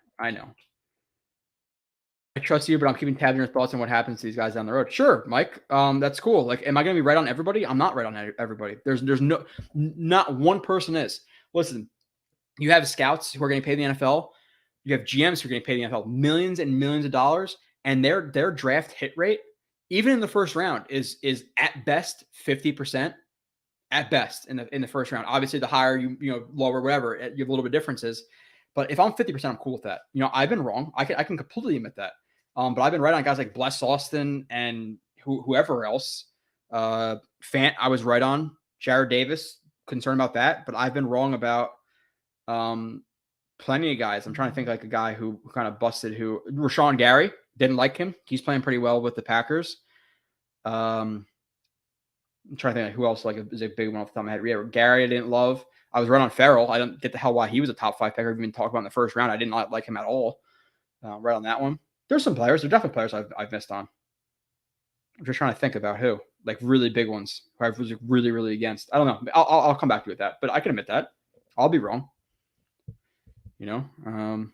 I trust you, but I'm keeping tabs on your thoughts on what happens to these guys down the road. Sure, Mike. That's cool. Like, am I going to be right on everybody? I'm not right on everybody. There's not one person is. Listen, you have scouts who are getting paid in the NFL. You have GMs who are getting paid in the NFL millions and millions of dollars, and their draft hit rate, even in the first round, is at best 50%. At best in the first round. Obviously, the higher you lower, whatever, you have a little bit of differences. But if I'm 50%, I'm cool with that. I've been wrong. I can completely admit that. But I've been right on guys like Bless Austin and whoever else. Fant, I was right on. Jared Davis, concerned about that. But I've been wrong about plenty of guys. I'm trying to think like a guy who kind of busted. Rashawn Gary, didn't like him. He's playing pretty well with the Packers. I'm trying to think who else is a big one off the top of my head. Yeah, Gary, I didn't love. I was right on Farrell. I don't get the hell why he was a top 5 pick. I've even talked about in the first round. I did not like him at all. Right on that one. There's some players. There's definitely players I've missed on. I'm just trying to think about who, like really big ones who I was really, really against. I don't know. I'll come back to you with that, but I can admit that I'll be wrong. And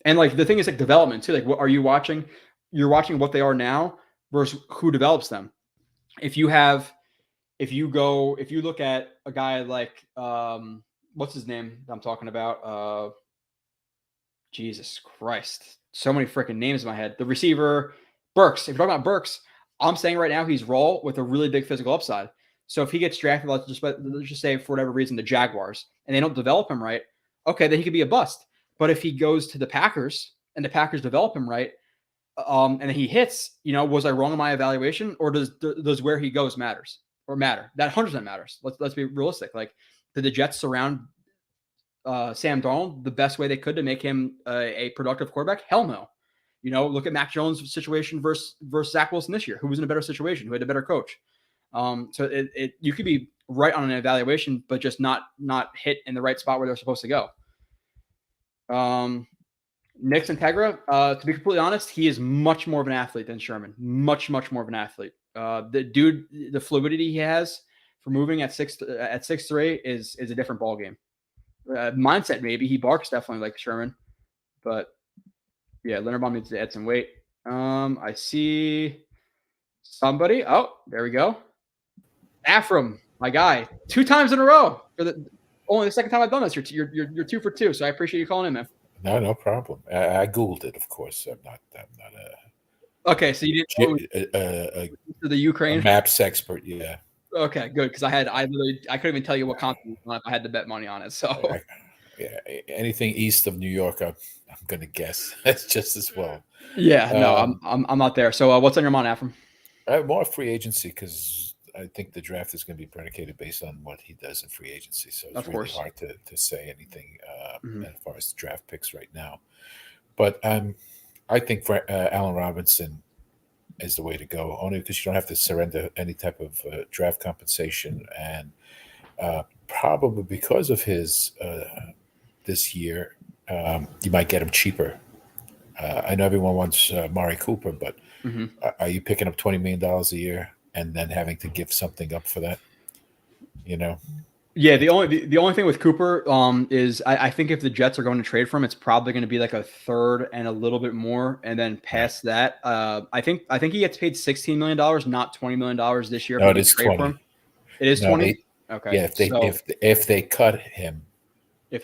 like the thing is like development too. Like, what are you watching? You're watching what they are now versus who develops them. If you look at a guy like what's his name I'm talking about? Jesus Christ. So many freaking names in my head. The receiver, Burks. If you're talking about Burks, I'm saying right now he's raw with a really big physical upside. So if he gets drafted, let's just say for whatever reason, the Jaguars, and they don't develop him right, okay, then he could be a bust. But if he goes to the Packers and the Packers develop him right, and he hits, was I wrong in my evaluation, or does where he goes matter? That 100% matters. Let's be realistic. Like, did the Jets surround Sam Darnold the best way they could to make him a productive quarterback? Hell no. Look at Mac Jones' situation versus Zach Wilson this year, who was in a better situation, who had a better coach. So you could be right on an evaluation, but just not hit in the right spot where they're supposed to go. Nick's Integra, to be completely honest, he is much more of an athlete than Sherman. Much, much more of an athlete. The fluidity he has for moving at 6'3" is a different ballgame. Mindset, maybe. He barks definitely like Sherman. But yeah, Linderbaum needs to add some weight. I see somebody. Oh, there we go. Afram, my guy, 2 times in a row. Only the second time I've done this. You're 2 for 2, so I appreciate you calling in, man. No problem. I Googled it, of course. I'm not Okay, so you didn't know the Ukraine maps expert, yeah. Okay, good, because I couldn't even tell you what continent if I had to bet money on it. So yeah, anything east of New York, I'm gonna guess. That's just as well. Yeah, no, I'm not there. So what's on your mind, Afram? I have more free agency because I think the draft is going to be predicated based on what he does in free agency. So it's really hard to say anything as far as the draft picks right now. But I think for Allen Robinson is the way to go, only because you don't have to surrender any type of draft compensation, and probably because of his this year, you might get him cheaper. I know everyone wants Mari Cooper, but are you picking up $20 million a year and then having to give something up for that? Yeah, the only thing with Cooper is I think if the Jets are going to trade for him, it's probably going to be like a third and a little bit more, and then past that, I think he gets paid $16 million, not $20 million this year. No, it is 20. For him. It is 20. Okay. Yeah, if they cut him, if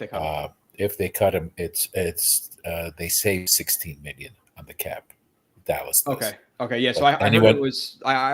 they cut him, it's they save $16 million on the cap. Dallas does. Okay. Yeah. So I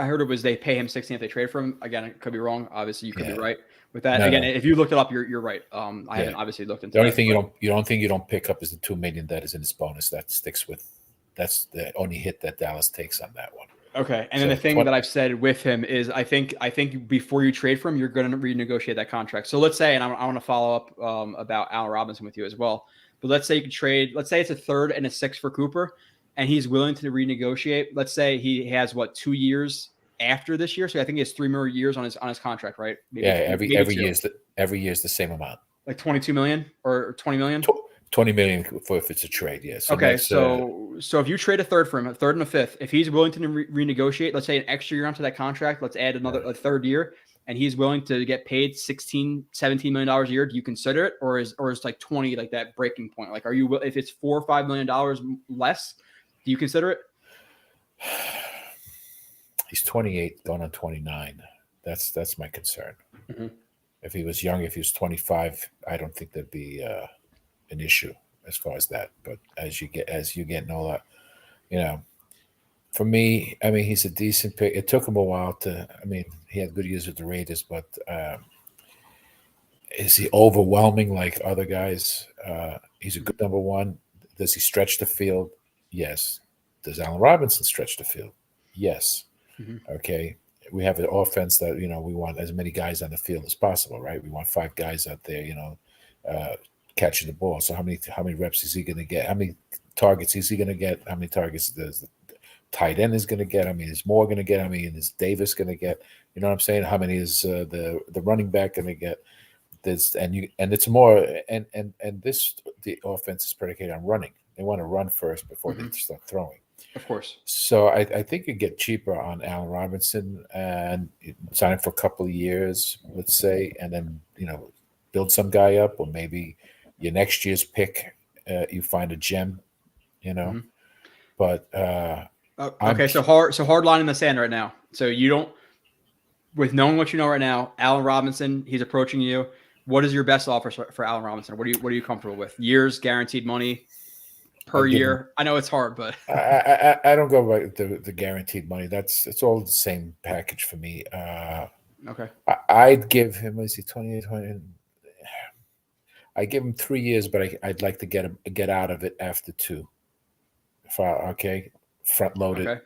heard it was they pay him 16 if they trade for him. Again, it could be wrong. Obviously, you could be right with that. Again, if you looked it up, you're right. I haven't obviously looked into. The only thing you don't pick up is the $2 million that is in his bonus. That sticks with. That's the only hit that Dallas takes on that one. Okay, and then the thing that I've said with him is I think before you trade for him, you're going to renegotiate that contract. So let's say, and I want to follow up about Allen Robinson with you as well. But let's say you could trade. Let's say it's a third and a sixth for Cooper, and he's willing to renegotiate. Let's say he has 2 years after this year. So I think he has 3 more years on his contract, right? Maybe, every year is the same amount. Like 22 million or 20 million. 20 million for if it's a trade, yes. Okay, so if you trade a third for him, a third and a fifth, if he's willing to renegotiate, let's say an extra year onto that contract, let's add a third year, and he's willing to get paid $16-17 million a year, do you consider it, or is like 20 like that breaking point? Like, are you, if it's $4 or $5 million less, do you consider it? He's 28, going on 29. That's my concern. Mm-hmm. If he was young, if he was 25, I don't think there'd be an issue as far as that. But as you get older, for me, I mean, he's a decent pick. It took him a while to. I mean, he had good years with the Raiders, but is he overwhelming like other guys? He's a good number one. Does he stretch the field? Yes. Does Allen Robinson stretch the field? Yes. Mm-hmm. Okay. We have an offense that we want as many guys on the field as possible, right? We want 5 guys out there, catching the ball. So how many reps is he going to get? How many targets is he going to get? How many targets does the tight end is going to get? I mean, is Moore going to get? I mean, is Davis going to get? You know what I'm saying? How many is the running back going to get? It's more and the offense is predicated on running. They want to run first before they start throwing. Of course. So I think you get cheaper on Allen Robinson and sign him for a couple of years, let's say, and then build some guy up, or maybe your next year's pick, you find a gem, Mm-hmm. But okay, so hard line in the sand right now. So you don't, with knowing what you know right now, Allen Robinson, he's approaching you. What is your best offer for Allen Robinson? What are you comfortable with? Years, guaranteed money per year? I know it's hard, but I don't go by the guaranteed money. It's all the same package for me. Okay, I'd give him. Is he 28? I give him 3 years, but I'd like to get out of it after 2. front loaded.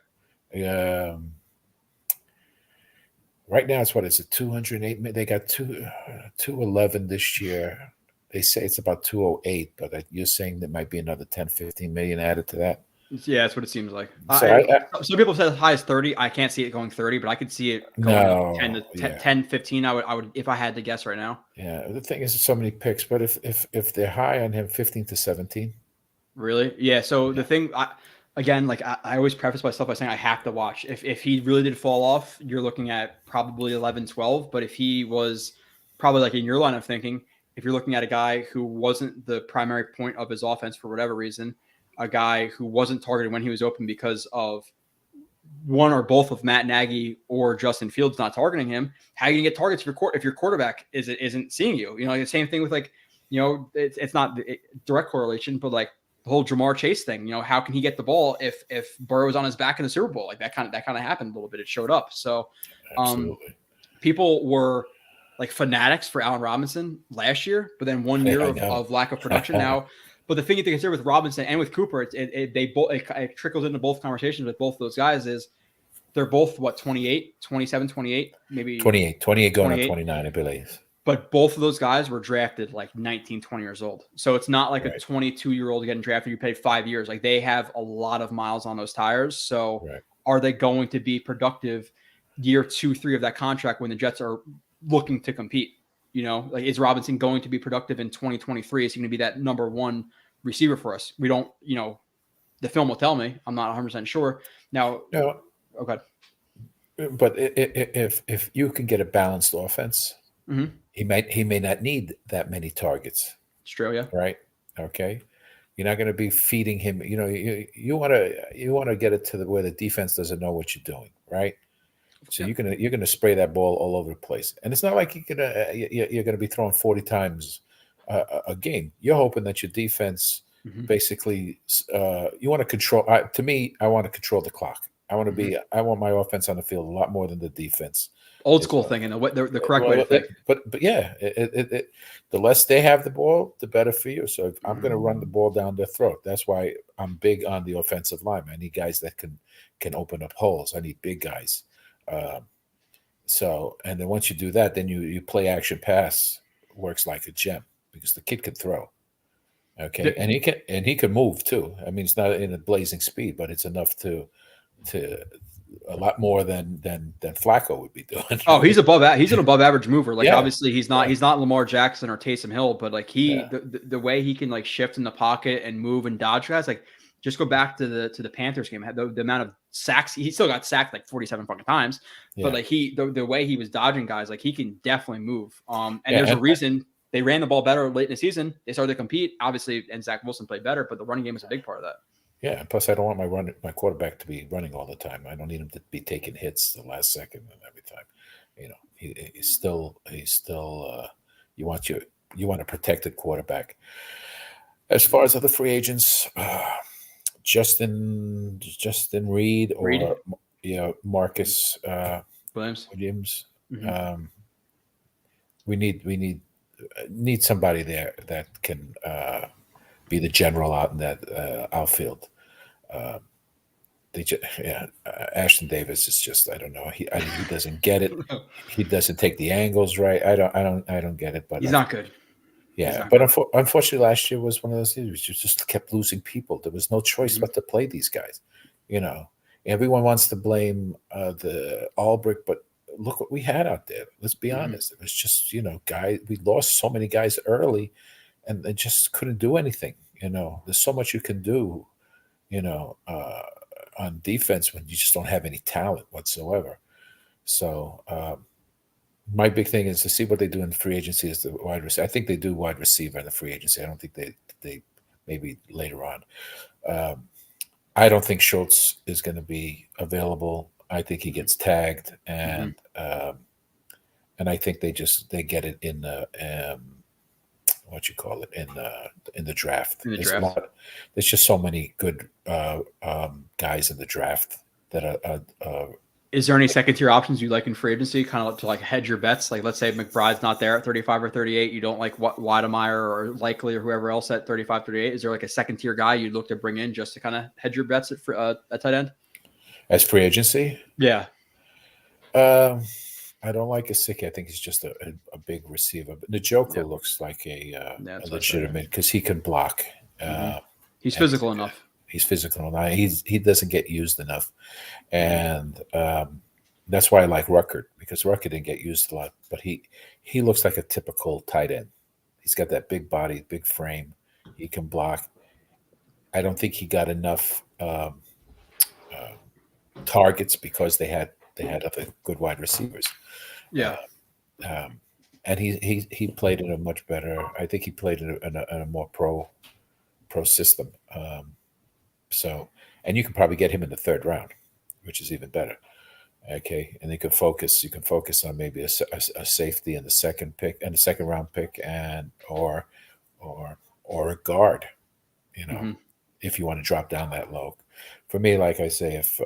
Okay. Right now, it's what is it? 208. They got 211 this year. They say it's about 208, but you're saying there might be another 10, 15 million added to that. Yeah, that's what it seems like. So some people said as high as 30. I can't see it going 30, but I could see it going up 10, 15. I would, if I had to guess right now. Yeah, the thing is, so many picks, but if they're high on him, 15 to 17. Really? Yeah. So the thing, again, like I always preface myself by saying I have to watch. If he really did fall off, you're looking at probably 11, 12. But if he was probably like in your line of thinking, if you're looking at a guy who wasn't the primary point of his offense for whatever reason, a guy who wasn't targeted when he was open because of one or both of Matt Nagy or Justin Fields not targeting him, how are you gonna get targets if your quarterback isn't seeing you? You know, like the same thing with like, you know, it's not direct correlation, but like the whole Jamar Chase thing. You know, how can he get the ball if Burrow was on his back in the Super Bowl? Like that kind of happened a little bit. It showed up. So people were like fanatics for Allen Robinson last year, but then 1 year of lack of production now. But the thing you have to consider with Robinson and with Cooper, it trickles into both conversations with both those guys is they're both, 28, 27, 28, maybe 28 going on 29, I believe. But both of those guys were drafted like 19, 20 years old. So it's not like a 22-year-old getting drafted. You paid 5 years. Like they have a lot of miles on those tires. So are they going to be productive year 2, 3 of that contract when the Jets are looking to compete? You know, like is Robinson going to be productive in 2023? Is he going to be that number one receiver for us? We don't, you know, the film will tell me. I'm not 100% sure. Now, okay. But if you can get a balanced offense, he may not need that many targets. It's true, yeah. Right? Okay. You're not going to be feeding him. You know, you want to get it to where the defense doesn't know what you're doing, right? So you're gonna spray that ball all over the place, and it's not like you're gonna be throwing 40 times a game. You're hoping that your defense basically you want to control. To me, I want to control the clock. I want my offense on the field a lot more than the defense. Old school thing, and the correct way to think. But yeah, the less they have the ball, the better for you. So I'm going to run the ball down their throat. That's why I'm big on the offensive line. I need guys that can open up holes. I need big guys. And then once you do that, then you play action pass works like a gem because the kid can throw. Okay. And he can move too. I mean, it's not in a blazing speed, but it's enough to a lot more than Flacco would be doing. Oh, he's an above average mover. Like obviously he's not Lamar Jackson or Taysom Hill, but like the way he can like shift in the pocket and move and dodge guys, like just go back to the Panthers game. The amount of sacks he still got sacked like 47 fucking times, but like the way he was dodging guys, like he can definitely move. And there's a reason they ran the ball better late in the season. They started to compete, obviously, and Zach Wilson played better, but the running game is a big part of that. Yeah, and plus I don't want my quarterback to be running all the time. I don't need him to be taking hits the last second and every time. You know, he's still you want a protected quarterback. As far as other free agents, Justin Reed or Marcus Williams. We need somebody there that can be the general out in that outfield. Ashton Davis is just, I don't know. He doesn't get it. He doesn't take the angles right. I don't get it. But he's not good. Yeah, but unfortunately, last year was one of those years. You just kept losing people. There was no choice but to play these guys. You know, everyone wants to blame the Albrecht, but look what we had out there. Let's be honest. It was just, guys. We lost so many guys early, and they just couldn't do anything. There's so much you can do, on defense when you just don't have any talent whatsoever. So my big thing is to see what they do in free agency as the wide receiver. I think they do wide receiver in the free agency. I don't think they maybe later on. I don't think Schultz is going to be available. I think he gets tagged, and I think they get it in the in the draft. There's just so many good guys in the draft that are Is there any second tier options you like in free agency, kind of to like hedge your bets? Like, let's say McBride's not there at 35 or 38. You don't like Weidemeyer or Likely or whoever else at 35, 38. Is there like a second tier guy you'd look to bring in just to kind of hedge your bets at tight end? As free agency? Yeah. I don't like Gesicki. I think he's just a big receiver. But Njoku looks like a legitimate because he can block. He's physical enough. He's physical enough. He doesn't get used enough, and that's why I like Ruckert, because Ruckert didn't get used a lot. But he looks like a typical tight end. He's got that big body, big frame. He can block. I don't think he got enough targets because they had other good wide receivers. Yeah. And he played in a much better. I think he played in a more pro system. So, and you can probably get him in the third round, which is even better. Okay, and you can focus on maybe a safety in the second round pick, and or a guard. If you want to drop down that low. For me, like I say, if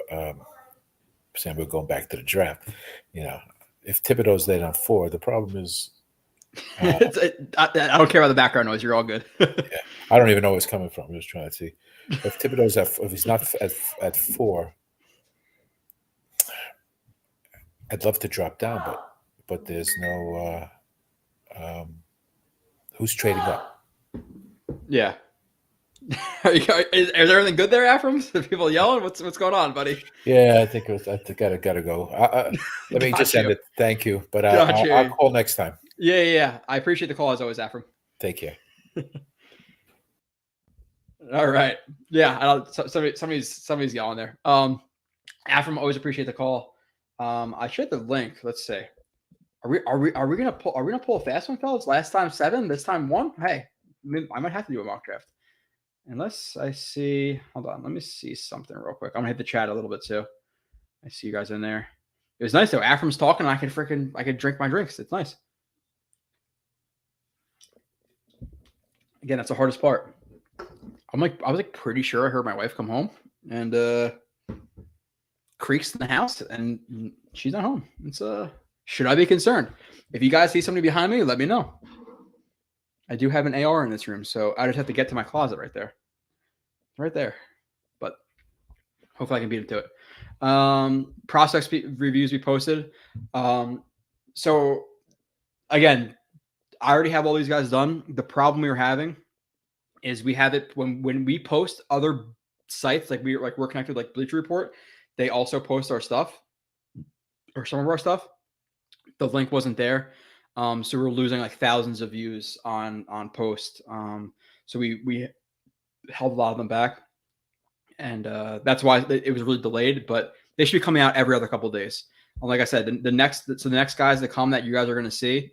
Sam, we're going back to the draft. If Thibodeau's there on 4, the problem is I don't care about the background noise. You're all good. yeah, I don't even know where it's coming from. I'm just trying to see if Thibodeau's if he's not at 4. I'd love to drop down, but there's no who's trading up. Yeah. Is everything good there, Aframs? Are people yelling? What's going on, buddy? Yeah, I think I gotta go. Let me just end it. Thank you, but I'll call next time. Yeah. I appreciate the call as always, Afram. Take care. All right. Yeah, somebody's yelling there. Afram, always appreciate the call. I shared the link. Let's see. Are we gonna pull a fast one, fellas? Last time 7, this time 1. Hey, I might have to do a mock draft. Unless I see, hold on, let me see something real quick. I'm gonna hit the chat a little bit too. I see you guys in there. It was nice though. Afram's talking. I could drink my drinks. It's nice. Again, that's the hardest part. I was pretty sure I heard my wife come home and creaks in the house, and she's not home. It's should I be concerned? If you guys see somebody behind me, let me know. I do have an AR in this room, so I just have to get to my closet right there. But hopefully I can beat him to it. Prospects reviews we posted. So again, I already have all these guys done. The problem we were having is we have it when we post other sites, we're connected like Bleacher Report. They also post our stuff or some of our stuff. The link wasn't there. So we're losing like thousands of views on post. So we held a lot of them back, and that's why it was really delayed. But they should be coming out every other couple of days. And like I said, the next guys that come that you guys are going to see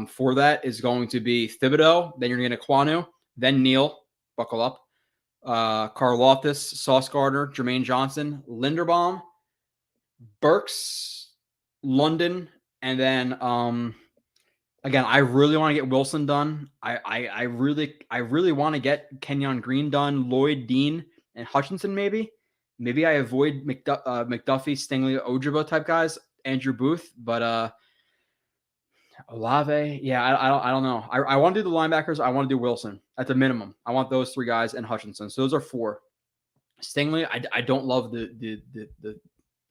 for that is going to be Thibodeau. Then you're going to get Kwanu, then Neal. Buckle up. Karlaftis, Sauce Gardner, Jermaine Johnson, Linderbaum, Burks, London, and then again, I really want to get Wilson done. I really want to get Kenyon Green done, Lloyd, Dean, and Hutchinson maybe. Maybe I avoid McDuffie, Stingley, Ojabo type guys, Andrew Booth, but Olave, yeah, I don't know. I want to do the linebackers. I want to do Wilson at the minimum. I want those 3 guys and Hutchinson. So those are 4. Stingley, I don't love the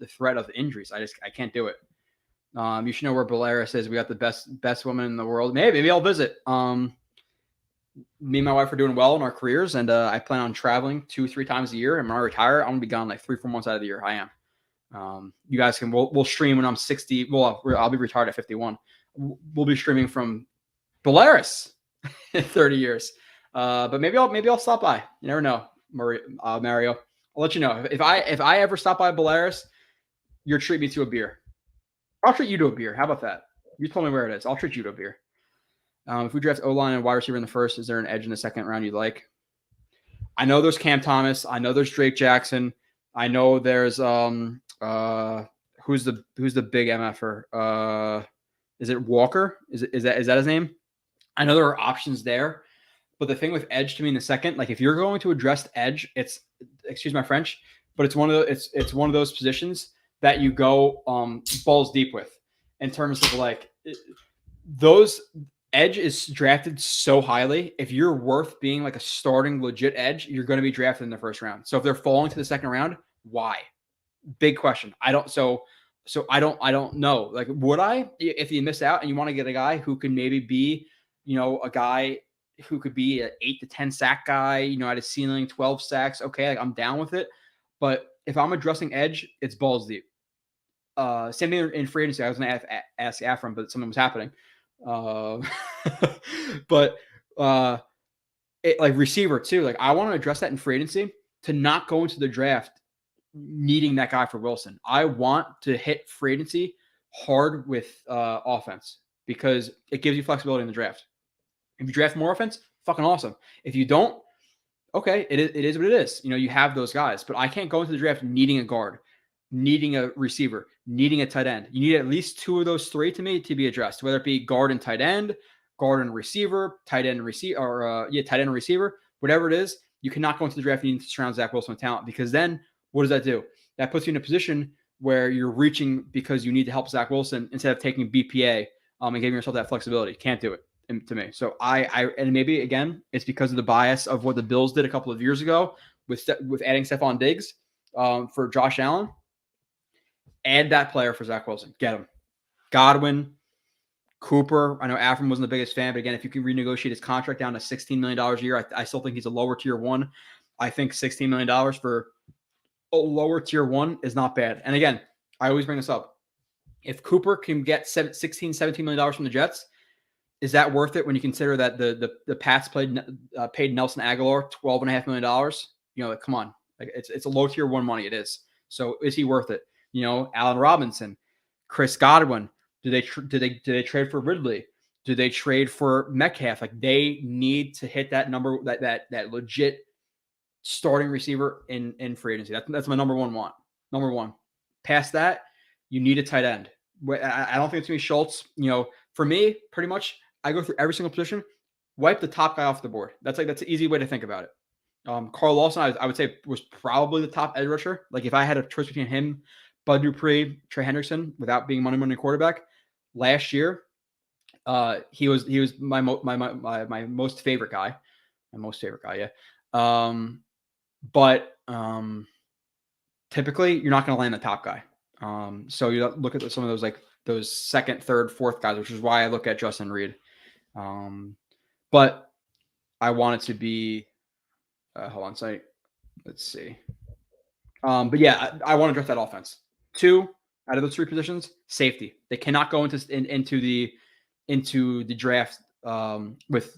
threat of injuries. I can't do it. You should know where Belaris is. We got the best woman in the world. Maybe I'll visit. Me and my wife are doing well in our careers, and I plan on traveling 2-3 times a year. And when I retire, I'm gonna be gone like 3-4 months out of the year. I am. You guys we'll stream when I'm 60. Well, I'll be retired at 51. We'll be streaming from Belaris in 30 years. But maybe I'll stop by. You never know, Mario. I'll let you know if I ever stop by Belaris. You'll treat me to a beer. I'll treat you to a beer. How about that? You told me where it is. I'll treat you to a beer. If we draft O-line and wide receiver in the first, is there an edge in the second round you'd like? I know there's Cam Thomas. I know there's Drake Jackson. I know there's who's the big MFer? Is it Walker? Is that his name? I know there are options there, but the thing with edge to me in the second, like if you're going to address edge, it's excuse my French, but it's one of those positions that you go balls deep with in terms of like those edge is drafted so highly. If you're worth being like a starting legit edge, you're going to be drafted in the first round. So if they're falling to the second round, why? Big question. I don't know. Like, would I, if you miss out and you want to get a guy who can maybe be, a guy who could be an 8 to 10 sack guy, at a ceiling, 12 sacks. Okay. Like, I'm down with it. But if I'm addressing edge, it's balls deep. Same thing in free agency. I was going to ask Afram, but something was happening. But like receiver too. Like, I want to address that in free agency to not go into the draft needing that guy for Wilson. I want to hit free agency hard with offense because it gives you flexibility in the draft. If you draft more offense, fucking awesome. If you don't, okay, it is what it is. You have those guys, but I can't go into the draft needing a guard, needing a receiver, needing a tight end. You need at least 2 of those 3 to me to be addressed, whether it be guard and tight end, guard and receiver, tight end and receiver, or tight end and receiver, whatever it is. You cannot go into the draft needing to surround Zach Wilson with talent because then what does that do? That puts you in a position where you're reaching because you need to help Zach Wilson instead of taking BPA and giving yourself that flexibility. Can't do it to me. So and maybe again, it's because of the bias of what the Bills did a couple of years ago with adding Stephon Diggs for Josh Allen. Add that player for Zach Wilson. Get him. Godwin, Cooper. I know Afram wasn't the biggest fan, but again, if you can renegotiate his contract down to $16 million a year, I still think he's a lower tier 1. I think $16 million for a lower tier 1 is not bad. And again, I always bring this up. If Cooper can get $17 million from the Jets, is that worth it when you consider that the Pats paid Nelson Aguilar $12.5 million? Like, come on. Like, it's a low tier 1 money. It is. So is he worth it? Allen Robinson, Chris Godwin. Do they trade for Ridley? Do they trade for Metcalf? Like, they need to hit that number, that legit starting receiver in free agency. That's my number one want. Number one. Past that, you need a tight end. I don't think it's going to be Schultz. For me, pretty much, I go through every single position, wipe the top guy off the board. That's an easy way to think about it. Carl Lawson, I would say, was probably the top edge rusher. Like, if I had a choice between him, Bud Dupree, Trey Hendrickson, without being money quarterback, last year, he was my most favorite guy. My most favorite guy, yeah. But typically, you're not going to land the top guy. So you look at some of those, like those second, third, fourth guys, which is why I look at Justin Reed. But I want it to be. Hold on, let's see. But yeah, I want to draft that offense. 2 out of those 3 positions, safety. They cannot go into the draft with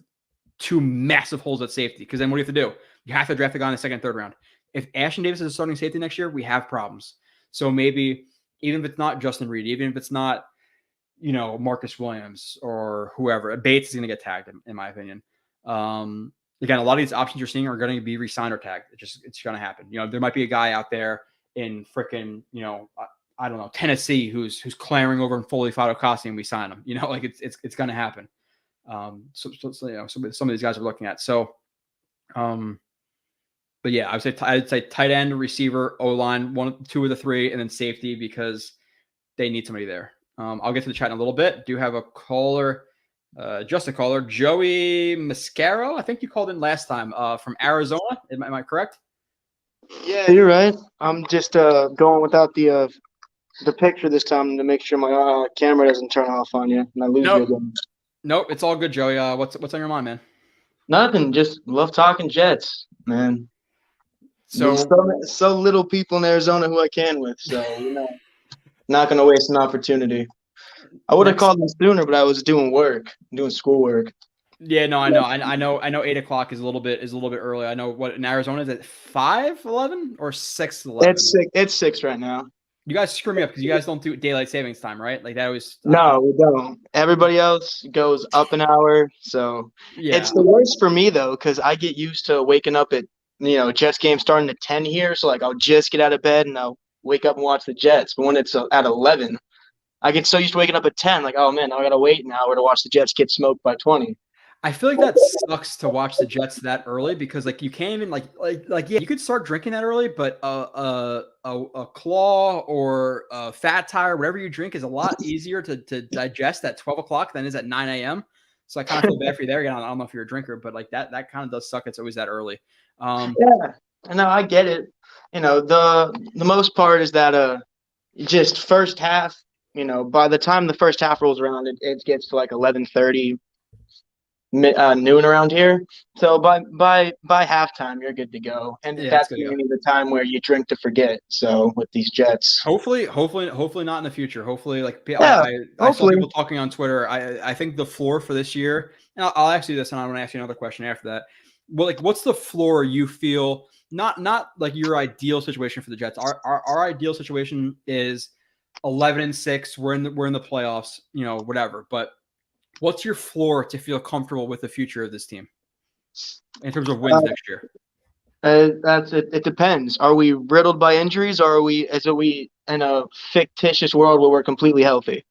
2 massive holes at safety. Because then what do you have to do? You have to draft a guy in the second, third round. If Ashton Davis is a starting safety next year, we have problems. So maybe even if it's not Justin Reed, even if it's not, Marcus Williams or whoever, Bates is going to get tagged, in my opinion. Again, a lot of these options you're seeing are going to be re-signed or tagged. It's going to happen. There might be a guy out there in frickin', I don't know, Tennessee who's clamoring over in fully Fatukasi and we sign him. Like it's going to happen. So some of these guys are looking at. So, but yeah, I'd say tight end, receiver, O-line, 1, 2 of the 3, and then safety because they need somebody there. I'll get to the chat in a little bit. Do have a caller, just a caller, Joey Mascaro. I think you called in last time from Arizona. Am I correct? Yeah, you're right. I'm just going without the picture this time to make sure my camera doesn't turn off on you and I lose you again. Nope, it's all good, Joey. What's on your mind, man? Nothing. Just love talking Jets, man. So little people in Arizona who I can with, so not gonna waste an opportunity. I would have called them sooner, but I was doing schoolwork. Yeah, no, I know. 8:00 is a little bit early. I know what in Arizona is it 5:11 or 6:11? It's 6 right now. You guys screw me up because you guys don't do daylight savings time, right? Like that always. No, we don't. Everybody else goes up an hour, so yeah. It's the worst for me though because I get used to waking up at Jets game starting at 10 here, so like I'll just get out of bed and I'll wake up and watch the Jets. But when it's at 11, I get so used to waking up at 10, like oh man, now I gotta wait an hour to watch the Jets get smoked by 20. I feel like that sucks to watch the Jets that early because like you can't even yeah, you could start drinking that early, but a claw or a fat tire, whatever you drink, is a lot easier to digest at 12 o'clock than it is at 9 a.m. So I kind of feel bad for you there. Again, I don't know if you're a drinker, but like that kind of does suck. It's always that early. Yeah, no, I get it. The most part is that just first half. By the time the first half rolls around, it gets to like 11:30. Noon around here, so by halftime you're good to go, and Yeah, that's usually the time where you drink to forget. So with these Jets, hopefully not in the future. Hopefully, like I saw hopefully. people talking on Twitter. I think the floor for this year, and I'll ask you this, and I want to ask you another question after that. Well, like, what's the floor you feel? Not like your ideal situation for the Jets. Our ideal situation is 11-6. We're in the playoffs, whatever. But what's your floor to feel comfortable with the future of this team in terms of wins next year? That's it. It depends. Are we riddled by injuries, or are we in a fictitious world where we're completely healthy?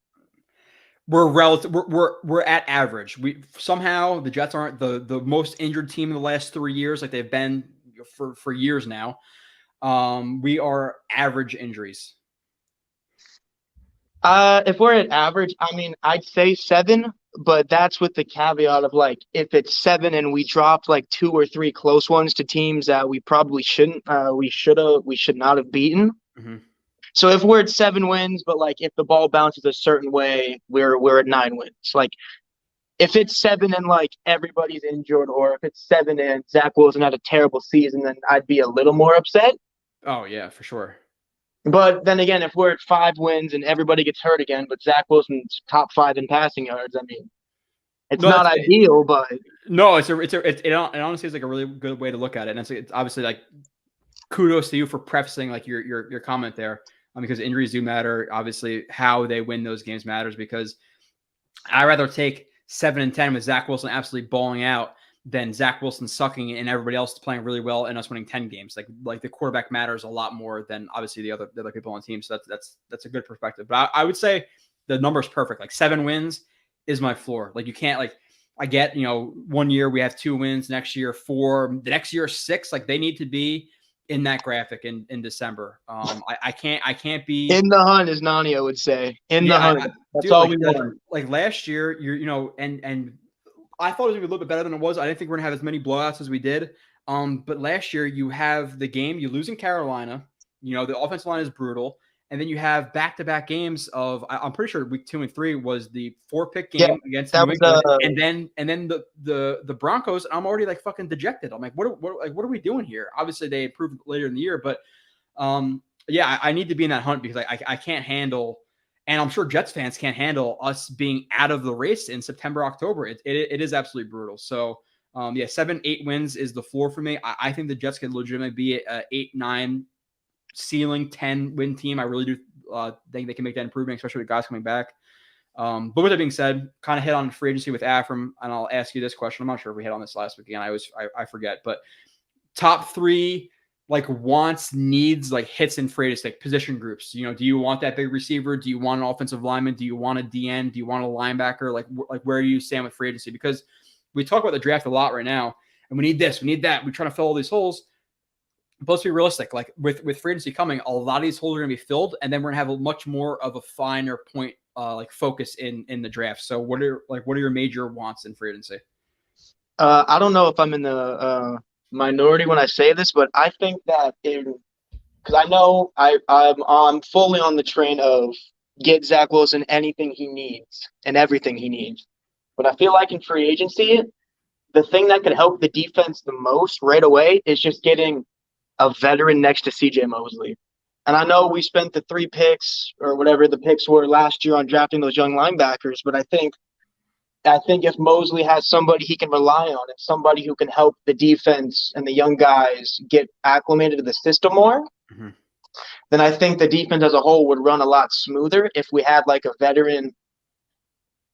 We're relative. We're at average. We somehow the Jets aren't the most injured team in the last 3 years, like they've been for years now. We are average injuries. If we're at average, I mean, I'd say 7, but that's with the caveat of like if it's 7 and we dropped like 2 or 3 close ones to teams that we probably shouldn't, we should not have beaten. Mm-hmm. So if we're at 7 wins, but like if the ball bounces a certain way, we're at 9 wins. Like if it's 7 and like everybody's injured, or if it's 7 and Zach Wilson had a terrible season, then I'd be a little more upset. Oh yeah, for sure. But then again, if we're at 5 wins and everybody gets hurt again, but Zach Wilson's top 5 in passing yards, I mean, it's not ideal, but no, it honestly is like a really good way to look at it, and it's obviously like kudos to you for prefacing like your comment there, because injuries do matter. Obviously, how they win those games matters, because I'd rather take 7-10 with Zach Wilson absolutely balling out than Zach Wilson sucking and everybody else playing really well and us winning 10 games. Like the quarterback matters a lot more than obviously the other people on the team. So that's a good perspective. But I would say the number is perfect. Like 7 wins is my floor. Like you can't I get, 1 year we have 2 wins, next year 4, the next year 6. Like they need to be in that graphic in December. I can't be in the hunt, as Nanio would say. The hunt. That's all we want. Like last year, and I thought it was gonna be a little bit better than it was. I didn't think we're gonna have as many blowouts as we did. But last year you have the game you lose in Carolina. The offensive line is brutal, and then you have back-to-back games of. I'm pretty sure week 2 and 3 was the 4-pick game against New England, and then the Broncos. I'm already like fucking dejected. I'm like, what are we doing here? Obviously they improved later in the year, but yeah, I need to be in that hunt because I can't handle. And I'm sure Jets fans can't handle us being out of the race in September, October. It is absolutely brutal. So, 7-8 wins is the floor for me. I think the Jets can legitimately be an 8-9 ceiling 10-win team. I really do think they can make that improvement, especially with guys coming back. But with that being said, kind of hit on free agency with Afram, and I'll ask you this question. I'm not sure if we hit on this last week again. I forget. But top 3 wants, needs, hits in free agency, position groups. Do you want that big receiver? Do you want an offensive lineman? Do you want a DN? Do you want a linebacker? Where do you stand with free agency? Because we talk about the draft a lot right now, and we need this, we need that. We're trying to fill all these holes. But let's be realistic. With free agency coming, a lot of these holes are going to be filled, and then we're going to have a much more of a finer point, focus in the draft. So what are your major wants in free agency? I don't know if I'm in the minority when I say this, but I think that because I know I'm fully on the train of get Zach Wilson anything he needs and everything he needs. But I feel like in free agency, the thing that could help the defense the most right away is just getting a veteran next to CJ Mosley. And I know we spent the 3 picks or whatever the picks were last year on drafting those young linebackers, but I think if Mosley has somebody he can rely on and somebody who can help the defense and the young guys get acclimated to the system more, then I think the defense as a whole would run a lot smoother if we had a veteran.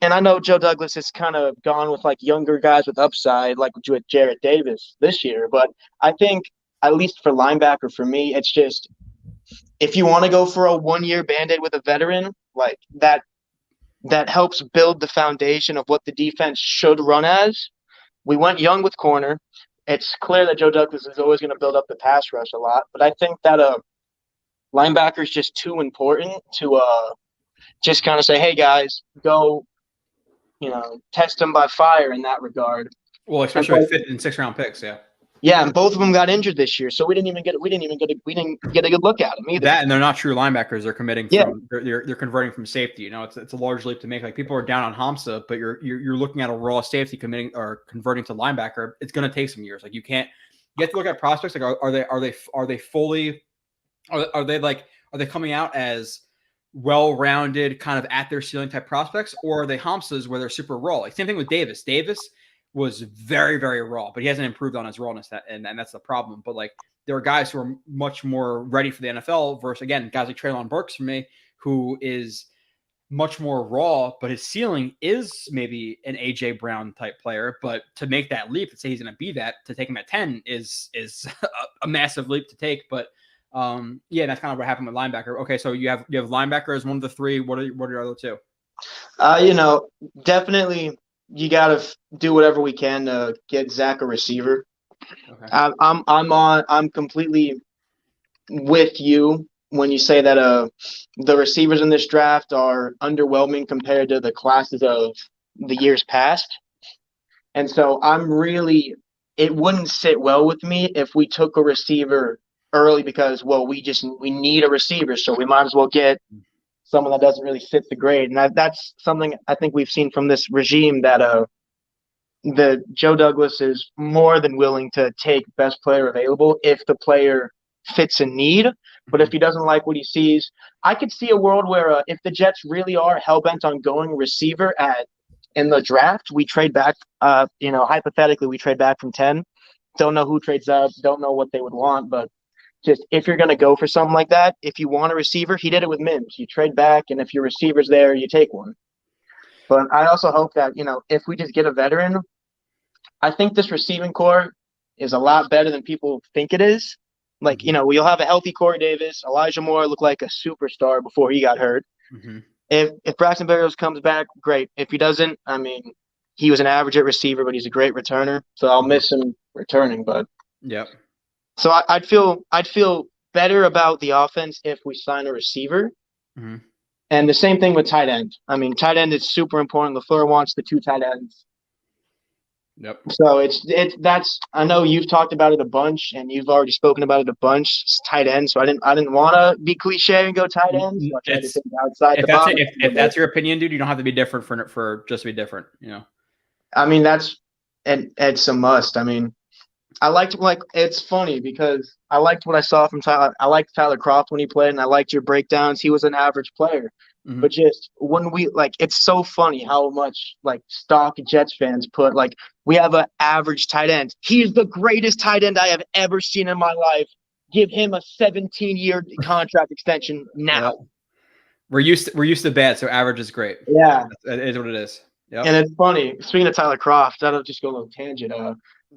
And I know Joe Douglas has kind of gone with younger guys with upside, like with Jarrett Davis this year. But I think at least for linebacker, for me, it's just if you want to go for a 1-year Band-Aid with a veteran, that helps build the foundation of what the defense should run as. we went young with corner. It's clear that Joe Douglas is always going to build up the pass rush a lot, but I think that linebacker is just too important to just kind of say, hey guys, go, test them by fire in that regard. Well, especially with 5th and 6th round picks, yeah. Yeah, and both of them got injured this year, so we didn't get a good look at them either. That, and they're not true linebackers. They're committing from they're converting from safety. It's a large leap to make. Like, people are down on Hamza, but you're looking at a raw safety committing or converting to linebacker. It's going to take some years. Like, you have to look at prospects. Like, are they coming out as well-rounded, kind of at their ceiling type prospects, or are they Hamzas where they're super raw? Like, same thing with Davis. Davis was very, very raw, but he hasn't improved on his rawness, and that's the problem. But, like, there are guys who are much more ready for the NFL versus, again, guys like Treylon Burks for me, who is much more raw, but his ceiling is maybe an AJ Brown type player. But to make that leap and say he's going to be that, to take him at 10 is a massive leap to take. But that's kind of what happened with linebacker. Okay, so you have linebacker as one of the three. What are your other two? Definitely you got to do whatever we can to get Zach a receiver. Okay. I'm completely with you when you say that the receivers in this draft are underwhelming compared to the classes of the years past. And so it wouldn't sit well with me if we took a receiver early because, we need a receiver, so we might as well get someone that doesn't really fit the grade. And that's something I think we've seen from this regime, that the Joe Douglas is more than willing to take best player available if the player fits a need. But if he doesn't like what he sees, I could see a world where if the Jets really are hell-bent on going receiver in the draft, we trade back, hypothetically, we trade back from 10. Don't know who trades up, don't know what they would want, but just if you're going to go for something like that, if you want a receiver, he did it with Mims. You trade back, and if your receiver's there, you take one. But I also hope that, if we just get a veteran, I think this receiving core is a lot better than people think it is. Like, we'll have a healthy Corey Davis. Elijah Moore looked like a superstar before he got hurt. Mm-hmm. If Braxton Berrios comes back, great. If he doesn't, he was an average at receiver, but he's a great returner. So I'll miss him returning. But yep. So I'd feel better about the offense if we sign a receiver. Mm-hmm. And the same thing with tight end. Tight end is super important. LaFleur wants the 2 tight ends. Yep. So that's I know you've talked about it a bunch, and you've already spoken about it a bunch. It's tight end. So I didn't want to be cliche and go tight end. So I tried to think outside the box. If that's your opinion, dude, you don't have to be different for just to be different. It's a must. I liked it's funny because I liked what I saw from Tyler. I liked Tyler Kroft when he played, and I liked your breakdowns. He was an average player. Mm-hmm. But just when it's so funny how much stock Jets fans put we have an average tight end. He's the greatest tight end I have ever seen in my life. Give him a 17-year contract extension now. Yeah. We're used to bad, so average is great. Yeah, it is what it is. Yep. And it's funny. Speaking of Tyler Kroft, that'll just go a little tangent.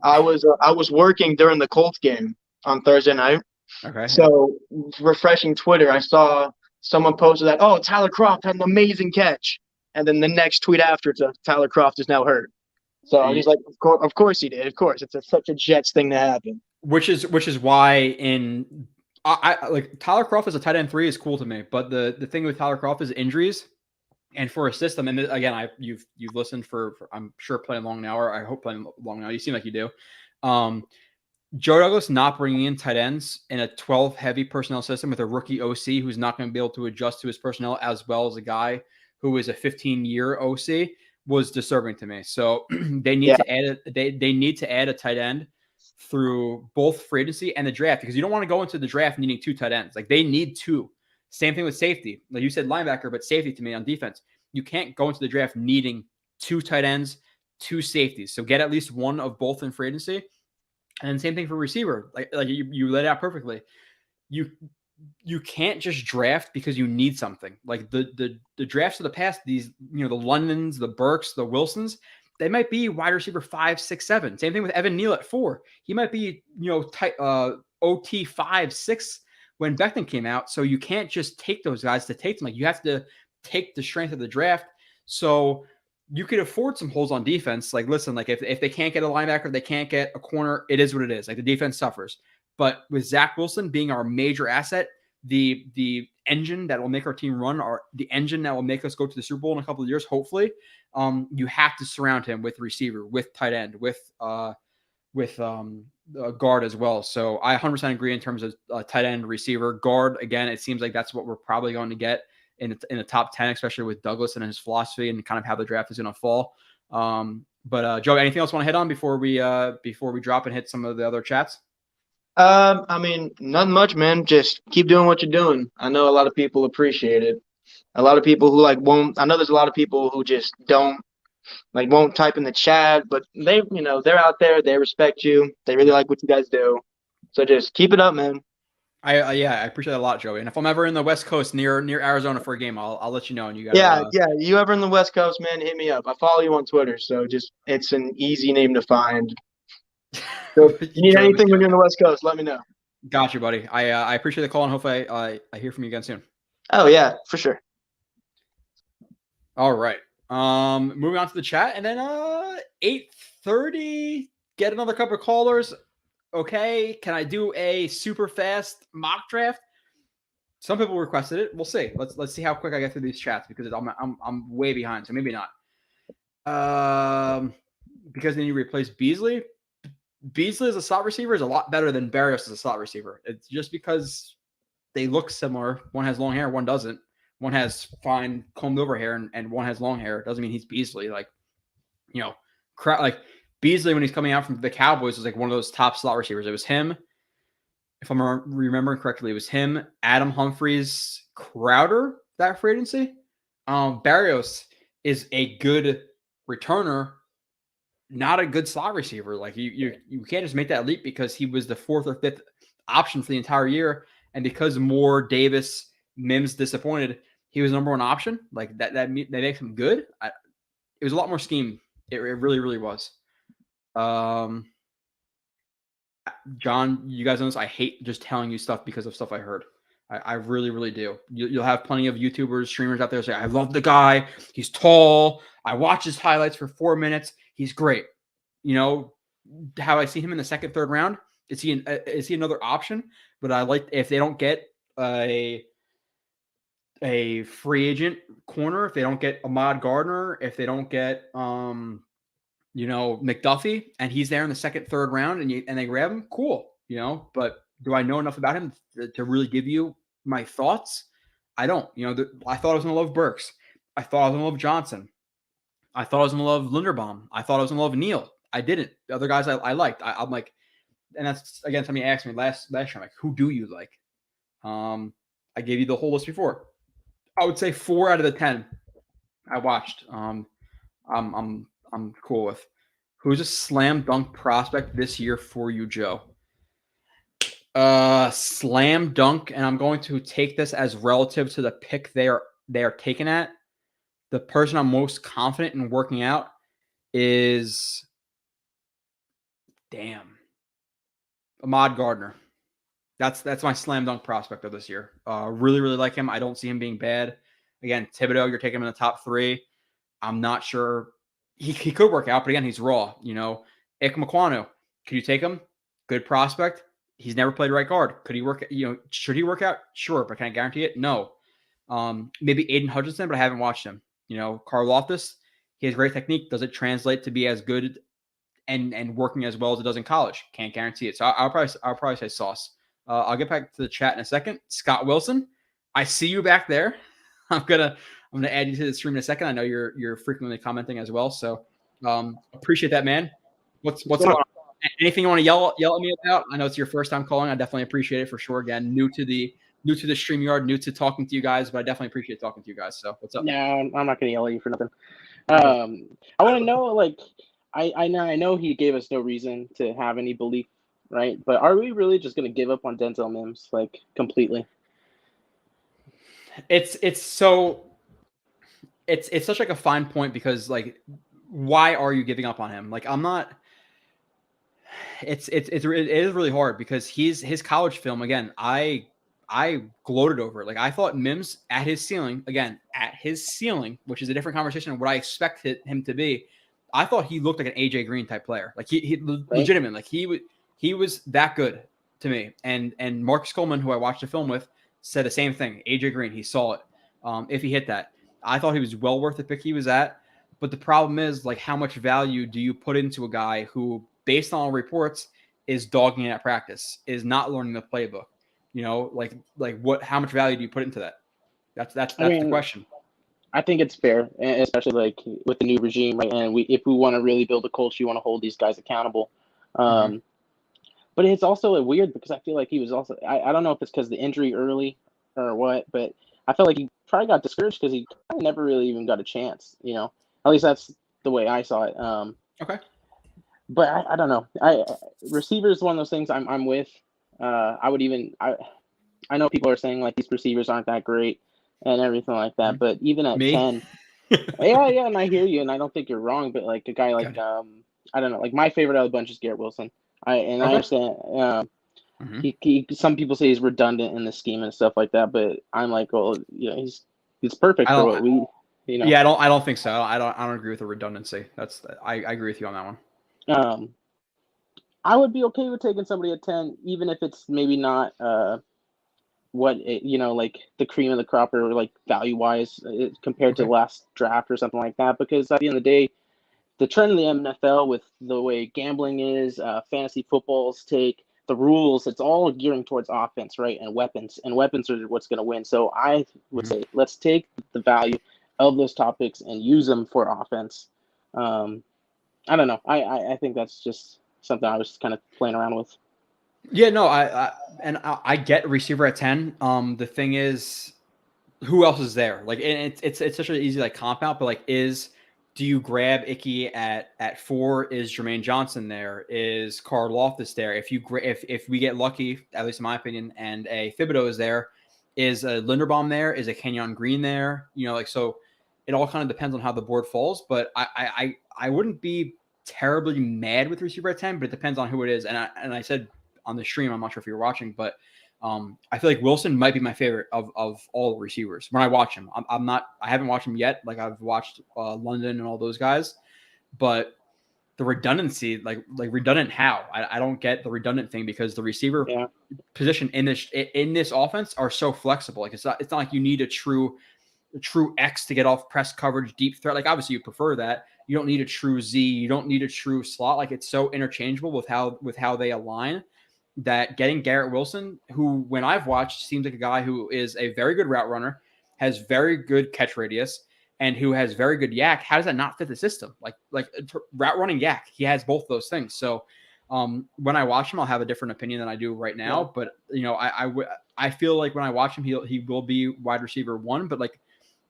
I was working during the Colts game on Thursday night. Okay. So refreshing Twitter, I saw someone posted that, Tyler Kroft had an amazing catch. And then the next tweet after, Tyler Kroft is now hurt. So I was like, of course he did. Of course. It's such a Jets thing to happen. Which is why I Tyler Kroft as a tight end 3 is cool to me. But the thing with Tyler Kroft is injuries. And for a system, and again, you've listened for I'm sure playing long now, or I hope playing long now. You seem like you do. Joe Douglas not bringing in tight ends in a 12 heavy personnel system with a rookie OC who's not going to be able to adjust to his personnel as well as a guy who is a 15-year OC was disturbing to me. So they need to add they need to add a tight end through both free agency and the draft, because you don't want to go into the draft needing 2 tight ends. They need 2. Same thing with safety. Like you said, linebacker, but safety to me on defense. You can't go into the draft needing 2 tight ends, 2 safeties. So get at least one of both in free agency. And then same thing for receiver. Like you laid it out perfectly. You can't just draft because you need something. Like the drafts of the past, these, the Londons, the Burks, the Wilsons, they might be wide receiver 5, 6, 7. Same thing with Evan Neal at 4. He might be, OT 5, 6 when Becton came out. So you can't just take those guys to take them. You have to take the strength of the draft. So you could afford some holes on defense. Like, listen, like if they can't get a linebacker, they can't get a corner, it is what it is. Like the defense suffers. But with Zach Wilson being our major asset, the engine that will make our team run, the engine that will make us go to the Super Bowl in a couple of years, hopefully, you have to surround him with receiver, with tight end, with guard as well. So I 100% agree in terms of tight end, receiver, guard. Again, it seems like that's what we're probably going to get in the top 10, especially with Douglas and his philosophy and kind of how the draft is going to fall. But Joe, anything else you want to hit on before we drop and hit some of the other chats? I mean, nothing much, man. Just keep doing what you're doing. I know a lot of people appreciate it. A lot of people who won't. I know there's a lot of people who just won't type in the chat, but they're out there. They respect you. They really like what you guys do. So just keep it up, man. I appreciate it a lot, Joey. And if I'm ever in the West Coast near Arizona for a game, I'll let you know. And you guys, yeah. You ever in the West Coast, man? Hit me up. I follow you on Twitter, so it's an easy name to find. So if you need anything when you're in the West Coast, let me know. Got you, buddy. I appreciate the call, and hopefully I hear from you again soon. Oh yeah, for sure. All right. Moving on to the chat, and then 8:30, get another couple of callers. Okay, can I do a super fast mock draft? Some people requested it. We'll see. Let's see how quick I get through these chats because I'm way behind, so maybe not. Because then you replace Beasley. Beasley as a slot receiver is a lot better than Barrios as a slot receiver. It's just because they look similar. One has long hair, one doesn't. One has fine combed over hair, and one has long hair. It doesn't mean he's Beasley. Like Beasley, when he's coming out from the Cowboys, was like one of those top slot receivers. It was him. If I'm remembering correctly, it was him, Adam Humphries, Crowder, that free agency. Barrios is a good returner, not a good slot receiver. Like you can't just make that leap because he was the fourth or fifth option for the entire year, and because Moore, Davis, Mims disappointed, he was number one option. Like that makes him good. It was a lot more scheme. It really, really was. John, you guys know this. I hate just telling you stuff because of stuff I heard. I really, really do. You'll have plenty of YouTubers, streamers out there say, I love the guy. He's tall. I watch his highlights for 4 minutes. He's great. Have I seen him in the second, third round? Is he another option? But I like if they don't get a free agent corner, if they don't get Ahmad Gardner, if they don't get McDuffie, and he's there in the second, third round, and they grab him, cool. But do I know enough about him to really give you my thoughts? I don't. I thought I was going to love Burks. I thought I was going to love Johnson. I thought I was going to love Linderbaum. I thought I was going to love Neal. I didn't. The other guys I liked. I'm like, and that's, again, somebody asked me last year, I'm like, who do you like? I gave you the whole list before. I would say 4 out of the 10 I watched. I'm cool with. Who's a slam dunk prospect this year for you, Joe? Slam dunk, and I'm going to take this as relative to the pick they are taken at. The person I'm most confident in working out is Ahmad Gardner. That's my slam dunk prospect of this year. Really, really like him. I don't see him being bad. Again, Thibodeau, you're taking him in the top 3. I'm not sure. He could work out, but again, he's raw. Ikmaquanu, could you take him? Good prospect. He's never played right guard. Could he work? Should he work out? Sure, but can I guarantee it? No. Maybe Aiden Hutchinson, but I haven't watched him. Karlaftis, he has great technique. Does it translate to be as good and working as well as it does in college? Can't guarantee it. So I'll probably say Sauce. I'll get back to the chat in a second. Scott Wilson, I see you back there. I'm gonna add you to the stream in a second. I know you're frequently commenting as well, so appreciate that, man. What's going on? Anything you want to yell at me about? I know it's your first time calling. I definitely appreciate it for sure. Again, new to the StreamYard, new to talking to you guys, but I definitely appreciate talking to you guys. So what's up? No, I'm not gonna yell at you for nothing. I want to know, I know he gave us no reason to have any belief, right? But are we really just gonna give up on Denzel Mims completely? It's such a fine point because why are you giving up on him? I'm not. It is really hard because his college film, again, I I gloated over it. Like I thought Mims at his ceiling, which is a different conversation than what I expected him to be. I thought he looked like an AJ Green type player. Like he legitimately, like he was that good to me. And Marcus Coleman, who I watched the film with, said the same thing. AJ Green, he saw it. If he hit that, I thought he was well worth the pick he was at. But the problem is, like, how much value do you put into a guy who, based on reports, is dogging it at practice, is not learning the playbook? You know, like what? How much value do you put into that? That's the question. I think it's fair, especially like with the new regime, right? And if we want to really build a culture, you want to hold these guys accountable. But it's also weird because I feel like he was also. I don't know if it's because the injury early or what, but I felt like he probably got discouraged because he kind of never really even got a chance. You know, at least that's the way I saw it. Okay. But I don't know. Receiver is one of those things I'm with. I know people are saying like these receivers aren't that great and everything like that. But even at Me? 10, yeah, and I hear you, and I don't think you're wrong. But like a guy like I don't know, like my favorite out of the bunch is Garrett Wilson. I understand. Some people say he's redundant in the scheme and stuff like that, but I'm like, well, you know, he's perfect for what we. You know. Yeah, I don't think so. I don't agree with the redundancy. I agree with you on that one. I would be okay with taking somebody at 10, even if it's maybe not like the cream of the crop or like value wise compared to the last draft or something like that. Because at the end of the day, the trend in the NFL with the way gambling is, fantasy footballs take the rules, it's all gearing towards offense, right? And weapons are what's going to win. So I would say let's take the value of those topics and use them for offense. I don't know. I think that's just something I was kind of playing around with. Yeah, no, I get receiver at 10. The thing is, who else is there? Like, and it's such an easy like comp out, but like, do you grab Icky at 4? Is Jermaine Johnson there? Is Carl Loftus there? If we get lucky, at least in my opinion, and a Thibodeau is there, is a Linderbaum there? Is a Kenyon Green there? You know, like, so it all kind of depends on how the board falls. But I wouldn't be terribly mad with receiver at 10, but it depends on who it is. And I said on the stream, I'm not sure if you were watching, but I feel like Wilson might be my favorite of all the receivers when I watch him. I haven't watched him yet. Like I've watched London and all those guys, but the redundancy, like redundant how? I don't get the redundant thing because the receiver position in this offense are so flexible. Like it's not like you need a true X to get off press coverage, deep threat. Like obviously you prefer that. You don't need a true Z. You don't need a true slot. Like it's so interchangeable with how they align that getting Garrett Wilson, who when I've watched seems like a guy who is a very good route runner, has very good catch radius, and who has very good yak. How does that not fit the system? Like route running yak, he has both those things. So when I watch him, I'll have a different opinion than I do right now. Yeah. But you know, I feel like when I watch him, he will be wide receiver 1. But like,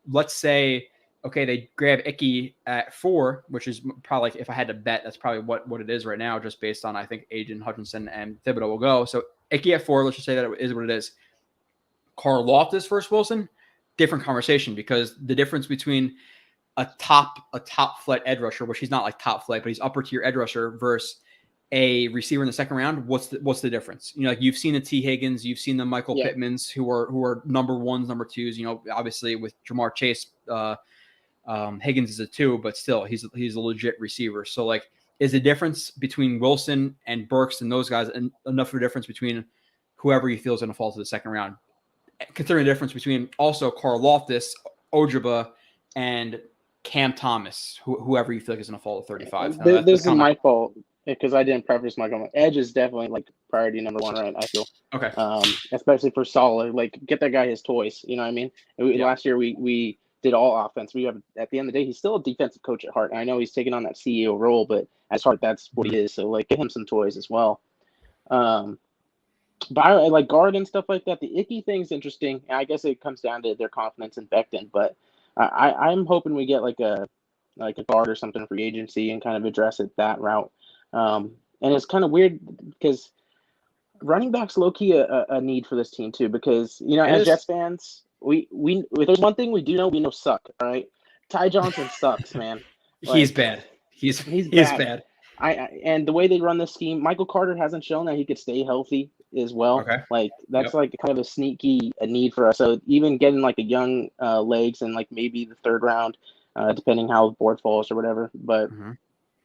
let's say, okay, they grab Icky at 4, which is probably, if I had to bet, that's probably what it is right now, just based on, I think, Aiden Hutchinson and Thibodeau will go. So Icky at 4, let's just say that it is what it is. Carl Loftus versus Wilson, different conversation, because the difference between a top flight edge rusher, which he's not like top flight, but he's upper tier edge rusher, versus a receiver in the second round, what's the difference? You know, like you've seen the T. Higgins, you've seen the Michael Pittmans, who are number 1s, number 2s. You know, obviously with Jamar Chase, Higgins is a 2, but still he's a legit receiver. So like, is the difference between Wilson and Burks and those guys enough of a difference between whoever you feel is going to fall to the second round? Considering the difference between also Carl Loftus, Ojaba, and Cam Thomas, whoever you feel like is going to fall to 35. This is my fault because I didn't preface my comment. Edge is definitely like priority number 1, right? I feel. Okay. Especially for solid, like get that guy his toys. You know what I mean? Last year we did all offense. We have, at the end of the day, he's still a defensive coach at heart. And I know he's taking on that CEO role, but at heart, that's what he is. So like, get him some toys as well. But I like guard and stuff like that. The Icky thing's interesting. I guess it comes down to their confidence in Becton, but I'm hoping we get like a guard or something free agency and kind of address it that route. And it's kind of weird because running back's low key a need for this team too, because you know, as Jets fans, we there's one thing we know suck. All right, Ty Johnson sucks, man. Like, he's bad. He's bad. And the way they run this scheme, Michael Carter hasn't shown that he could stay healthy as well. Okay. Like that's like kind of a need for us. So even getting like a young legs and like maybe the third round, depending how the board falls or whatever. But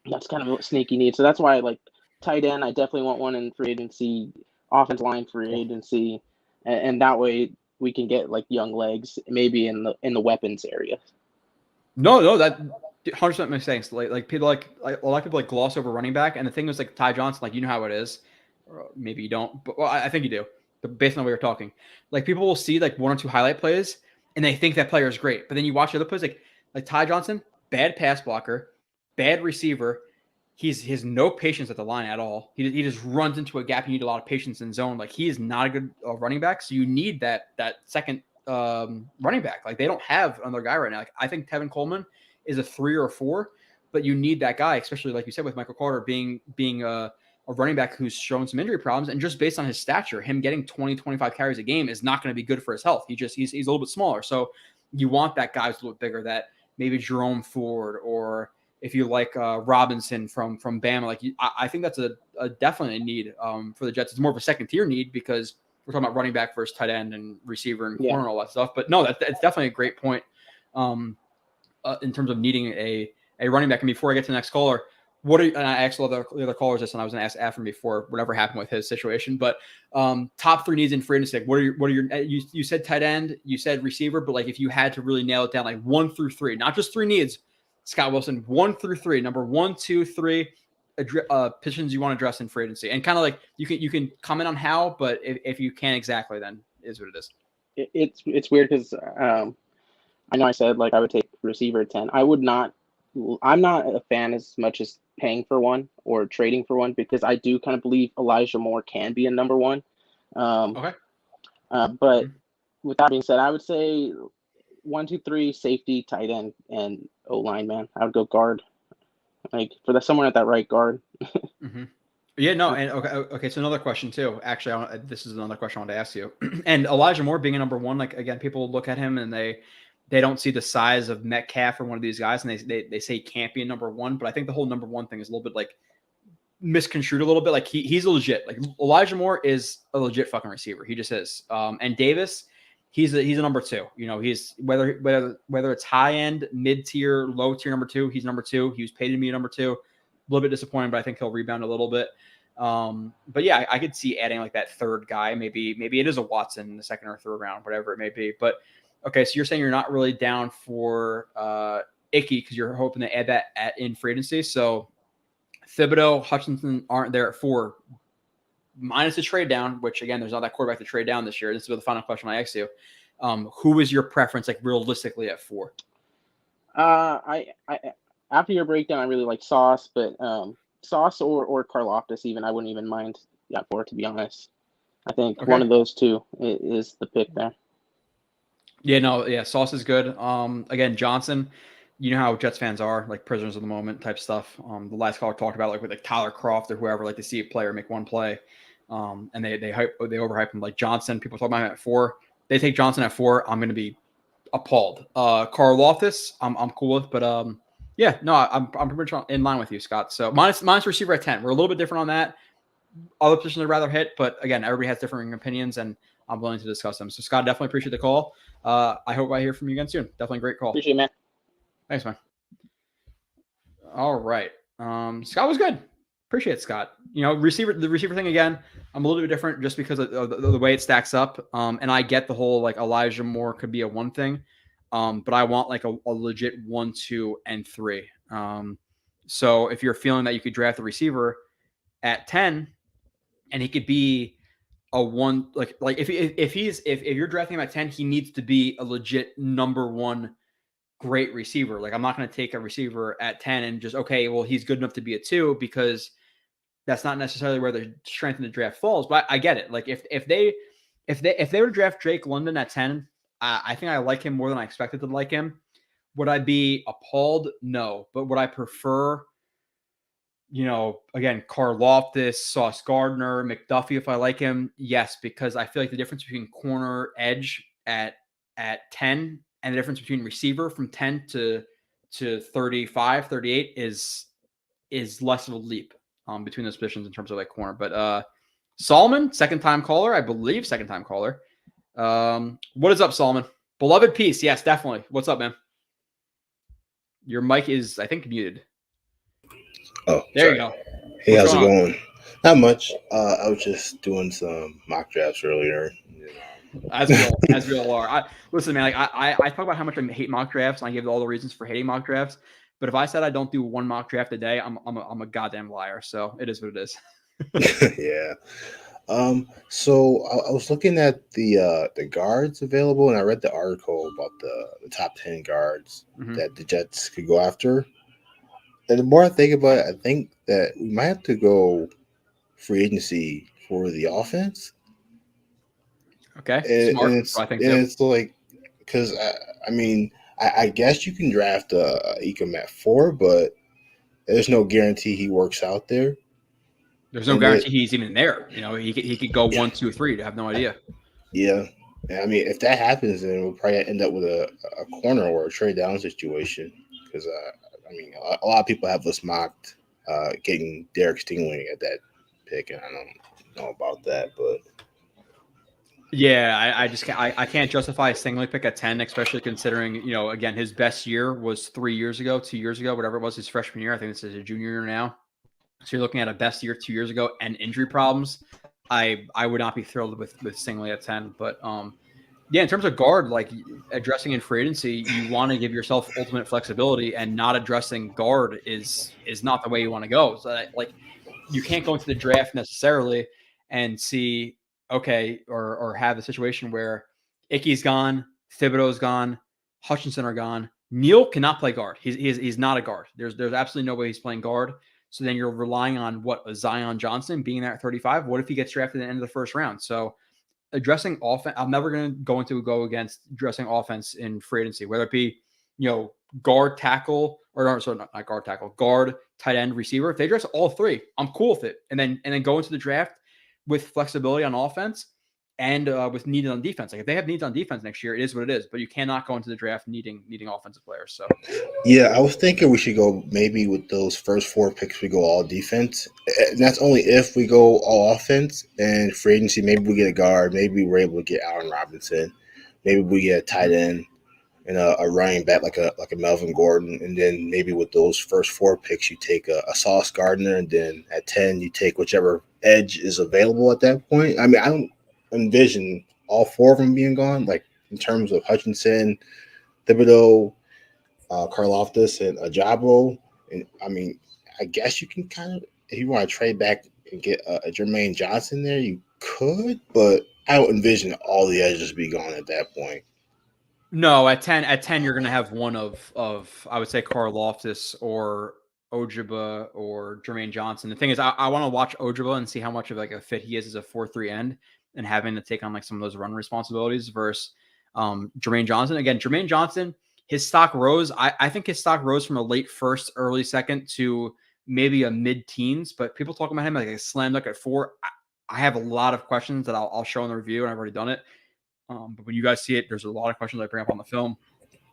that's kind of a sneaky need. So that's why like tight end, I definitely want one in free agency, offense line free agency, and that way we can get like young legs maybe in the weapons area. No, that 100% makes sense. Like people like a lot of people like gloss over running back, and the thing was like Ty Johnson, like you know how it is, or maybe you don't, but well, I think you do. But based on the way we're talking, like people will see like 1 or 2 highlight plays, and they think that player is great, but then you watch the other plays like Ty Johnson, bad pass blocker, bad receiver. He has no patience at the line at all. He just runs into a gap. You need a lot of patience in zone. Like he is not a good running back, so you need that second running back. Like they don't have another guy right now. Like I think Tevin Coleman is a 3 or a 4, but you need that guy, especially like you said with Michael Carter being a running back who's shown some injury problems, and just based on his stature, him getting 20-25 carries a game is not going to be good for his health. He's a little bit smaller, so you want that guy who's a little bit bigger. That maybe Jerome Ford, or if you like Robinson from Bama. Like I think that's a definitely a need for the Jets. It's more of a second tier need because we're talking about running back versus tight end and receiver and corner and all that stuff. But no, it's definitely a great point in terms of needing a running back. And before I get to the next caller, and I asked the other callers this, and I was going to ask Afrin before whatever happened with his situation. But top 3 needs in free agency. What are your you said tight end, you said receiver, but like if you had to really nail it down, like 1 through 3, not just 3 needs, Scott Wilson, 1 through 3, number 1, 2, 3. Positions you want to address in free agency, and kind of like you can comment on how, but if you can't exactly, then is what it is. It's weird because I know I said like I would take receiver at 10. I'm not a fan as much as paying for one or trading for one, because I do kind of believe Elijah Moore can be a number 1. Okay. But with that being said, I would say 1, 2, 3 safety, tight end, and O-line, man. I would go guard. Like for someone at that right guard. Yeah, no, and okay. So another question too. Actually, this is another question I want to ask you. And Elijah Moore being a number 1, like again, people look at him and they don't see the size of Metcalf or one of these guys, and they say he can't be a number 1. But I think the whole number 1 thing is a little bit like misconstrued a little bit. Like he's a legit, like Elijah Moore is a legit fucking receiver. He just is. And Davis, he's a number 2. You know, he's whether it's high end, mid tier, low tier number 2, he's number 2. He was paid to be a number 2. A little bit disappointed, but I think he'll rebound a little bit. But yeah, I could see adding like that third guy. Maybe it is a Watson in the 2nd or 3rd round, whatever it may be. But okay, so you're saying you're not really down for Icky because you're hoping to add that in free agency. So Thibodeau, Hutchinson aren't there at 4, minus the trade down, which again, there's not that quarterback to trade down this year. This is the final question I ask you. Who is your preference, like realistically at 4? I after your breakdown, I really like Sauce, but Sauce or Karlaftis even, I wouldn't even mind that 4, to be honest. I think one of those 2 is the pick there. Yeah, no, yeah, Sauce is good. Again, Johnson, you know how Jets fans are, like prisoners of the moment type stuff. The last caller talked about like with like Tyler Kroft or whoever, like to see a player make one play, and they overhype him. Like Johnson, people talk about him at 4. They take Johnson at 4. I'm going to be appalled. Karlaftis, I'm cool with, but yeah, no, I'm pretty much in line with you, Scott. So minus receiver at 10. We're a little bit different on that. Other positions I'd rather hit, but again, everybody has different opinions, and I'm willing to discuss them. So Scott, definitely appreciate the call. I hope I hear from you again soon. Definitely a great call. Appreciate it, man. Thanks, man. All right. Scott was good. Appreciate it, Scott. You know, the receiver thing again, I'm a little bit different just because of the way it stacks up. And I get the whole like Elijah Moore could be a 1 thing. But I want like a legit 1, 2, and 3. So if you're feeling that you could draft a receiver at 10 and he could be a 1, like if you're drafting him at 10, he needs to be a legit number 1 great receiver. Like I'm not going to take a receiver at 10 and just, okay, well, he's good enough to be a 2, because that's not necessarily where the strength in the draft falls. But I get it. Like if they were to draft Drake London at 10, I think I like him more than I expected to like him. Would I be appalled? No. But would I prefer, you know, again, Karlaftis, Sauce Gardner, McDuffie, if I like him? Yes, because I feel like the difference between corner edge at 10 and the difference between receiver from 10 to 35, 38 is less of a leap between those positions in terms of like corner. But Solomon, second-time caller, I believe, second-time caller. What is up, Solomon? Beloved Peace. Yes, definitely. What's up, man? Your mic is, I think, muted. Oh, there sorry. you go. Hey, What's how's it going going? Not much. I was just doing some mock drafts earlier. As we all are. Listen, man. Like I talk about how much I hate mock drafts, and I give all the reasons for hating mock drafts. But if I said I don't do one mock draft a day, I'm a goddamn liar. So it is what it is. Yeah. So I was looking at the guards available, and I read the article about the top 10 guards that the Jets could go after. And the more I think about it, I think that we might have to go free agency for the offense. Okay, smart. I think it's like, because I mean, I guess you can draft Ecom at 4, but there's no guarantee he works out there. There's no guarantee he's even there. You know, he could go 1, 2, 3. To have no idea. Yeah, I mean, if that happens, then we'll probably end up with a corner or a trade down situation. Because I mean, a lot of people have us mocked getting Derek Stingley at that pick, and I don't know about that, but. Yeah, I just can't justify a Stingley pick at 10, especially considering, you know, again, his best year was 3 years ago, 2 years ago, whatever it was, his freshman year. I think this is a junior year now. So you're looking at a best year 2 years ago and injury problems. I would not be thrilled with Stingley at 10. But yeah, in terms of guard, like addressing in free agency, you want to give yourself ultimate flexibility, and not addressing guard is not the way you want to go. So like you can't go into the draft necessarily and see, okay, or have a situation where Icky's gone, Thibodeau's gone, Hutchinson are gone. Neal cannot play guard. He's not a guard. There's absolutely no way he's playing guard. So then you're relying on a Zion Johnson being there at 35. What if he gets drafted at the end of the first round? So addressing offense, I'm never going to go against addressing offense in free agency, whether it be, you know, guard, tackle, or sorry, not guard, tackle, guard, tight end, receiver. If they address all three, I'm cool with it. And then go into the draft with flexibility on offense and with needs on defense. Like if they have needs on defense next year, it is what it is. But you cannot go into the draft needing offensive players. So yeah, I was thinking we should go maybe with those first 4 picks. We go all defense. And that's only if we go all offense. And free agency, maybe we get a guard. Maybe we're able to get Allen Robinson. Maybe we get a tight end and a running back like a Melvin Gordon. And then maybe with those first 4 picks, you take a Sauce Gardner, and then at 10 you take whichever edge is available at that point. I mean, I don't envision all 4 of them being gone, like in terms of Hutchinson, Thibodeau, Karlaftis, and Ajabo. And I mean, I guess you can kind of, if you want to trade back and get a Jermaine Johnson there, you could, but I don't envision all the edges be gone at that point. No, at 10 you're going to have one of I would say Karlaftis or Ojaba or Jermaine Johnson. The thing is, I want to watch Ojaba and see how much of like a fit he is as a 4-3 end and having to take on like some of those run responsibilities versus Jermaine Johnson. Again, Jermaine Johnson, his stock rose. I think his stock rose from a late first, early second to maybe a mid-teens, but people talk about him like a slam dunk at 4. I have a lot of questions that I'll show in the review, and I've already done it. But when you guys see it, there's a lot of questions I bring up on the film.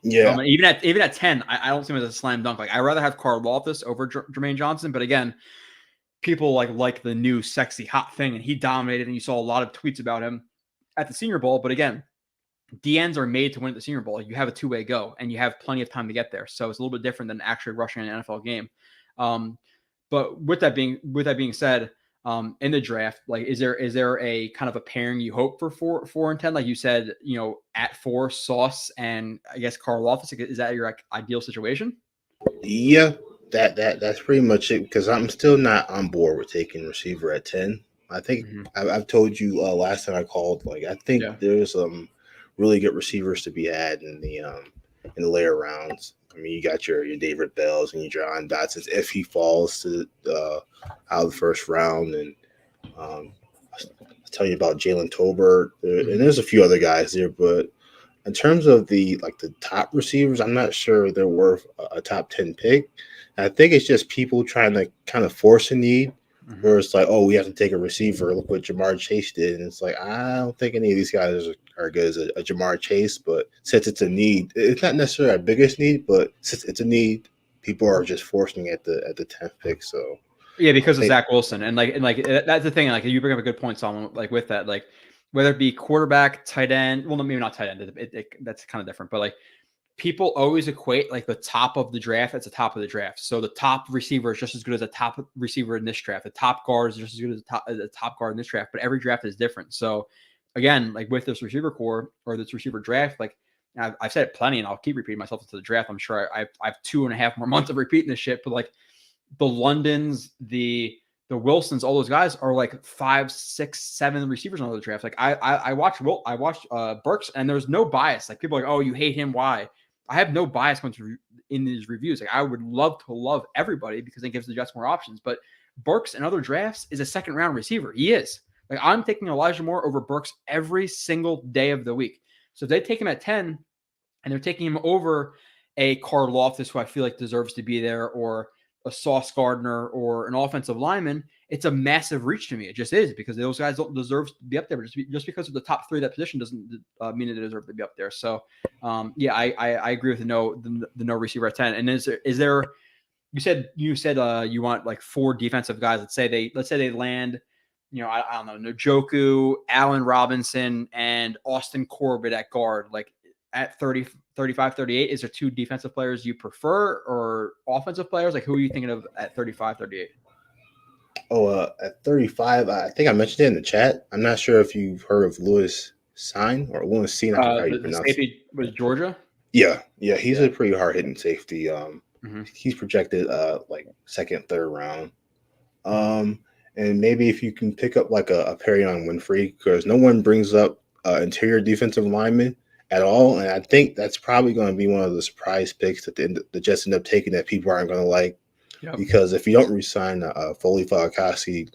Yeah. Even at 10, I don't see him as a slam dunk. Like I'd rather have Karlaftis over Jermaine Johnson, but again, people like the new sexy hot thing, and he dominated, and you saw a lot of tweets about him at the Senior Bowl. But again, DNs are made to win at the Senior Bowl. You have a 2-way go, and you have plenty of time to get there. So it's a little bit different than actually rushing an NFL game. But with that being said, in the draft, like is there a kind of a pairing you hope for 4 and 10? Like you said, you know, at 4, Sauce and I guess Karlaftis. Is that your like, ideal situation? Yeah, that's pretty much it, because I'm still not on board with taking receiver at 10. I think I've told you last time I called, like I think there's really good receivers to be had in the later rounds. I mean, you got your David Bells and your John Dotsons if he falls to out of the first round, and I was telling you about Jalen Tolbert, and there's a few other guys there. But in terms of the top receivers, I'm not sure they're worth a top 10 pick. I think it's just people trying to kind of force a need, where it's like, oh, we have to take a receiver. Look what Jamar Chase did, and it's like I don't think any of these guys are good as a Jamar Chase. But since it's a need, it's not necessarily our biggest need, but since it's a need, people are just forcing at the 10th pick. So Yeah, because of Zach Wilson, and that's the thing. Like you bring up a good point, Solomon. Like with that, like whether it be quarterback, tight end. Well, maybe not tight end. That's kind of different. But like people always equate like the top of the draft as the top of the draft. So the top receiver is just as good as the top receiver in this draft. The top guard is just as good as the top guard in this draft. But every draft is different. So again, like with this receiver core or this receiver draft, like I've said it plenty, and I'll keep repeating myself into the draft. I'm sure I have 2.5 more months of repeating this shit. But like the Londons, the Wilsons, all those guys are like 5, 6, 7 receivers on the draft. Like I watched Burks, and there's no bias. Like people are like, oh, you hate him, why? I have no bias in these reviews. Like I would love to love everybody because it gives the Jets more options. But Burks in other drafts is a second round receiver. He is. Like I'm taking Elijah Moore over Burks every single day of the week. So if they take him at 10 and they're taking him over a Carl Loftus, who I feel like deserves to be there, or a Sauce Gardner or an offensive lineman, it's a massive reach to me. It just is, because those guys don't deserve to be up there. Just because of the top 3 of that position doesn't mean that they deserve to be up there. So, yeah, I agree with the no receiver at 10. And is there? You said you want like 4 defensive guys. Let's say they land, I don't know, Njoku, Allen Robinson, and Austin Corbett at guard. Like at 30, 35, 38, is there 2 defensive players you prefer or offensive players? Like who are you thinking of at 35, 38? At 35, I think I mentioned it in the chat. I'm not sure if you've heard of Lewis Cine or Lewis Cine. I forgot how you pronounce it. Safety was Georgia? Yeah. He's a pretty hard-hitting safety. He's projected like 2nd, 3rd round. And maybe if you can pick up like a Perrion Winfrey, because no one brings up interior defensive lineman at all, and I think that's probably going to be one of the surprise picks that the Jets end up taking that people aren't going to like. Yep. Because if you don't resign Foley Faakasi,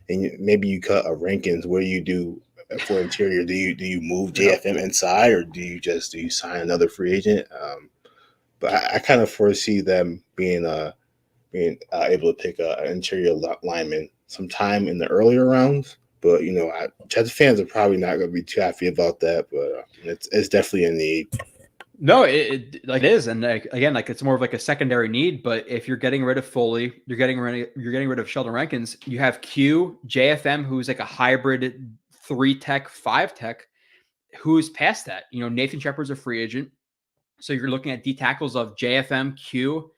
and maybe you cut a Rankins, what do you do for interior? Do you move JFM inside, or do you sign another free agent? But I kind of foresee them being able to pick an interior lineman sometime in the earlier rounds. But Jets fans are probably not going to be too happy about that. But it's definitely a need. No, it is, and again, it's more of like a secondary need. But if you're getting rid of Foley, you're getting rid of Sheldon Rankins. You have Q, JFM, who's like a hybrid 3-tech, 5-tech, who's past that. Nathan Shepard's a free agent, so you're looking at D tackles of JFM, Q,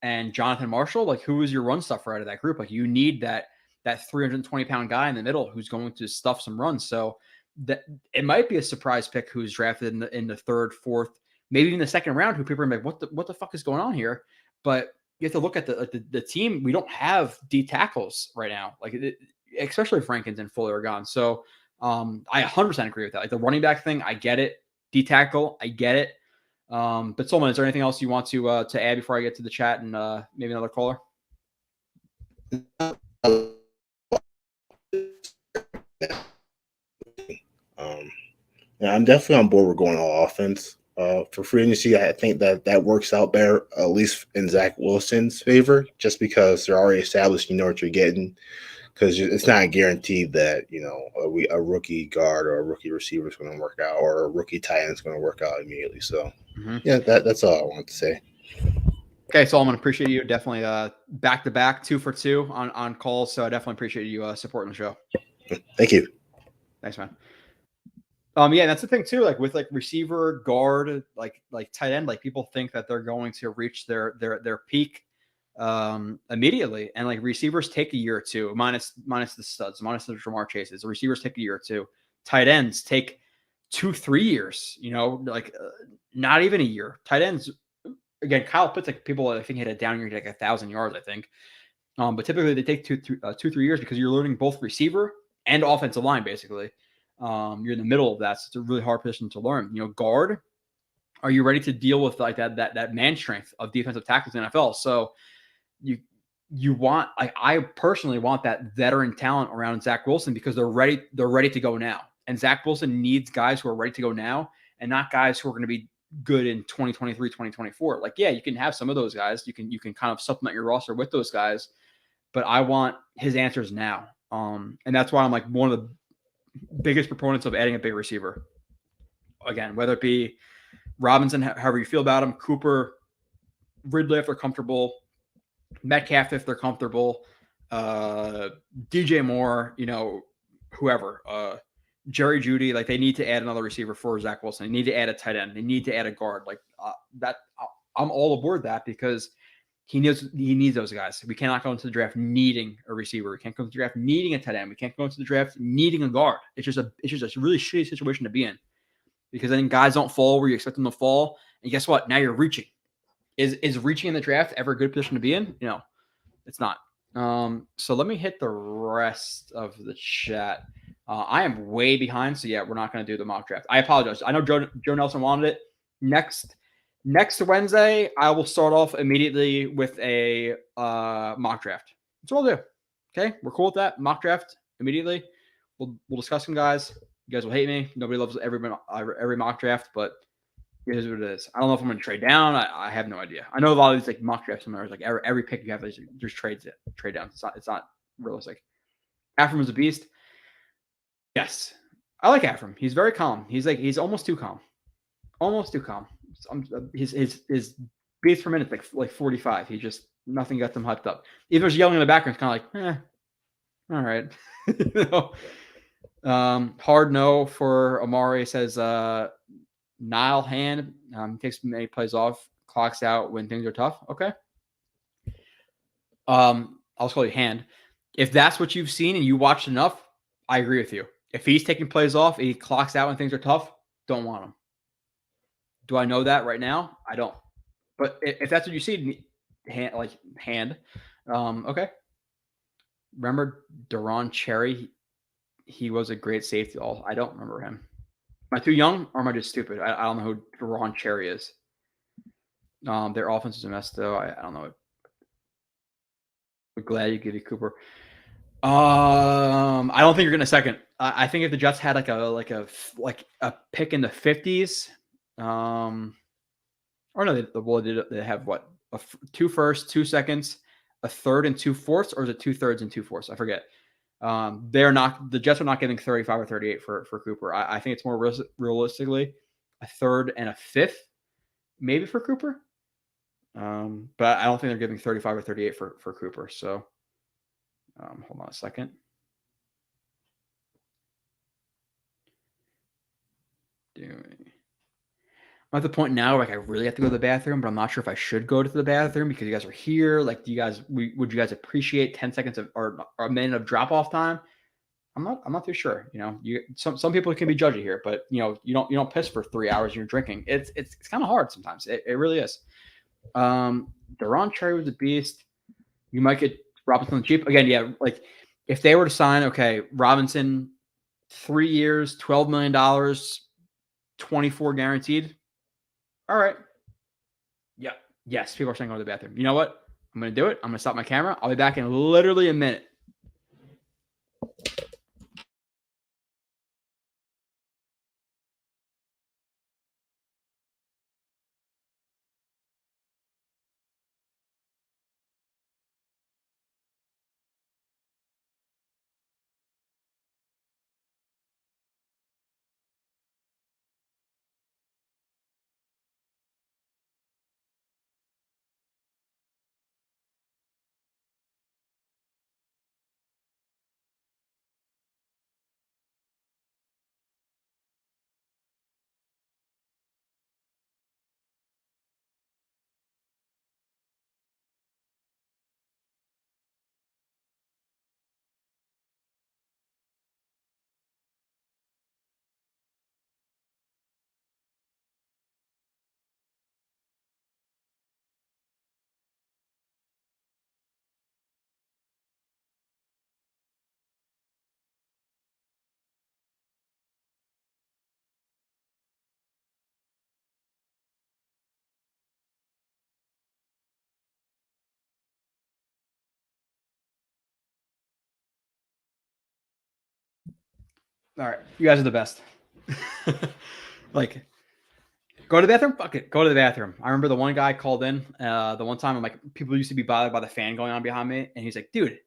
and Jonathan Marshall. Like, who is your run stuffer out of that group? Like, you need that 320-pound guy in the middle who's going to stuff some runs. So that it might be a surprise pick who's drafted in the 3rd, 4th. Maybe even the 2nd round, who people are like, what the fuck is going on here? But you have to look at the team. We don't have D tackles right now, especially if Rankins and Fuller are gone. So I 100% agree with that. Like the running back thing, I get it. D tackle, I get it. But Solomon, is there anything else you want to add before I get to the chat and maybe another caller? I'm definitely on board with going all offense. For free agency, I think that works out better, at least in Zach Wilson's favor, just because they're already established. You know what you're getting, because it's not guaranteed that a rookie guard or a rookie receiver is going to work out, or a rookie tight end is going to work out immediately. So, yeah, that's all I want to say. Okay, Solomon, appreciate you. Definitely back-to-back 2 for 2 on calls. So I definitely appreciate you supporting the show. Thank you. Thanks, man. Yeah, that's the thing too. Like with receiver, guard, like tight end, like people think that they're going to reach their peak immediately, and like receivers take a year or 2, minus the studs, minus the Jamar Chases. The receivers take a year or 2. Tight ends take 2-3 years. Not even a year. Tight ends, again, Kyle Pitts, like people I think hit a down year, like 1,000 yards, I think. But typically they take 2-3 years because you're learning both receiver and offensive line basically. You're in the middle of that, so it's a really hard position to learn. Guard, are you ready to deal with like that man strength of defensive tackles in the NFL? So you want, I personally want that veteran talent around Zach Wilson because they're ready to go now. And Zach Wilson needs guys who are ready to go now and not guys who are going to be good in 2023, 2024. Like, yeah, you can have some of those guys. You can kind of supplement your roster with those guys, but I want his answers now. And that's why I'm like one of the biggest proponents of adding a big receiver. Again, whether it be Robinson, however you feel about him, Cooper, Ridley if they're comfortable, Metcalf if they're comfortable, DJ Moore, whoever, Jerry Jeudy, like they need to add another receiver for Zach Wilson. They need to add a tight end. They need to add a guard. Like that, I'm all aboard that because he needs those guys. We cannot go into the draft needing a receiver. We can't go into the draft needing a tight end. We can't go into the draft needing a guard. It's just a really shitty situation to be in because then guys don't fall where you expect them to fall. And guess what? Now you're reaching. Is reaching in the draft ever a good position to be in? No, it's not. So let me hit the rest of the chat. I am way behind, so yeah, we're not going to do the mock draft. I apologize. I know Joe Nelson wanted it. Next Wednesday, I will start off immediately with a mock draft. That's what I'll do. Okay, we're cool with that. Mock draft immediately. We'll discuss them, guys. You guys will hate me. Nobody loves every mock draft, but it is what it is. I don't know if I'm going to trade down. I have no idea. I know a lot of these like mock drafts. Sometimes like every pick you have, there's trade down. It's not realistic. Afram is a beast. Yes, I like Afram. He's very calm. He's almost too calm. Almost too calm. His beats per minute like 45. He just nothing got them hyped up. Even there's yelling in the background, it's kind of like, all right. Hard no for Amari says Nile hand takes many plays off, clocks out when things are tough. Okay. I'll call you hand. If that's what you've seen and you watched enough, I agree with you. If he's taking plays off, he clocks out when things are tough, don't want him. Do I know that right now? I don't. But if that's what you see, hand. Okay. Remember Deron Cherry? He was a great safety. I don't remember him. Am I too young or am I just stupid? I don't know who Deron Cherry is. Their offense is a mess, though. I don't know. We're glad you give you Cooper. I don't think you're getting a second. I think if the Jets had a pick in the 50s, or no, they have what? 2 firsts, 2 seconds, a third and 2 fourths, or is it 2 thirds and 2 fourths? I forget. The Jets are not getting 35 or 38 for Cooper. I think it's more realistically a third and a fifth, maybe for Cooper. But I don't think they're giving 35 or 38 for Cooper. So hold on a second. I'm at the point now where I really have to go to the bathroom, but I'm not sure if I should go to the bathroom because you guys are here. Like, would you guys appreciate 10 seconds or a minute of drop off time? I'm not too sure. Some people can be judgy here, but you don't piss for 3 hours and you're drinking. It's kind of hard sometimes. It really is. Deron Cherry was a beast. You might get Robinson cheap again. Yeah, like if they were to sign, Robinson, 3 years, $12 million, 24 guaranteed. All right. Yeah. Yes. People are saying go to the bathroom. You know what? I'm going to do it. I'm going to stop my camera. I'll be back in literally a minute. All right. You guys are the best. Like, go to the bathroom? Fuck it. Go to the bathroom. I remember the one guy called in the one time. I'm like, people used to be bothered by the fan going on behind me. And he's like, dude,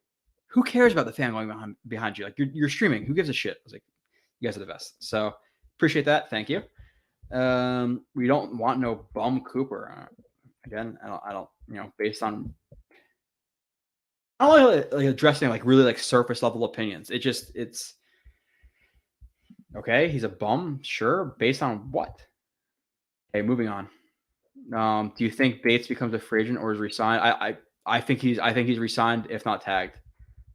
who cares about the fan going behind you? Like, you're streaming. Who gives a shit? I was like, you guys are the best. So appreciate that. Thank you. We don't want no bum Cooper. Again, I don't, based on I don't like addressing like really like surface level opinions. It's okay. He's a bum, sure. Based on what? Okay, moving on. Do you think Bates becomes a free agent or is re-signed? I think he's re-signed if not tagged.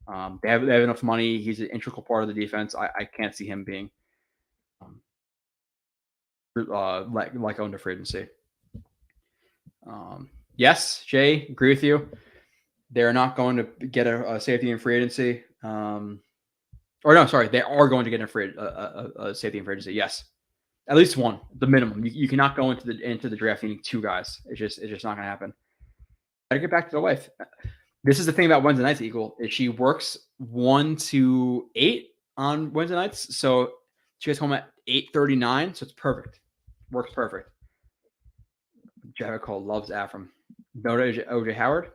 They have enough money. He's an integral part of the defense. I can't see him being like owned to free agency. Yes, Jay, agree with you. They're not going to get a safety in free agency. Or no, sorry, they are going to get a safety in free agency. Yes, at least one, the minimum. You cannot go into the draft needing two guys. It's just not going to happen. Got to get back to the wife. This is the thing about Wednesday nights, Eagle, is she works 1 to 8 on Wednesday nights. So she gets home at 8:39. So it's perfect. Works perfect. Jericho loves Afram. No to OJ Howard.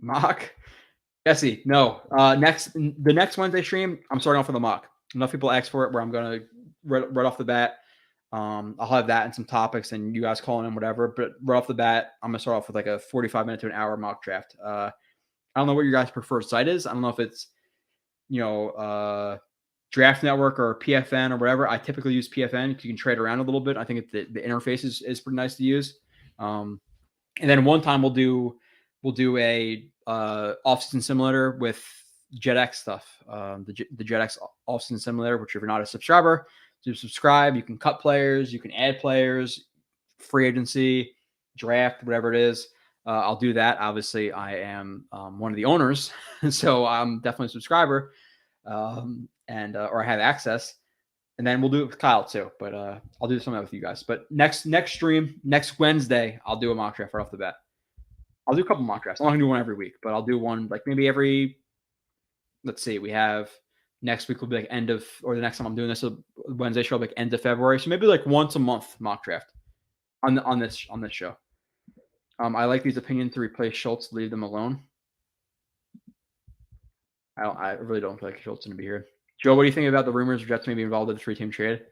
Mock. Jesse, no. The next Wednesday stream, I'm starting off with a mock. Enough people ask for it where I'm going to right off the bat. I'll have that and some topics and you guys calling in whatever. But right off the bat, I'm going to start off with like a 45-minute to an hour mock draft. I don't know what your guys' preferred site is. I don't know if it's, Draft Network or PFN or whatever. I typically use PFN because you can trade around a little bit. I think the interface is pretty nice to use. And then one time we'll do a off-season simulator with JetX stuff. The JetX off-season simulator, which if you're not a subscriber, do subscribe. You can cut players, you can add players, free agency, draft, whatever it is. I'll do that. Obviously, I am one of the owners, so I'm definitely a subscriber, or I have access. And then we'll do it with Kyle too. But I'll do something with you guys. But next stream, next Wednesday, I'll do a mock draft right off the bat. I'll do a couple mock drafts. I'm not gonna do one every week, but I'll do one like maybe every. Let's see, we have next week will be like the next time I'm doing this Wednesday show will be like end of February. So maybe like once a month mock draft on this show. I like these opinions to replace Schultz. Leave them alone. I really don't feel like Schultz is going to be here. Joe, what do you think about the rumors Jets may be involved in the 3-team trade?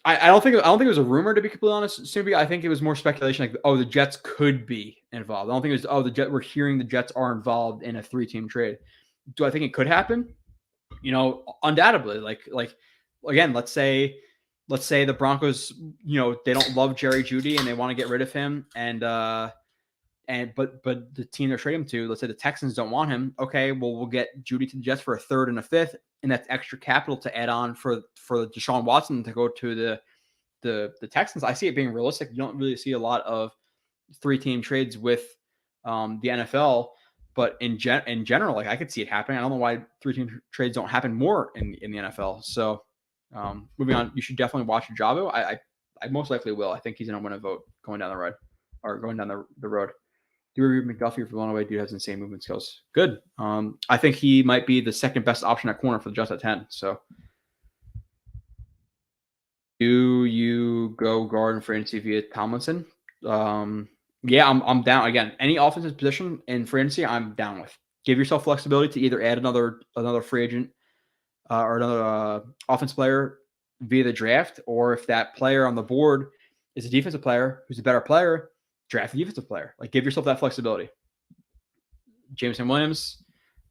I don't think it was a rumor, to be completely honest. I think it was more speculation. Like, the Jets could be involved. I don't think it was we're hearing the Jets are involved in a 3-team trade. Do I think it could happen? Undoubtedly. Like again, let's say the Broncos, they don't love Jerry Jeudy and they want to get rid of him, but the team they're trading him to, let's say the Texans don't want him. Okay, well, we'll get Jeudy to the Jets for a 3rd and a 5th, and that's extra capital to add on for Deshaun Watson to go to the Texans. I see it being realistic. You don't really see a lot of 3-team trades with the NFL, but in general, like I could see it happening. I don't know why 3-team trades don't happen more in the NFL. So moving on, you should definitely watch Jabo. I most likely will. I think he's going to win a vote going down the road. Drew McDuffie for Illinois, dude has insane movement skills. Good. I think he might be the second best option at corner for the Jets at 10. So, do you go guard in free agency via Tomlinson? Yeah, I'm down. Again, any offensive position in free agency, I'm down with. Give yourself flexibility to either add another free agent or another offense player via the draft, or if that player on the board is a defensive player who's a better player, draft a defensive player. Like, give yourself that flexibility. Jameson Williams,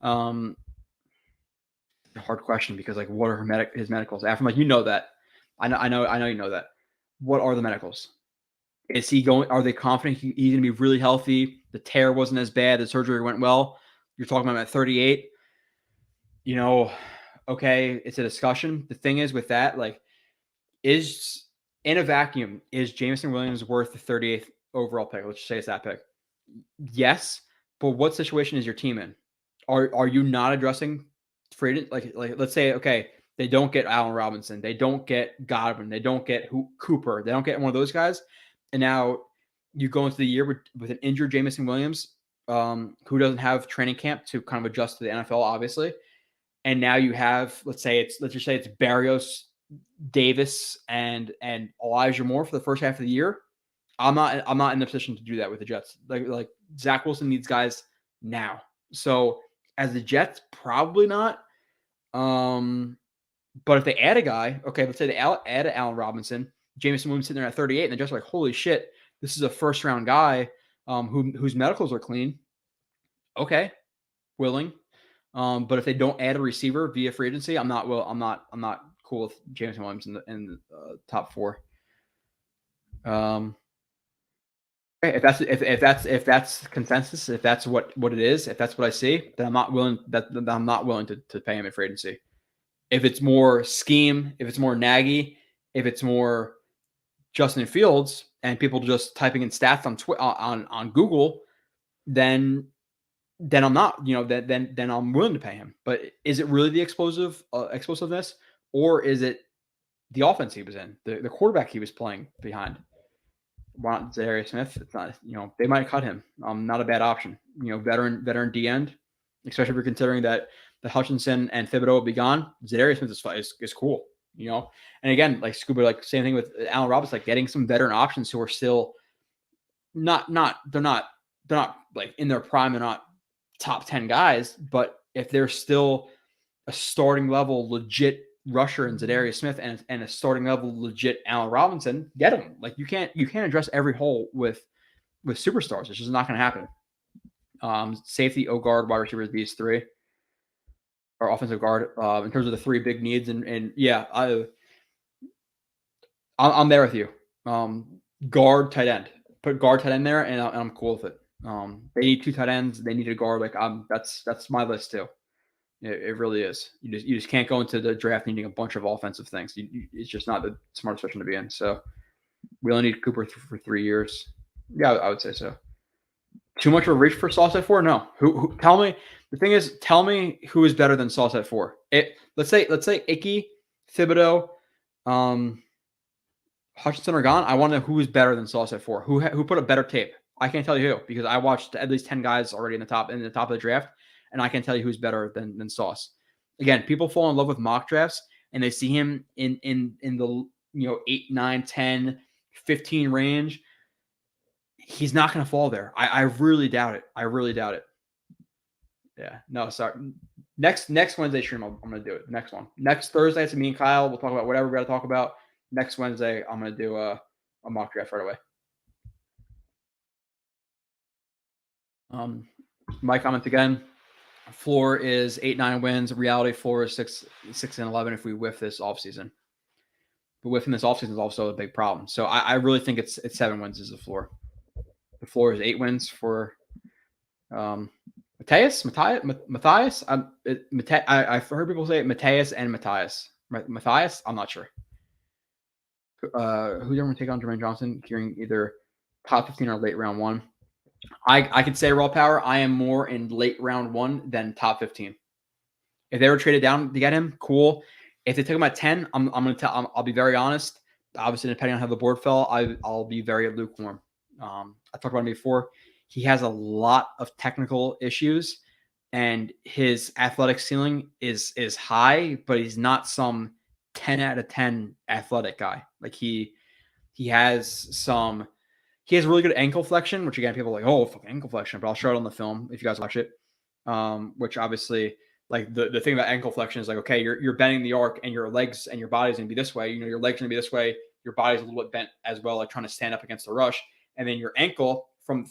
hard question because like, what are his medicals? After like, that. I know you know that. What are the medicals? Is he going? Are they confident he's going to be really healthy? The tear wasn't as bad. The surgery went well. You're talking about at 38. Okay, it's a discussion. The thing is with that, like, is in a vacuum, is Jameson Williams worth the 38th overall pick? Let's just say it's that pick. Yes, but what situation is your team in? Are you not addressing free agent? Like let's say, okay, they don't get Allen Robinson, they don't get Godwin, they don't get Cooper, they don't get one of those guys, and now you go into the year with an injured Jameson Williams, who doesn't have training camp to kind of adjust to the NFL, obviously, and now you have let's just say it's Barrios, Davis, and Elijah Moore for the first half of the year. I'm not in the position to do that with the Jets. Like Zach Wilson needs guys now. So as the Jets, probably not. But if they add a guy, okay, let's say they add Allen Robinson, Jameson Williams sitting there at 38, and they're just like, holy shit, this is a first round guy whose medicals are clean. Okay, willing. But if they don't add a receiver via free agency, I'm not cool with Jameson Williams in the top 4. If that's consensus, if that's what it is, if that's what I see, then I'm not willing to pay him at free agency. If it's more scheme, if it's more Nagy, if it's more Justin Fields, and people just typing in stats on Google, then I'm not, then I'm willing to pay him. But is it really the explosiveness, or is it the offense he was in, the quarterback he was playing behind? Want Zadarius Smith? It's not, they might cut him. Not a bad option. Veteran D end, especially if you're considering that the Hutchinson and Thibodeau will be gone. Zadarius Smith is cool. And again, like Scuba, like same thing with Allen Robinson, like getting some veteran options who are still they're not like in their prime. They're not top 10 guys, but if they're still a starting level legit rusher in Zadarius Smith and a starting level legit Allen Robinson, get them. Like you can't address every hole with superstars. It's just not going to happen. Safety, O guard, wide receivers, these 3, or offensive guard. In terms of the 3 big needs, and yeah, I'm there with you. Guard, tight end. Put guard, tight end there, and I'm cool with it. They need 2 tight ends. They need a guard. Like that's my list too. It really is. You just can't go into the draft needing a bunch of offensive things. It's just not the smartest position to be in. So we only need Cooper for 3 years. Yeah, I would say so. Too much of a reach for Sauce at 4? No. Who? Tell me. The thing is, tell me who is better than Sauce at 4. Let's say Icky, Thibodeau, Hutchinson are gone. I want to know who is better than Sauce at 4. Who put a better tape? I can't tell you who, because I watched at least 10 guys already in the top of the draft, and I can tell you who's better than Sauce. Again, people fall in love with mock drafts, and they see him in the 8, 9, 10, 15 range. He's not going to fall there. I really doubt it. Yeah. No, sorry. Next Wednesday stream, I'm going to do it. Next one. Next Thursday, it's me and Kyle. We'll talk about whatever we got to talk about. Next Wednesday, I'm going to do a mock draft right away. My comment again. Floor is 8-9 wins. Reality floor is 6-11 if we whiff this offseason. But whiffing this offseason is also a big problem. So I really think it's 7 wins is the floor. The floor is 8 wins for Matthias. I've heard people say Matthias and Matthias. Matthias, I'm not sure. Who's ever going to take on Jermaine Johnson? Hearing either top 15 or late round 1. I could say raw power. I am more in late round 1 than top 15. If they were traded down to get him, cool. If they took him at 10, I'm going to tell. I'll be very honest. Obviously, depending on how the board fell, I'll be very lukewarm. I talked about him before. He has a lot of technical issues, and his athletic ceiling is high, but he's not some 10 out of 10 athletic guy. Like he has really good ankle flexion, which again, people are like, oh, fucking ankle flexion, but I'll show it on the film if you guys watch it. Which obviously, like the thing about ankle flexion is like, okay, you're bending the arc and your legs and your body's gonna be this way. Your legs are gonna be this way. Your body's a little bit bent as well, like trying to stand up against the rush. And then your ankle from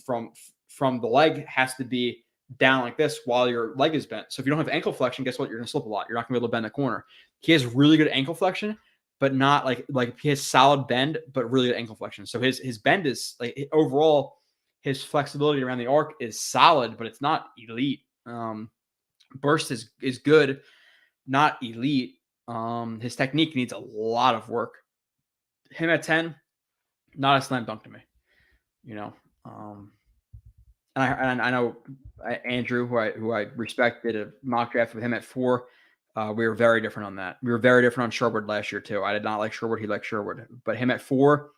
the leg has to be down like this while your leg is bent. So if you don't have ankle flexion, guess what? You're gonna slip a lot. You're not gonna be able to bend the corner. He has really good ankle flexion, but not like he has solid bend, but really good ankle flexion. So his bend is like overall, his flexibility around the arc is solid, but it's not elite. Burst is good, not elite. His technique needs a lot of work. Him at 10, not a slam dunk to me. And I know Andrew, who I respect, did a mock draft with him at 4. We were very different on that. We were very different on Sherwood last year too. I did not like Sherwood. He liked Sherwood. But him at 4,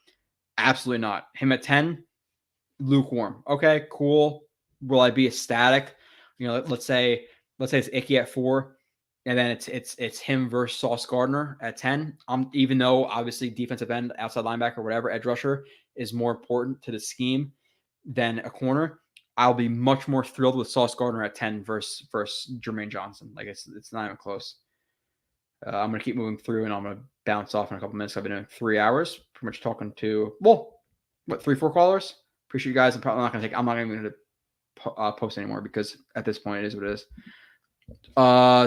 absolutely not. Him at 10, lukewarm. Okay, cool. Will I be ecstatic? Let's say it's Icky at 4, and then it's him versus Sauce Gardner at 10. Even though obviously defensive end, outside linebacker, whatever, edge rusher is more important to the scheme than a corner, I'll be much more thrilled with Sauce Gardner at 10 versus Jermaine Johnson. Like it's not even close. I'm going to keep moving through, and I'm going to bounce off in a couple minutes. I've been doing 3 hours, pretty much talking to 3-4 callers. Appreciate you guys. I'm not even going to post anymore because at this point it is what it is.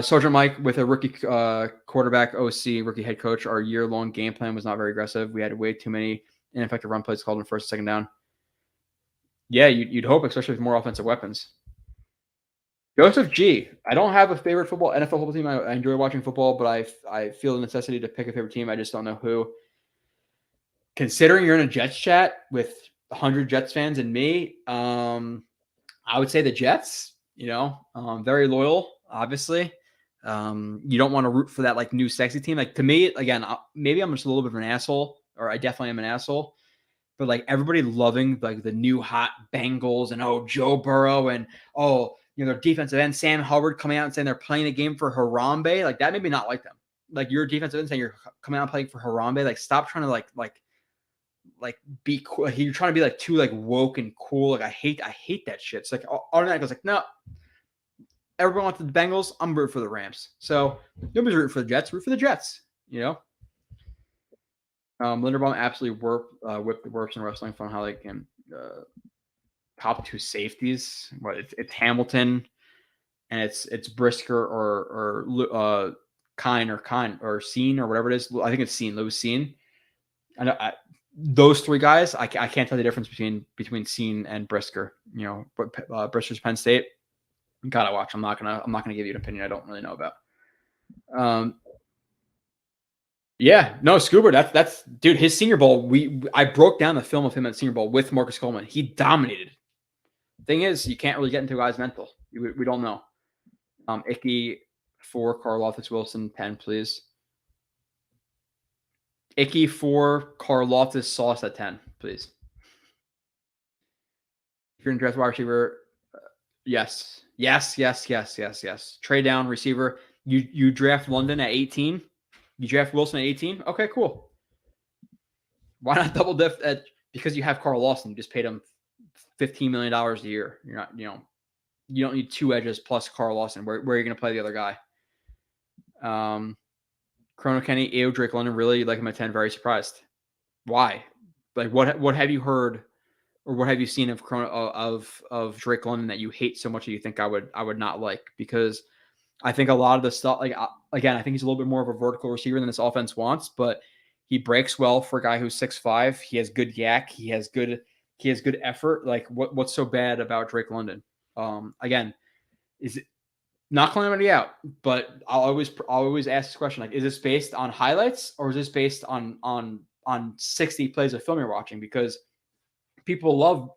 Sergeant Mike with a rookie quarterback, OC, rookie head coach. Our year-long game plan was not very aggressive. We had way too many ineffective run plays called in first and second down. Yeah, you'd hope, especially with more offensive weapons. Joseph G. I don't have a favorite NFL football team. I enjoy watching football, but I feel the necessity to pick a favorite team. I just don't know who. Considering you're in a Jets chat with 100 Jets fans and me, I would say the Jets. Very loyal, obviously. You don't want to root for that like new sexy team. Like to me, again, maybe I'm just a little bit of an asshole, or I definitely am an asshole. But like everybody loving like the new hot Bengals and Joe Burrow and their defensive end Sam Hubbard coming out and saying they're playing the game for Harambe. Like that made me not like them. Like your defensive end saying you're coming out and playing for Harambe. Like stop trying to like be cool. Like, you're trying to be like too like woke and cool. Like I hate that shit. It's like automatically goes like, no. Everyone wants the Bengals. I'm rooting for the Rams. So nobody's rooting for the Jets. Root for the Jets. Linderbaum absolutely whipped the works in wrestling from how they can top two safeties. It's Hamilton and it's Brisker or Kine or Scene or whatever it is. I think it's Scene. Lewis Scene. I know those three guys. I can't tell the difference between Scene and Brisker. But Brisker's Penn State. Gotta watch. I'm not gonna give you an opinion I don't really know about. Yeah, no, Scuba. That's dude. His Senior Bowl. I broke down the film of him at Senior Bowl with Marcus Coleman. He dominated. Thing is, you can't really get into a guy's mental. We don't know. Icky 4, Karlaftis Wilson 10, please. Icky 4, Karlaftis Sauce at 10, please. If you're in draft wide receiver, yes. Trade down receiver. You draft London at 18. You draft Wilson at 18. Okay, cool. Why not double diff because you have Carl Lawson? You just paid him $15 million a year. You're not, you don't need two edges plus Carl Lawson. Where are you going to play the other guy? Chrono Kenny, AO Drake London, really like him at 10. Very surprised. Why? Like what have you heard or what have you seen of Drake London that you hate so much that you think I would not like? Because I think a lot of the stuff, like again, I think he's a little bit more of a vertical receiver than this offense wants, but he breaks well for a guy who's 6'5". He has good yak. He has good effort. Like what's so bad about Drake London? Again, is it not calling anybody out? But I'll always ask this question: like, is this based on highlights or is this based on 60 plays of film you're watching? Because people love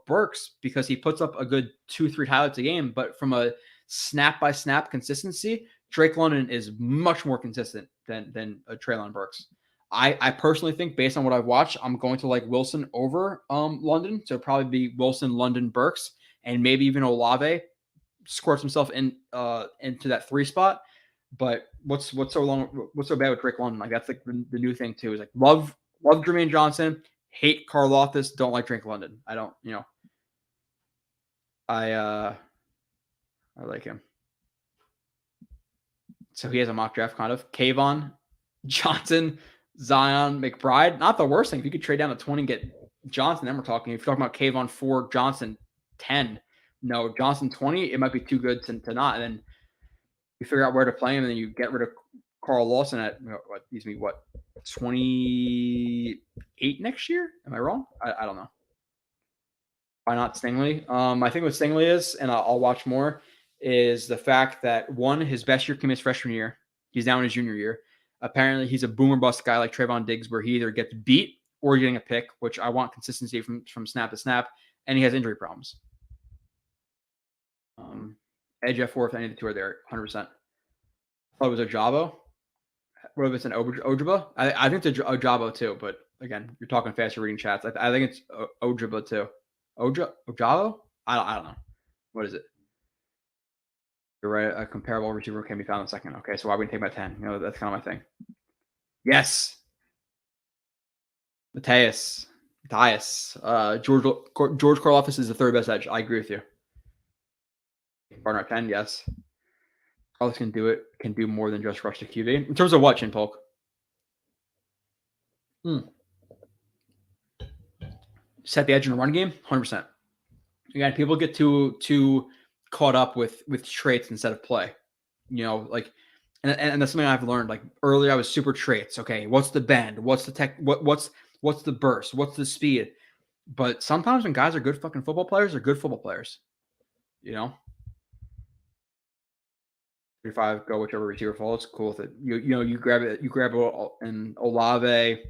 Burks because he puts up a good 2-3 highlights a game, but from a snap-by-snap consistency, Drake London is much more consistent than Treylon Burks. I personally think, based on what I've watched, I'm going to like Wilson over London. So probably be Wilson, London, Burks, and maybe even Olave squirts himself into that 3 spot. But what's so bad with Drake London? Like that's like the new thing too. Is like love Jermaine Johnson, hate Karlaftis, don't like Drake London. I don't, I like him. So he has a mock draft kind of. Kayvon, Johnson, Zion, McBride. Not the worst thing. If you could trade down to 20 and get Johnson, then we're talking. If you're talking about Kayvon 4, Johnson 10. No, Johnson 20, it might be too good to not. And then you figure out where to play him, and then you get rid of Carl Lawson at 28 next year? Am I wrong? I don't know. Why not Stingley? I think what Stingley is, and I'll watch more, is the fact that one, his best year came his freshman year. He's now in his junior year. Apparently, he's a boomer bust guy like Trayvon Diggs, where he either gets beat or getting a pick, which I want consistency from snap to snap, and he has injury problems. Edge F4 if any of the two are there, 100%. I thought it was Ojabo. What if it's an Ojabo? I think it's Ojabo too, but again, you're talking fast, you're reading chats. I think it's Ojabo too. Ojabo? I don't know. What is it? You're right. A comparable receiver can be found in second. Okay, so why would we take him at 10? That's kind of my thing. Yes. Matthias. George Karlaftis is the third best edge. I agree with you. Partner at 10, yes. Karlaftis can do more than just rush to QB. In terms of what, Chin Polk? Set the edge in the run game, 100%. Again, people get too caught up with traits instead of play. Like, and that's something I've learned. Like earlier, I was super traits. Okay, what's the bend? What's the tech? What's the burst? What's the speed? But sometimes when guys are good fucking football players, they're good football players. 35, go whichever receiver falls. Cool with it. You grab it. You grab an Olave,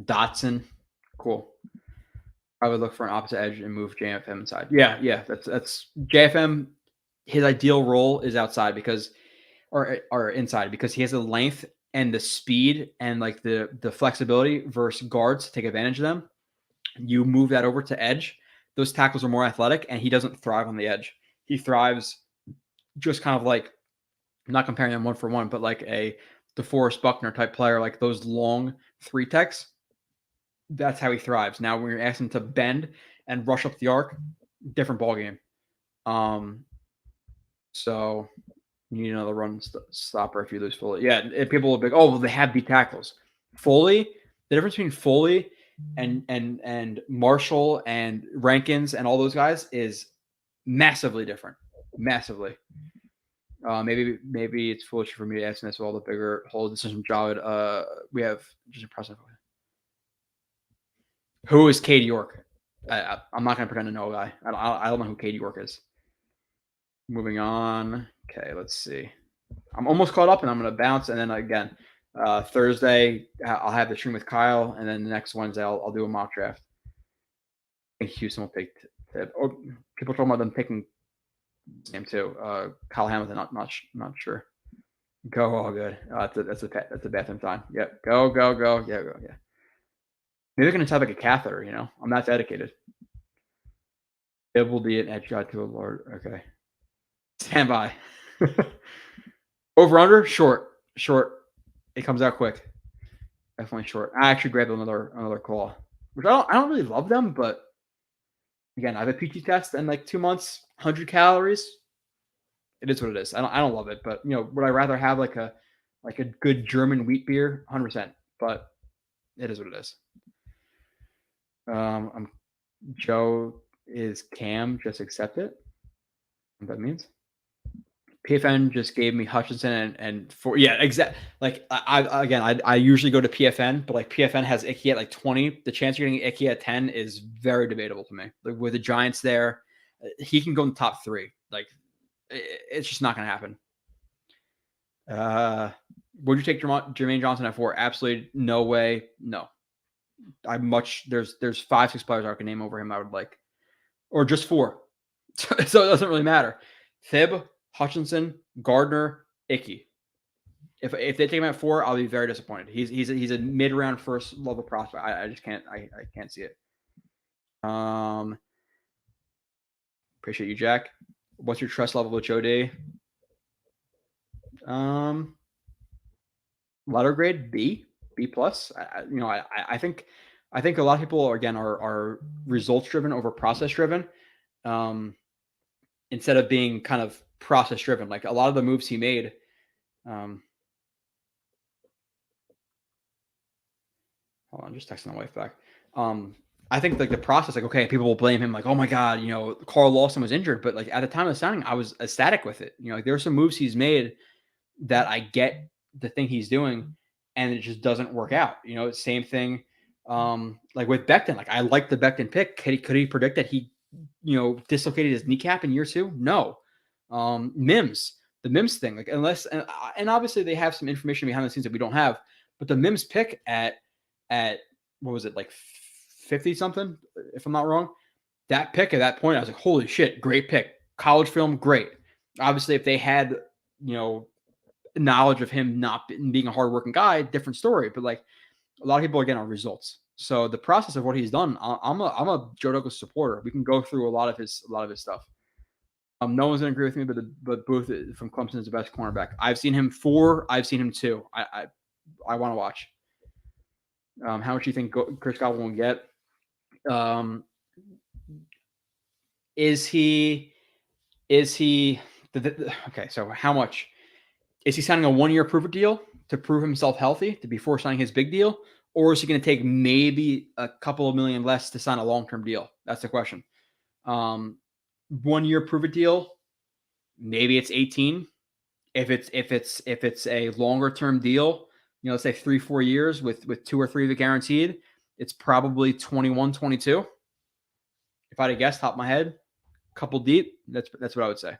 Dotson. Cool. I would look for an opposite edge and move JFM inside. Yeah. That's JFM. His ideal role is outside or inside because he has the length and the speed and like the flexibility versus guards to take advantage of them. You move that over to edge. Those tackles are more athletic, and he doesn't thrive on the edge. He thrives just kind of like, I'm not comparing them one for one, but like a DeForest Buckner type player, like those long 3-techs. That's how he thrives. Now, when you're asking him to bend and rush up the arc, different ballgame. So you need another run stopper if you lose Foley. Yeah, and people will be like, oh, well, they have beat tackles. Foley, the difference between Foley and Marshall and Rankins and all those guys is massively different. Massively. Maybe it's foolish for me to ask this with all the bigger holes. This is from Jawed. We have just impressive. Who is Cade York? I'm not going to pretend to know a guy. I don't know who Cade York is. Moving on. Okay, let's see. I'm almost caught up, and I'm going to bounce. And then again, Thursday, I'll have the stream with Kyle. And then the next Wednesday, I'll do a mock draft. I think Houston will take or people talking about them picking him too. Kyle Hamilton, not sure. Go, all good. That's a bathroom time. Yep. Go. Yeah, go. Yeah. Maybe they're going to type like a catheter, I'm not dedicated. It will be an edge shot to a Lord. Okay. Stand by. Over under, short. It comes out quick. Definitely short. I actually grabbed another call, which I don't really love them, but again, I have a PT test in like 2 months, 100 calories. It is what it is. I don't love it, but would I rather have like a good German wheat beer? 100%. But it is what it is. Joe is Cam. Just accept it. What that means. PFN just gave me Hutchinson and exactly. Like I usually go to PFN, but like PFN has Icky at like 20. The chance you're getting Icky at 10 is very debatable to me. Like with the Giants there, he can go in the top 3. Like it's just not going to happen. Would you take Jermaine Johnson at 4? Absolutely no way. No. There's 5-6 players I can name over him I would like, or just 4. So it doesn't really matter. Thib, Hutchinson, Gardner, Icky. If they take him at 4, I'll be very disappointed. He's a mid-round first level prospect. I just can't see it. Appreciate you, Jack. What's your trust level with Joe D? Letter grade B plus. I think a lot of people are results driven over process driven. Instead of being kind of process driven, like a lot of the moves he made. Hold on, I'm just texting my wife back. I think like the process, like, okay, people will blame him, like, oh my God, Carl Lawson was injured, but like at the time of signing, I was ecstatic with it. Like there are some moves he's made that I get the thing he's doing, and it just doesn't work out. Same thing. Like with Becton, like I like the Becton pick. Could he predict that he, dislocated his kneecap in year 2? No. Mims, the Mims thing, like unless, and obviously they have some information behind the scenes that we don't have, but the Mims pick at what was it, like 50 something, if I'm not wrong, that pick at that point, I was like, holy shit, great pick. College film, great. Obviously, if they had, knowledge of him not being a hardworking guy, different story. But like a lot of people are getting on results. So the process of what he's done, I'm a Joe Douglas supporter. We can go through a lot of his stuff. No one's gonna agree with me, but Booth from Clemson is the best cornerback. I've seen him 4. I've seen him 2. I want to watch. How much do you think Chris Godwin will get? Is he? Okay, so how much? Is he signing a 1-year prove-it deal to prove himself healthy before signing his big deal? or is he going to take maybe a couple of million less to sign a long-term deal? That's the question. 1 year prove-it deal, maybe it's 18. If it's a longer-term deal, let's say 3-4 years with 2 or 3 of it guaranteed, it's probably 21, 22. If I had to guess, top of my head, couple deep, that's what I would say.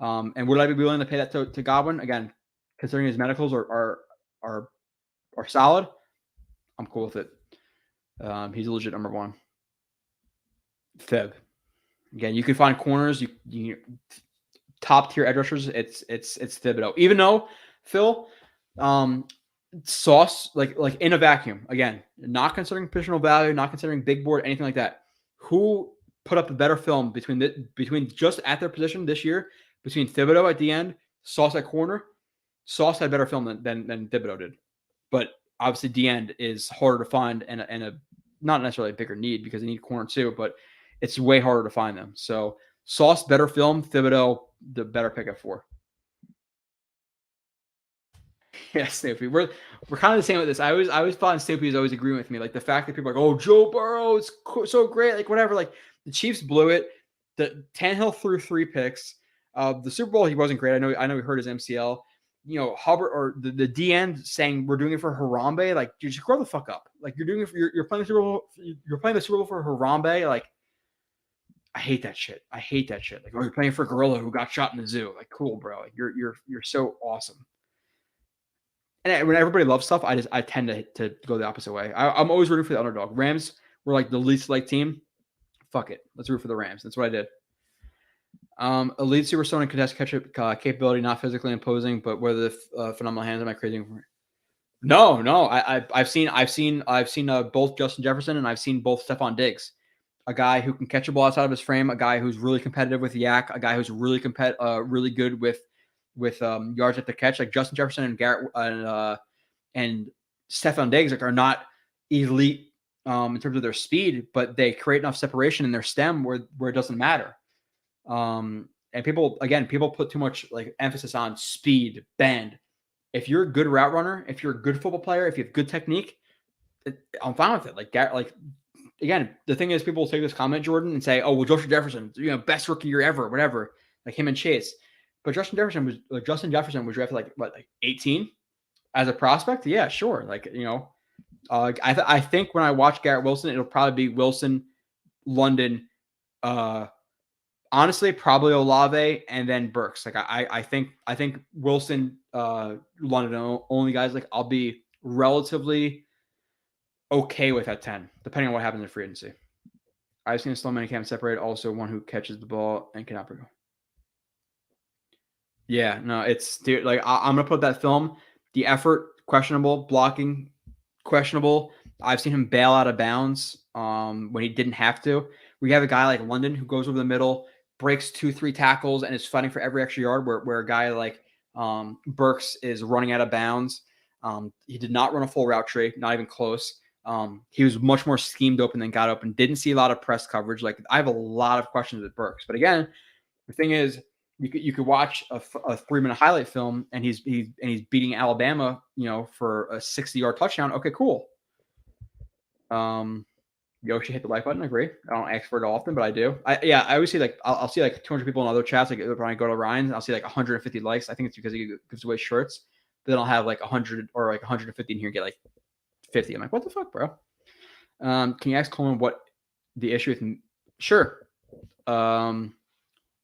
And would I be willing to pay that to Godwin? Again, considering his medicals are solid, I'm cool with it. He's a legit number 1. Fib. Again, you can find corners, you top tier edge rushers. It's Thibodeau. Even though Phil, Sauce like in a vacuum. Again, not considering positional value, not considering big board, anything like that. Who put up a better film between just at their position this year, between Thibodeau at the end, Sauce at corner? Sauce had better film than Thibodeau did. But obviously, the end is harder to find and a not necessarily a bigger need because they need corner too, but it's way harder to find them. So Sauce better film, Thibodeau the better pick at 4. Yeah, Snoopy. We're kind of the same with this. I always thought Snoopy is always agreeing with me. Like the fact that people are like, oh, Joe Burrow is so great, like whatever. Like the Chiefs blew it. The Tannehill threw 3 picks. The Super Bowl he wasn't great. I know he hurt his MCL. Hubbard or the DN saying we're doing it for Harambe. Like, dude, just grow the fuck up. Like you're doing it for you're playing the Super Bowl. You're playing the Super Bowl for Harambe. Like, I hate that shit. Like, oh, you're playing for Gorilla who got shot in the zoo. Like, cool, bro. Like, you're so awesome. And when everybody loves stuff, I tend to go the opposite way. I'm always rooting for the underdog. Rams were like the least liked team. Fuck it. Let's root for the Rams. That's what I did. Elite Superstone and contest catch-up capability, not physically imposing, but whether the phenomenal hands, am I crazy? No. I've seen both Justin Jefferson and I've seen both Stephon Diggs. A guy who can catch a ball outside of his frame, a guy who's really competitive with yak, a guy who's really really good with yards at the catch, like Justin Jefferson and Garrett and Stephon Diggs are not elite in terms of their speed, but they create enough separation in their stem where it doesn't matter. And people put too much like emphasis on speed, bend. If you're a good route runner, if you're a good football player, if you have good technique, I'm fine with it. Like again, the thing is, people will take this comment, Jordan, and say, "Oh, well, Justin Jefferson, best rookie year ever, whatever." Like him and Chase, but Justin Jefferson was drafted like 18 as a prospect. Yeah, sure. Like I think when I watch Garrett Wilson, it'll probably be Wilson, London, honestly, probably Olave, and then Burks. Like I think Wilson, London are only guys. Like I'll be relatively okay with at 10, depending on what happens in free agency. I've seen a slow man camp separate. Also, one who catches the ball and cannot bring. Yeah, no, dude. Like I'm gonna put that film. The effort questionable, blocking questionable. I've seen him bail out of bounds when he didn't have to. We have a guy like London who goes over the middle, breaks 2-3 tackles, and is fighting for every extra yard. Where a guy like Burks is running out of bounds. He did not run a full route tree, not even close. He was much more schemed open than got open. Didn't see a lot of press coverage. Like I have a lot of questions with Burks, but again, the thing is, you could watch a 3-minute highlight film and he's beating Alabama, for a 60-yard touchdown. Okay, cool. Yoshi hit the like button. Agree. I don't ask for it often, but I do. I always see I'll see like 200 people in other chats. Like when I go to Ryan's, I'll see like 150 likes. I think it's because he gives away shirts. But then I'll have like 100 or like 150 in here and get like 50. I'm like, what the fuck, bro? Can you ask Coleman what the issue with? Sure.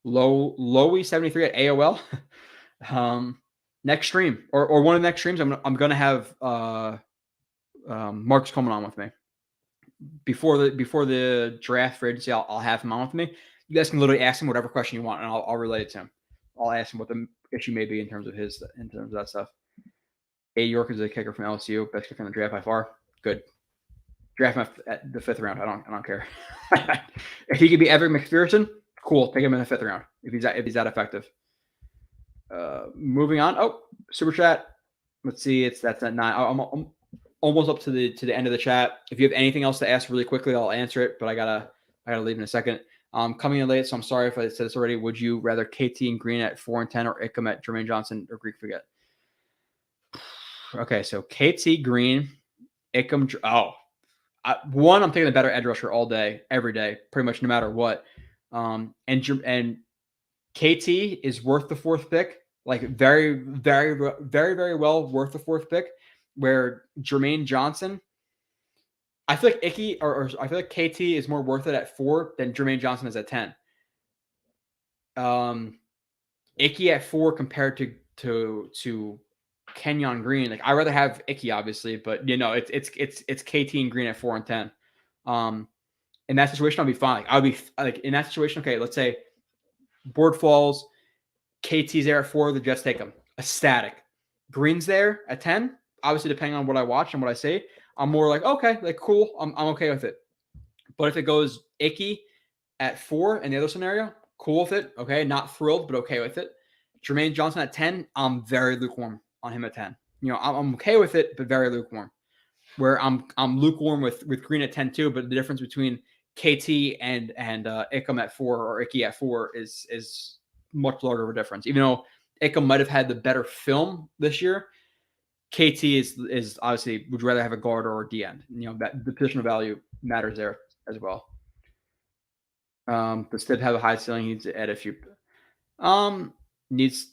Lowy 73 at AOL. Next stream or one of the next streams, I'm gonna have Marcus Coleman on with me before the draft for agency. I'll have him on with me. You guys can literally ask him whatever question you want, and I'll relate it to him. I'll ask him what the issue may be in terms of that stuff. A. York is a kicker from LSU, best kicker in the draft by far. Good. Draft him at the 5th round. I don't care. If he could be Evan McPherson, cool. Take him in the 5th round if he's that effective. Moving on. Oh, super chat. Let's see. That's at 9. I'm almost up to the end of the chat. If you have anything else to ask really quickly, I'll answer it. But I gotta leave in a second. Coming in late, so I'm sorry if I said this already. Would you rather KT and Green at 4 and 10 or Ickham at Jermaine Johnson or Greek Forget? Okay, so KT, Green, Ickham. One, I'm taking the better edge rusher all day, every day, pretty much no matter what. And KT is worth the 4th pick, like very, very, very, very well worth the 4th pick. Where Jermaine Johnson, I feel like I feel like KT is more worth it at 4 than Jermaine Johnson is at 10. Icky at 4 compared to Kenyon Green. Like I'd rather have Icky, obviously, but it's KT and Green at 4 and 10. In that situation, I'll be fine. Like I would be like in that situation. Okay, let's say board falls, KT's there at 4. The Jets take him. Ecstatic. Green's there at 10. Obviously, depending on what I watch and what I say, I'm more like okay, like cool. I'm okay with it. But if it goes Icky at 4 in the other scenario, cool with it. Okay, not thrilled, but okay with it. Jermaine Johnson at 10, I'm very lukewarm on him at 10. I'm okay with it, but very lukewarm. Where I'm lukewarm with Green at 10 too, but the difference between KT and Ickham at 4 or Icky at 4 is much larger of a difference. Even though Ickham might have had the better film this year, KT is obviously would rather have a guard or a D end. That the positional value matters there as well. But still have a high ceiling. He needs to add a few. Needs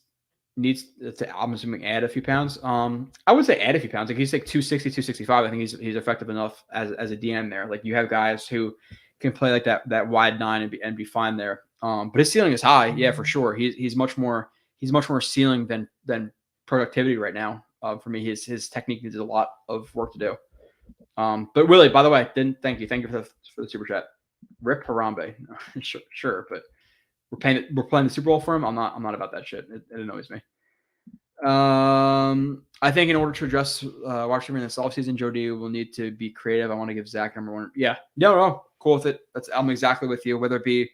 to, I'm assuming, add a few pounds. I would say add a few pounds. Like he's like 260, 265. I think he's effective enough as a DM there. Like you have guys who can play like that wide 9 and be fine there. But his ceiling is high, yeah, for sure. He's much more ceiling than productivity right now. For me, his technique needs a lot of work to do. But really, by the way, thank you for the super chat. Rip Harambe, sure, but we're playing the Super Bowl for him. I'm not about that shit. It annoys me. I think in order to address Washington in this offseason, Joe D will need to be creative. I want to give Zach number 1. Yeah, no, cool with it. I'm exactly with you. Whether it be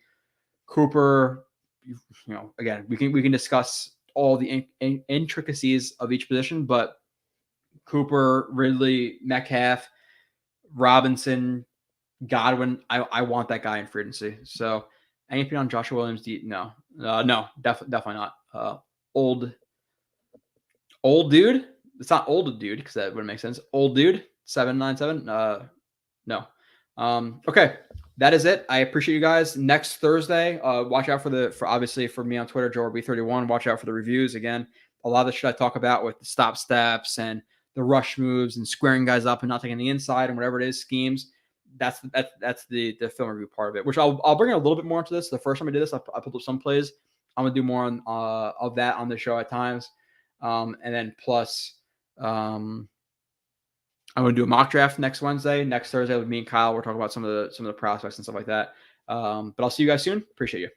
Cooper, again, we can discuss all the intricacies of each position, but Cooper, Ridley, Metcalf, Robinson, Godwin, I want that guy in free agency. So anything on Joshua Williams? No, definitely not. Old dude. It's not old dude because that wouldn't make sense. Old dude, 797. No. Okay, that is it. I appreciate you guys. Next Thursday, watch out for obviously for me on Twitter, JoeRB31. Watch out for the reviews. Again, a lot of the shit I talk about with the stop steps and the rush moves and squaring guys up and not taking the inside and whatever it is, schemes. That's the film review part of it, which I'll bring a little bit more into this. The first time I did this, I put up some plays. I'm gonna do more on of that on the show at times, and then plus I'm gonna do a mock draft next Thursday with me and Kyle. We're talking about some of the prospects and stuff like that. But I'll see you guys soon. Appreciate you.